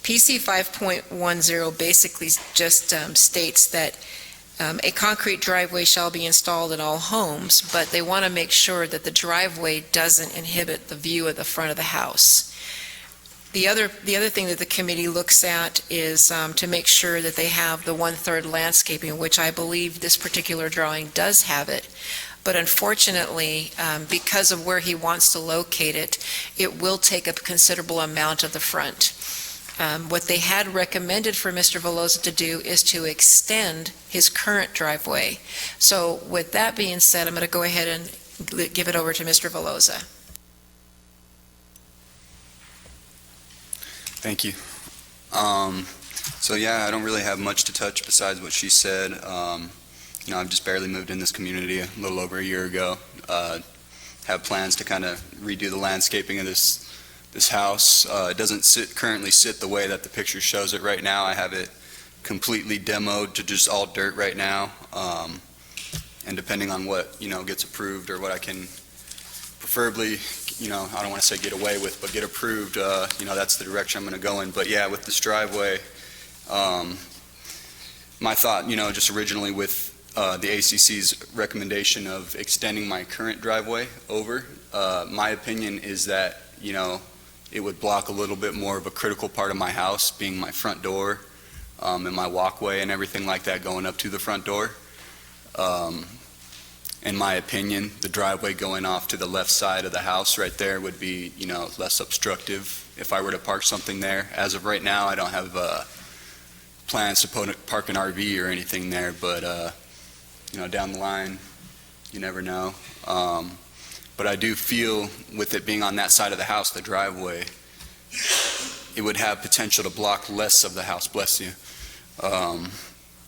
PC 5.10 basically just states that a concrete driveway shall be installed in all homes, but they want to make sure that the driveway doesn't inhibit the view of the front of the house. The other thing that the committee looks at is to make sure that they have the 1/3 landscaping, which I believe this particular drawing does have it. But unfortunately, because of where he wants to locate it, it will take up a considerable amount of the front. What they had recommended for Mr. Veloza to do is to extend his current driveway. So with that being said, I'm going to go ahead and give it over to Mr. Veloza. Thank you. So yeah, I don't really have much to touch besides what she said. I've just barely moved in this community a little over a year ago. Have plans to kind of redo the landscaping of this house. It doesn't currently sit the way that the picture shows it right now. I have it completely demoed to just all dirt right now. And depending on what, gets approved or what I can preferably, I don't want to say get away with, but get approved, that's the direction I'm going to go in. But yeah, with this driveway, my thought, just originally with the ACC's recommendation of extending my current driveway over, my opinion is that, it would block a little bit more of a critical part of my house, being my front door, and my walkway and everything like that going up to the front door. In my opinion, the driveway going off to the left side of the house right there would be, less obstructive if I were to park something there. As of right now, I don't have plans to park an RV or anything there, but, down the line, you never know. But I do feel with it being on that side of the house, the driveway, it would have potential to block less of the house, bless you,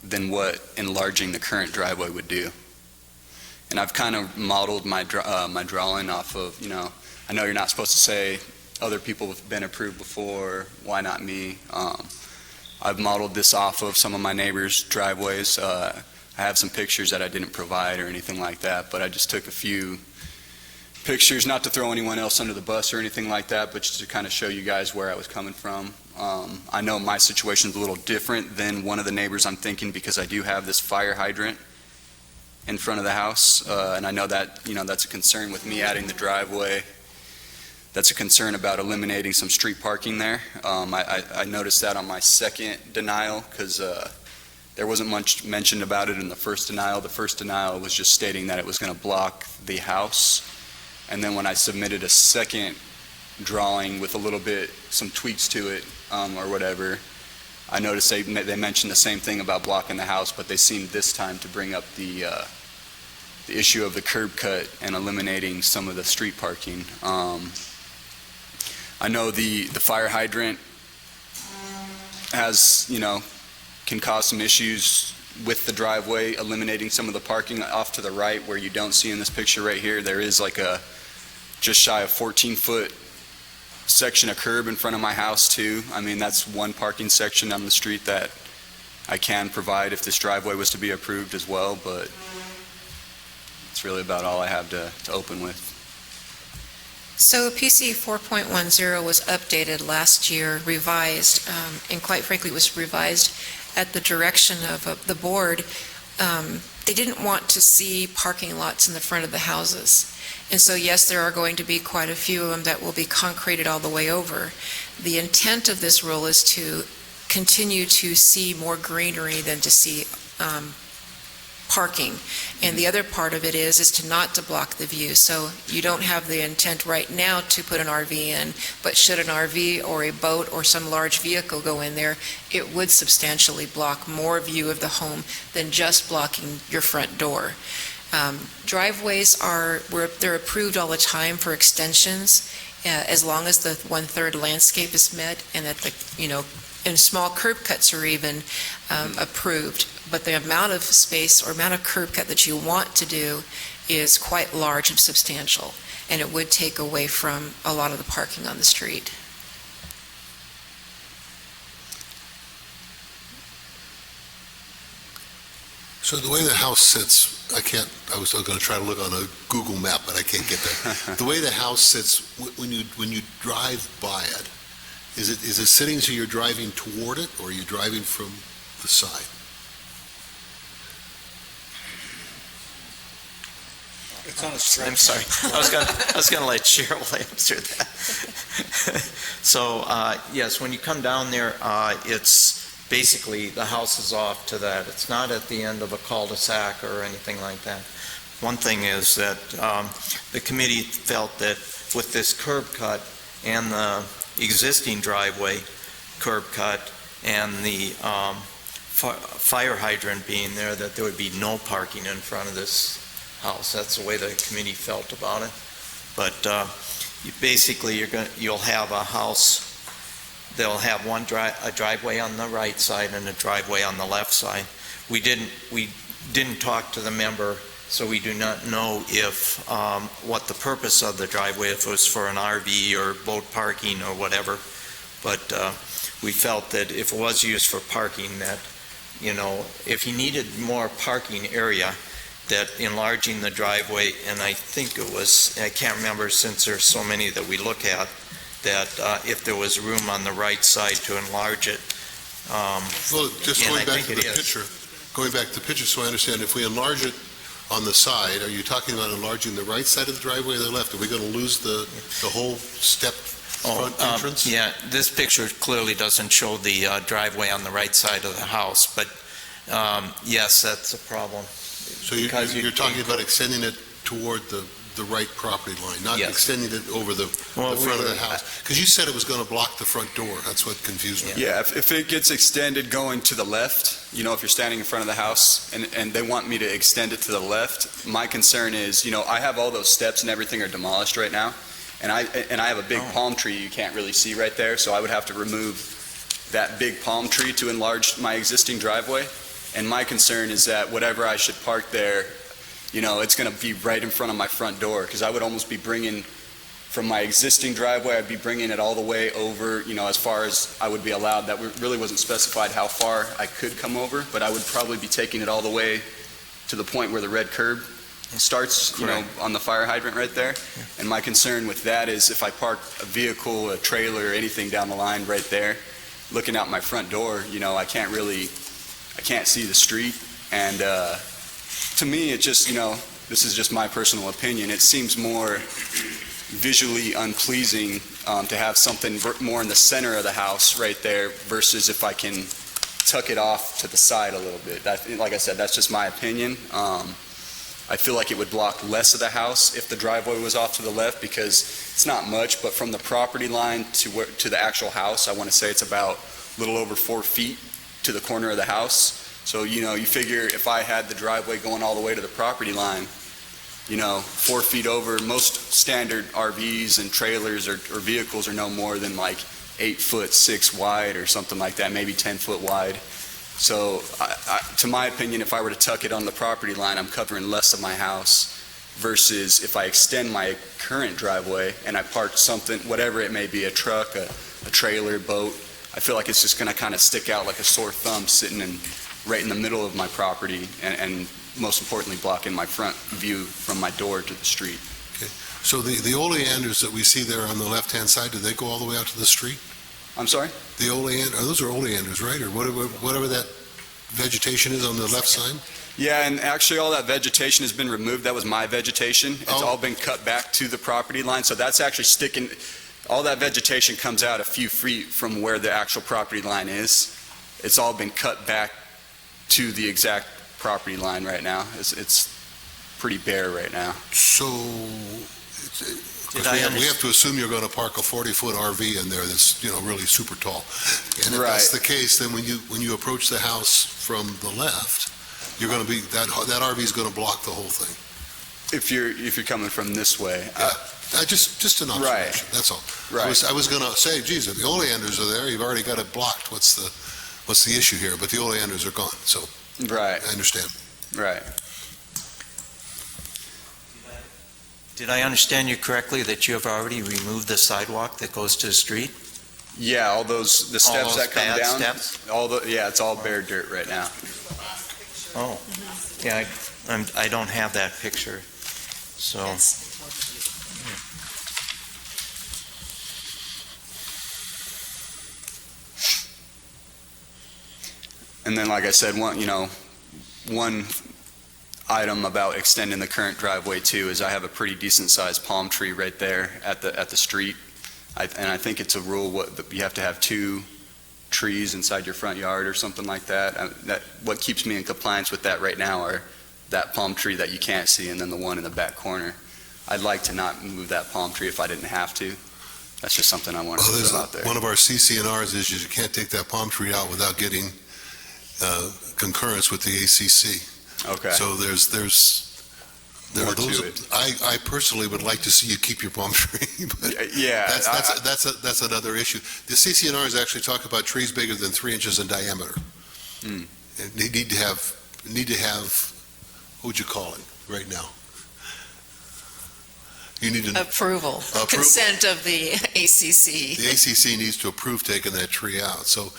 than what enlarging the current driveway would do. And I've kind of modeled my drawing off of, I know you're not supposed to say other people have been approved before, why not me? I've modeled this off of some of my neighbors' driveways. I have some pictures that I didn't provide or anything like that, but I just took a few pictures, not to throw anyone else under the bus or anything like that, but just to kind of show you guys where I was coming from. I know my situation's a little different than one of the neighbors I'm thinking, because I do have this fire hydrant in front of the house, and I know that, that's a concern with me adding the driveway. That's a concern about eliminating some street parking there. I noticed that on my second denial, because there wasn't much mentioned about it in the first denial. The first denial was just stating that it was going to block the house. And then when I submitted a second drawing with a little bit, some tweaks to it, or whatever, I noticed they mentioned the same thing about blocking the house, but they seemed this time to bring up the issue of the curb cut and eliminating some of the street parking. I know the fire hydrant has, can cause some issues with the driveway, eliminating some of the parking off to the right where you don't see in this picture right here. There is like a just shy of 14-foot section of curb in front of my house too. I mean, that's one parking section on the street that I can provide if this driveway was to be approved as well, but it's really about all I have to open with. So PC 4.10 was updated last year, revised, and quite frankly, it was revised at the direction of the board. They didn't want to see parking lots in the front of the houses. And so, yes, there are going to be quite a few of them that will be concreted all the way over. The intent of this rule is to continue to see more greenery than to see parking. And the other part of it is not to block the view. So you don't have the intent right now to put an RV in, but should an RV or a boat or some large vehicle go in there, it would substantially block more view of the home than just blocking your front door. Driveways they're approved all the time for extensions, as long as the 1/3 landscape is met and that and small curb cuts are even approved. But the amount of space or amount of curb cut that you want to do is quite large and substantial, and it would take away from a lot of the parking on the street. So the way the house sits, I was going to try to look on a Google map, but I can't get there. The way the house sits, when you drive by it, is it sitting so you're driving toward it, or are you driving from the side? I'm sorry. I was going to let Cheryl answer that. So, yes, when you come down there, it's basically the house is off to that. It's not at the end of a cul-de-sac or anything like that. One thing is that the committee felt that with this curb cut and the existing driveway curb cut and the fire hydrant being there, that there would be no parking in front of this house. That's the way the committee felt about it. But basically, you'll have a house. They'll have a driveway on the right side and a driveway on the left side. We didn't talk to the member, so we do not know if what the purpose of the driveway, if it was for an RV or boat parking or whatever. But we felt that if it was used for parking, that if he needed more parking area, that enlarging the driveway, and I think it was, I can't remember since there's so many that we look at, that if there was room on the right side to enlarge it. Well, just going back to the picture, so I understand, if we enlarge it on the side, are you talking about enlarging the right side of the driveway or the left? Are we going to lose the whole step front entrance? Yeah, this picture clearly doesn't show the driveway on the right side of the house, but yes, that's a problem. So you're talking about extending it toward the right property line, not extending it over the front of the house? Because you said it was going to block the front door. That's what confused me. Yeah, if it gets extended going to the left, if you're standing in front of the house and they want me to extend it to the left, my concern is, I have all those steps and everything are demolished right now, and I have a big palm tree you can't really see right there, so I would have to remove that big palm tree to enlarge my existing driveway. And my concern is that whatever I should park there, it's going to be right in front of my front door, because I would almost be bringing from my existing driveway, I'd be bringing it all the way over, as far as I would be allowed. That really wasn't specified how far I could come over, but I would probably be taking it all the way to the point where the red curb starts, on the fire hydrant right there. And my concern with that is if I park a vehicle, a trailer, anything down the line right there, looking out my front door, I can't see the street. And to me, it just, this is just my personal opinion, it seems more visually unpleasing to have something more in the center of the house right there versus if I can tuck it off to the side a little bit. Like I said, that's just my opinion. I feel like it would block less of the house if the driveway was off to the left, because it's not much, but from the property line to the actual house, I want to say it's about a little over 4 feet to the corner of the house. So, you figure if I had the driveway going all the way to the property line, 4 feet over, most standard RVs and trailers or vehicles are no more than like 8'6" wide or something like that, maybe 10 foot wide. So to my opinion, if I were to tuck it on the property line, I'm covering less of my house versus if I extend my current driveway and I park something, whatever it may be, a truck, a trailer, boat, I feel like it's just going to kind of stick out like a sore thumb sitting right in the middle of my property and most importantly, blocking my front view from my door to the street. So the oleanders that we see there on the left-hand side, do they go all the way out to the street? I'm sorry? The those are oleanders, right? Or whatever that vegetation is on the left side? Yeah, and actually all that vegetation has been removed. That was my vegetation. It's all been cut back to the property line, so that's actually sticking. All that vegetation comes out a few feet from where the actual property line is. It's all been cut back to the exact property line right now. It's pretty bare right now. So we have to assume you're going to park a 40-foot RV in there that's, really super tall. And if that's the case, then when you approach the house from the left, you're going to be, that RV is going to block the whole thing. If you're coming from this way. Just an observation, that's all. Right. I was going to say, geez, if the oleanders are there, you've already got it blocked. What's the issue here? But the oleanders are gone, so right. I understand. Right. Did I understand you correctly that you have already removed the sidewalk that goes to the street? Yeah, all the steps that come bad down. Steps? It's all bare dirt right now. Oh, yeah, I don't have that picture, so. And then, like I said, one item about extending the current driveway too is I have a pretty decent sized palm tree right there at the street. And I think it's a rule you have to have 2 trees inside your front yard or something like that. What keeps me in compliance with that right now are that palm tree that you can't see and then the one in the back corner. I'd like to not move that palm tree if I didn't have to. That's just something I want to put out there. One of our CCNRs is you can't take that palm tree out without getting concurrence with the ACC. Okay. So there are those. I personally would like to see you keep your palm tree, but yeah, that's another issue. The CCNRs actually talk about trees bigger than 3 inches in diameter. And they need to have what would you call it right now? You need an Approval, consent of the ACC. The ACC needs to approve taking that tree out. So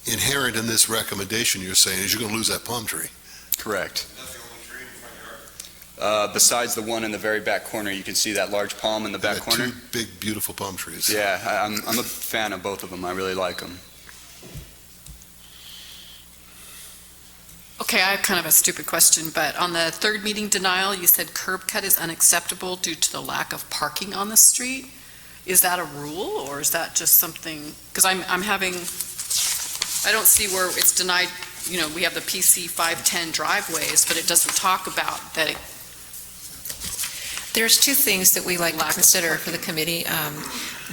inherent in this recommendation you're saying is you're going to lose that palm tree. Correct. Besides the one in the very back corner, you can see that large palm in the back corner. 2 big, beautiful palm trees. Yeah, I'm a fan of both of them. I really like them. Okay, I have kind of a stupid question, but on the third meeting denial, you said curb cut is unacceptable due to the lack of parking on the street. Is that a rule, or is that just something, because I don't see where it's denied, we have the PC 510 driveways, but it doesn't talk about that. There's 2 things that we like to consider for the committee.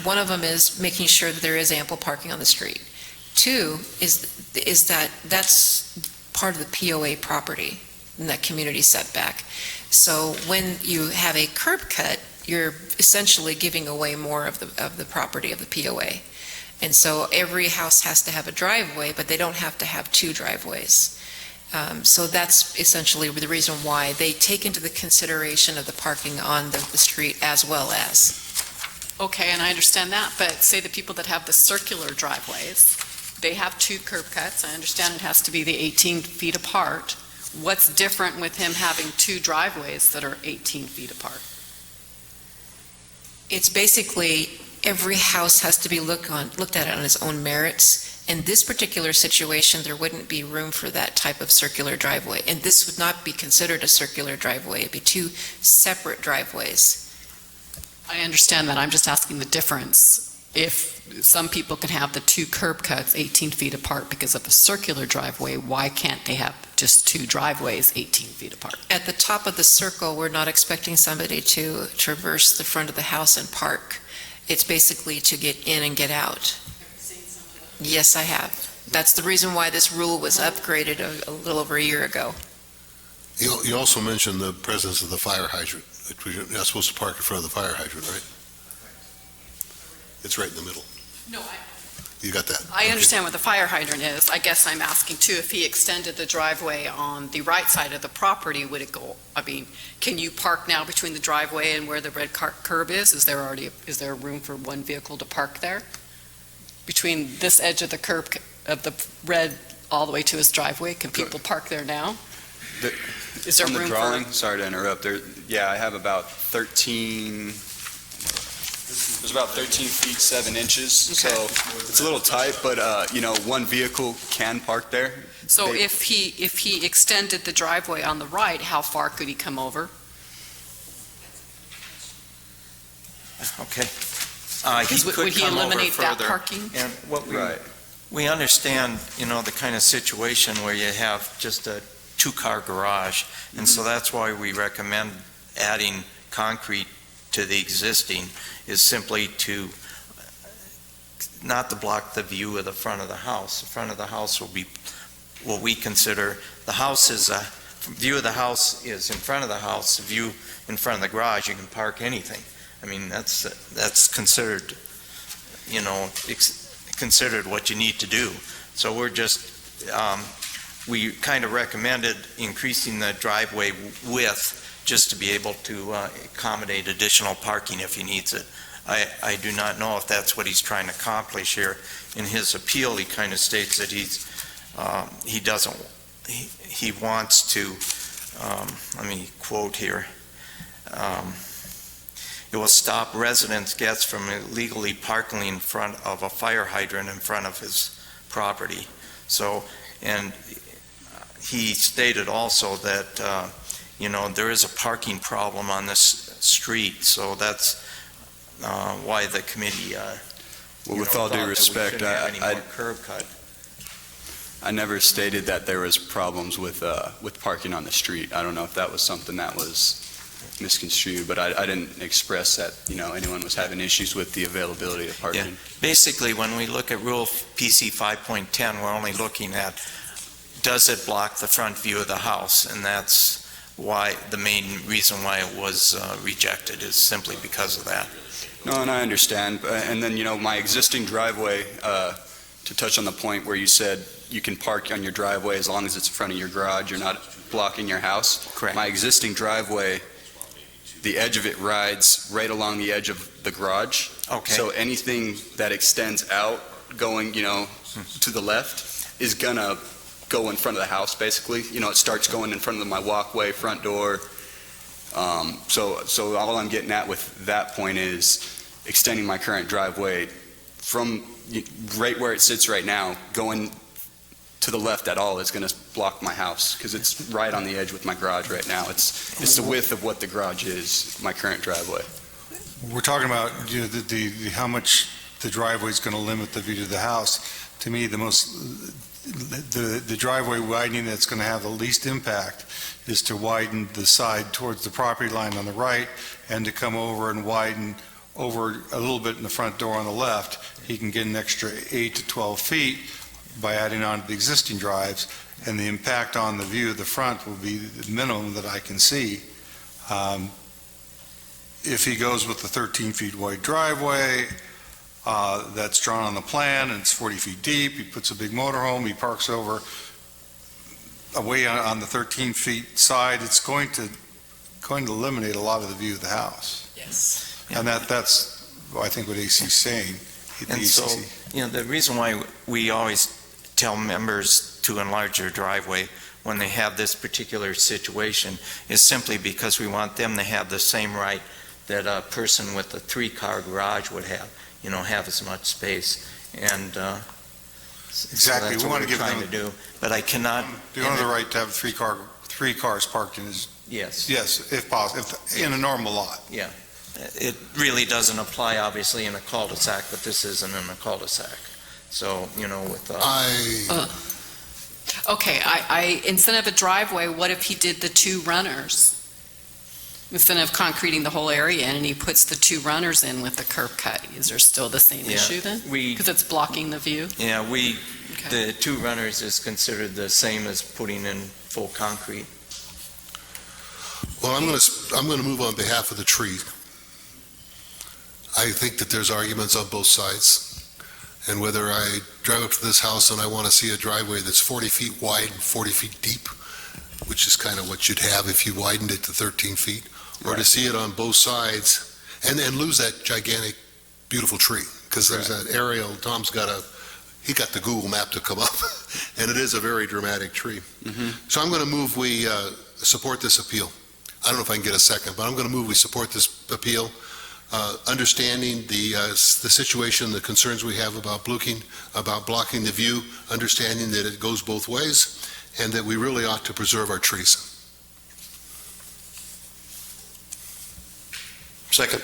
One of them is making sure that there is ample parking on the street. 2 is that that's part of the POA property in that community setback. So when you have a curb cut, you're essentially giving away more of the property of the POA. And so every house has to have a driveway, but they don't have to have 2 driveways. So that's essentially the reason why they take into the consideration of the parking on the street as well as. Okay, and I understand that, but say the people that have the circular driveways, they have 2 curb cuts. I understand it has to be the 18 feet apart. What's different with him having 2 driveways that are 18 feet apart? It's basically every house has to be looked at on its own merits. In this particular situation, there wouldn't be room for that type of circular driveway. And this would not be considered a circular driveway. It'd be 2 separate driveways. I understand that. I'm just asking the difference. If some people can have the 2 curb cuts 18 feet apart because of a circular driveway, why can't they have just 2 driveways 18 feet apart? At the top of the circle, we're not expecting somebody to traverse the front of the house and park. It's basically to get in and get out. Yes, I have. That's the reason why this rule was upgraded a little over a year ago. You also mentioned the presence of the fire hydrant. You're not supposed to park in front of the fire hydrant, right? It's right in the middle. No, You got that? I understand what the fire hydrant is. I guess I'm asking too, if he extended the driveway on the right side of the property, would it go, I mean, can you park now between the driveway and where the red curb is? Is there room for one vehicle to park there? Between this edge of the curb, of the red, all the way to his driveway, can people park there now? Is there On the room drawing, for? sorry to interrupt, I have about 13, there's about 13 feet 7 inches, so it's a little tight, but, one vehicle can park there. So if he extended the driveway on the right, how far could he come over? Okay. Because He could would he come over eliminate that further. parking? And what Right. we understand, the kind of situation where you have just a two-car garage, and so that's why we recommend adding concrete to the existing, is simply to, not to block the view of the front of the house. The front of the house will be what we consider, the house is view of the house is in front of the house, the view in front of the garage, you can park anything. I mean, that's considered, considered what you need to do. So we're just, we kind of recommended increasing the driveway width just to be able to accommodate additional parking if he needs it. I do not know if that's what he's trying to accomplish here. In his appeal, he kind of states that he wants to, let me quote here, it will stop residents, guests from illegally parking in front of a fire hydrant in front of his property. So, and he stated also that, there is a parking problem on this street, so that's why the committee, With all due respect, curb cut. I never stated that there was problems with parking on the street. I don't know if that was something that was misconstrued, but I didn't express that, anyone was having issues with the availability of parking. Yeah. Basically, when we look at Rule PC 5.10, we're only looking at, does it block the front view of the house? And that's why, the main reason why it was rejected is simply because of that. No, and I understand. And then, my existing driveway, to touch on the point where you said you can park on your driveway as long as it's in front of your garage, you're not blocking your house. Correct. My existing driveway, the edge of it rides right along the edge of the garage. Okay. So anything that extends out going, to the left is gonna go in front of the house, basically. It starts going in front of my walkway, front door. So all I'm getting at with that point is extending my current driveway from right where it sits right now, going to the left at all is going to block my house because it's right on the edge with my garage right now. It's the width of what the garage is, my current driveway. We're talking about, how much the driveway is going to limit the view to the house. To me, the driveway widening that's going to have the least impact is to widen the side towards the property line on the right and to come over and widen over a little bit in the front door on the left. He can get an extra 8 to 12 feet by adding on to the existing drives, and the impact on the view of the front will be the minimum that I can see. If he goes with the 13 feet wide driveway, that's drawn on the plan, and it's 40 feet deep, he puts a big motorhome, he parks over away on the 13 feet side, it's going to eliminate a lot of the view of the house. Yes. And that's, I think, what AC is saying. And so, the reason why we always tell members to enlarge their driveway when they have this particular situation is simply because we want them to have the same right that a person with a 3-car garage would have, have as much space. And Exactly. So that's We what want to we're give trying them to do. But I cannot. the owner the right to have three cars parked in his. Yes. Yes, if possible, in a normal lot. Yeah. It really doesn't apply, obviously, in a cul-de-sac, but this isn't in a cul-de-sac. So, with... Okay, instead of a driveway, what if he did the 2 runners? Instead of concreting the whole area and he puts the 2 runners in with the curb cut, is there still the same issue then? Because it's blocking the view? Yeah, the 2 runners is considered the same as putting in full concrete. Well, I'm going to move on behalf of the tree. I think that there's arguments on both sides. and whether I drive up to this house and I want to see a driveway that's 40 feet wide and 40 feet deep, which is kind of what you'd have if you widened it to 13 feet, or to see it on both sides and then lose that gigantic, beautiful tree, because there's that aerial, Tom's got he got the Google map to come up, and it is a very dramatic tree. So I'm going to move we support this appeal. I don't know if I can get a second, but I'm going to move we support this appeal, understanding the situation, the concerns we have about blocking the view, understanding that it goes both ways, and that we really ought to preserve our trees. Second.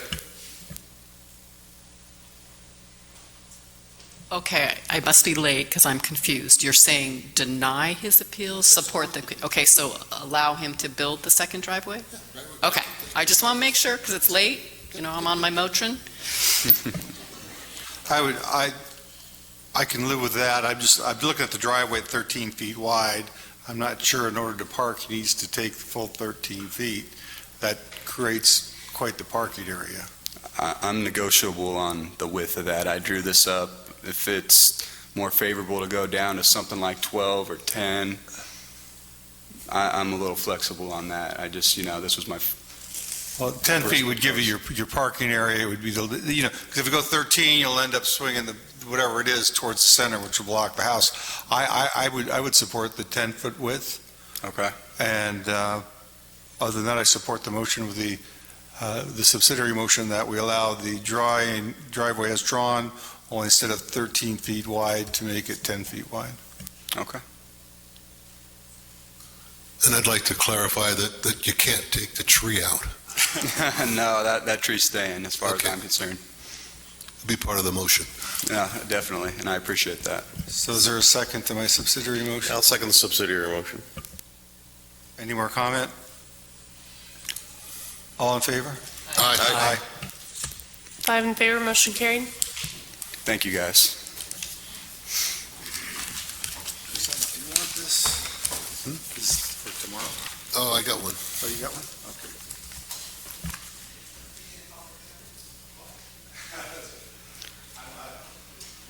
Okay, I must be late because I'm confused. You're saying deny his appeal, support the, okay, so allow him to build the second driveway? Okay, I just want to make sure because it's late, I'm on my Motrin. I can live with that. I'm looking at the driveway at 13 feet wide. I'm not sure in order to park, he needs to take the full 13 feet. That creates quite the parking area. I'm negotiable on the width of that. I drew this up. If it's more favorable to go down to something like 12 or 10, I'm a little flexible on that. I just, this was my... Well, 10 feet would give you your parking area. It would be because if you go 13, you'll end up swinging whatever it is towards the center, which will block the house. I would support the 10-foot width. Okay. And other than that, I support the motion with the subsidiary motion that we allow the driveway as drawn, only instead of 13 feet wide to make it 10 feet wide. Okay. And I'd like to clarify that you can't take the tree out. No, that tree's staying as far as I'm concerned. Be part of the motion. Yeah, definitely, and I appreciate that. So is there a second to my subsidiary motion? I'll second the subsidiary motion. Any more comment? All in favor? Aye. 5 in favor, motion carried. Thank you, guys. Do you want this? This is for tomorrow. Oh, I got one. Oh, you got one? Okay.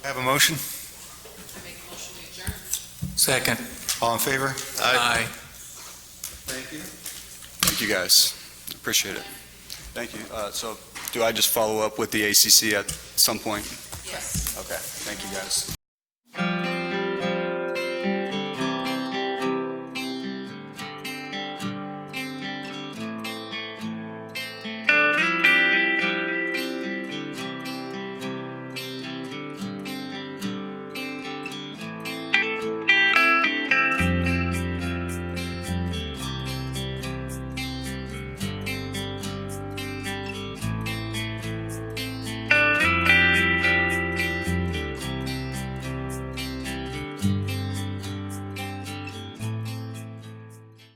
Have a motion? Second. All in favor? Aye. Thank you. Thank you, guys. Appreciate it. Thank you. So do I just follow up with the ACC at some point? Yes. Okay. Thank you, guys.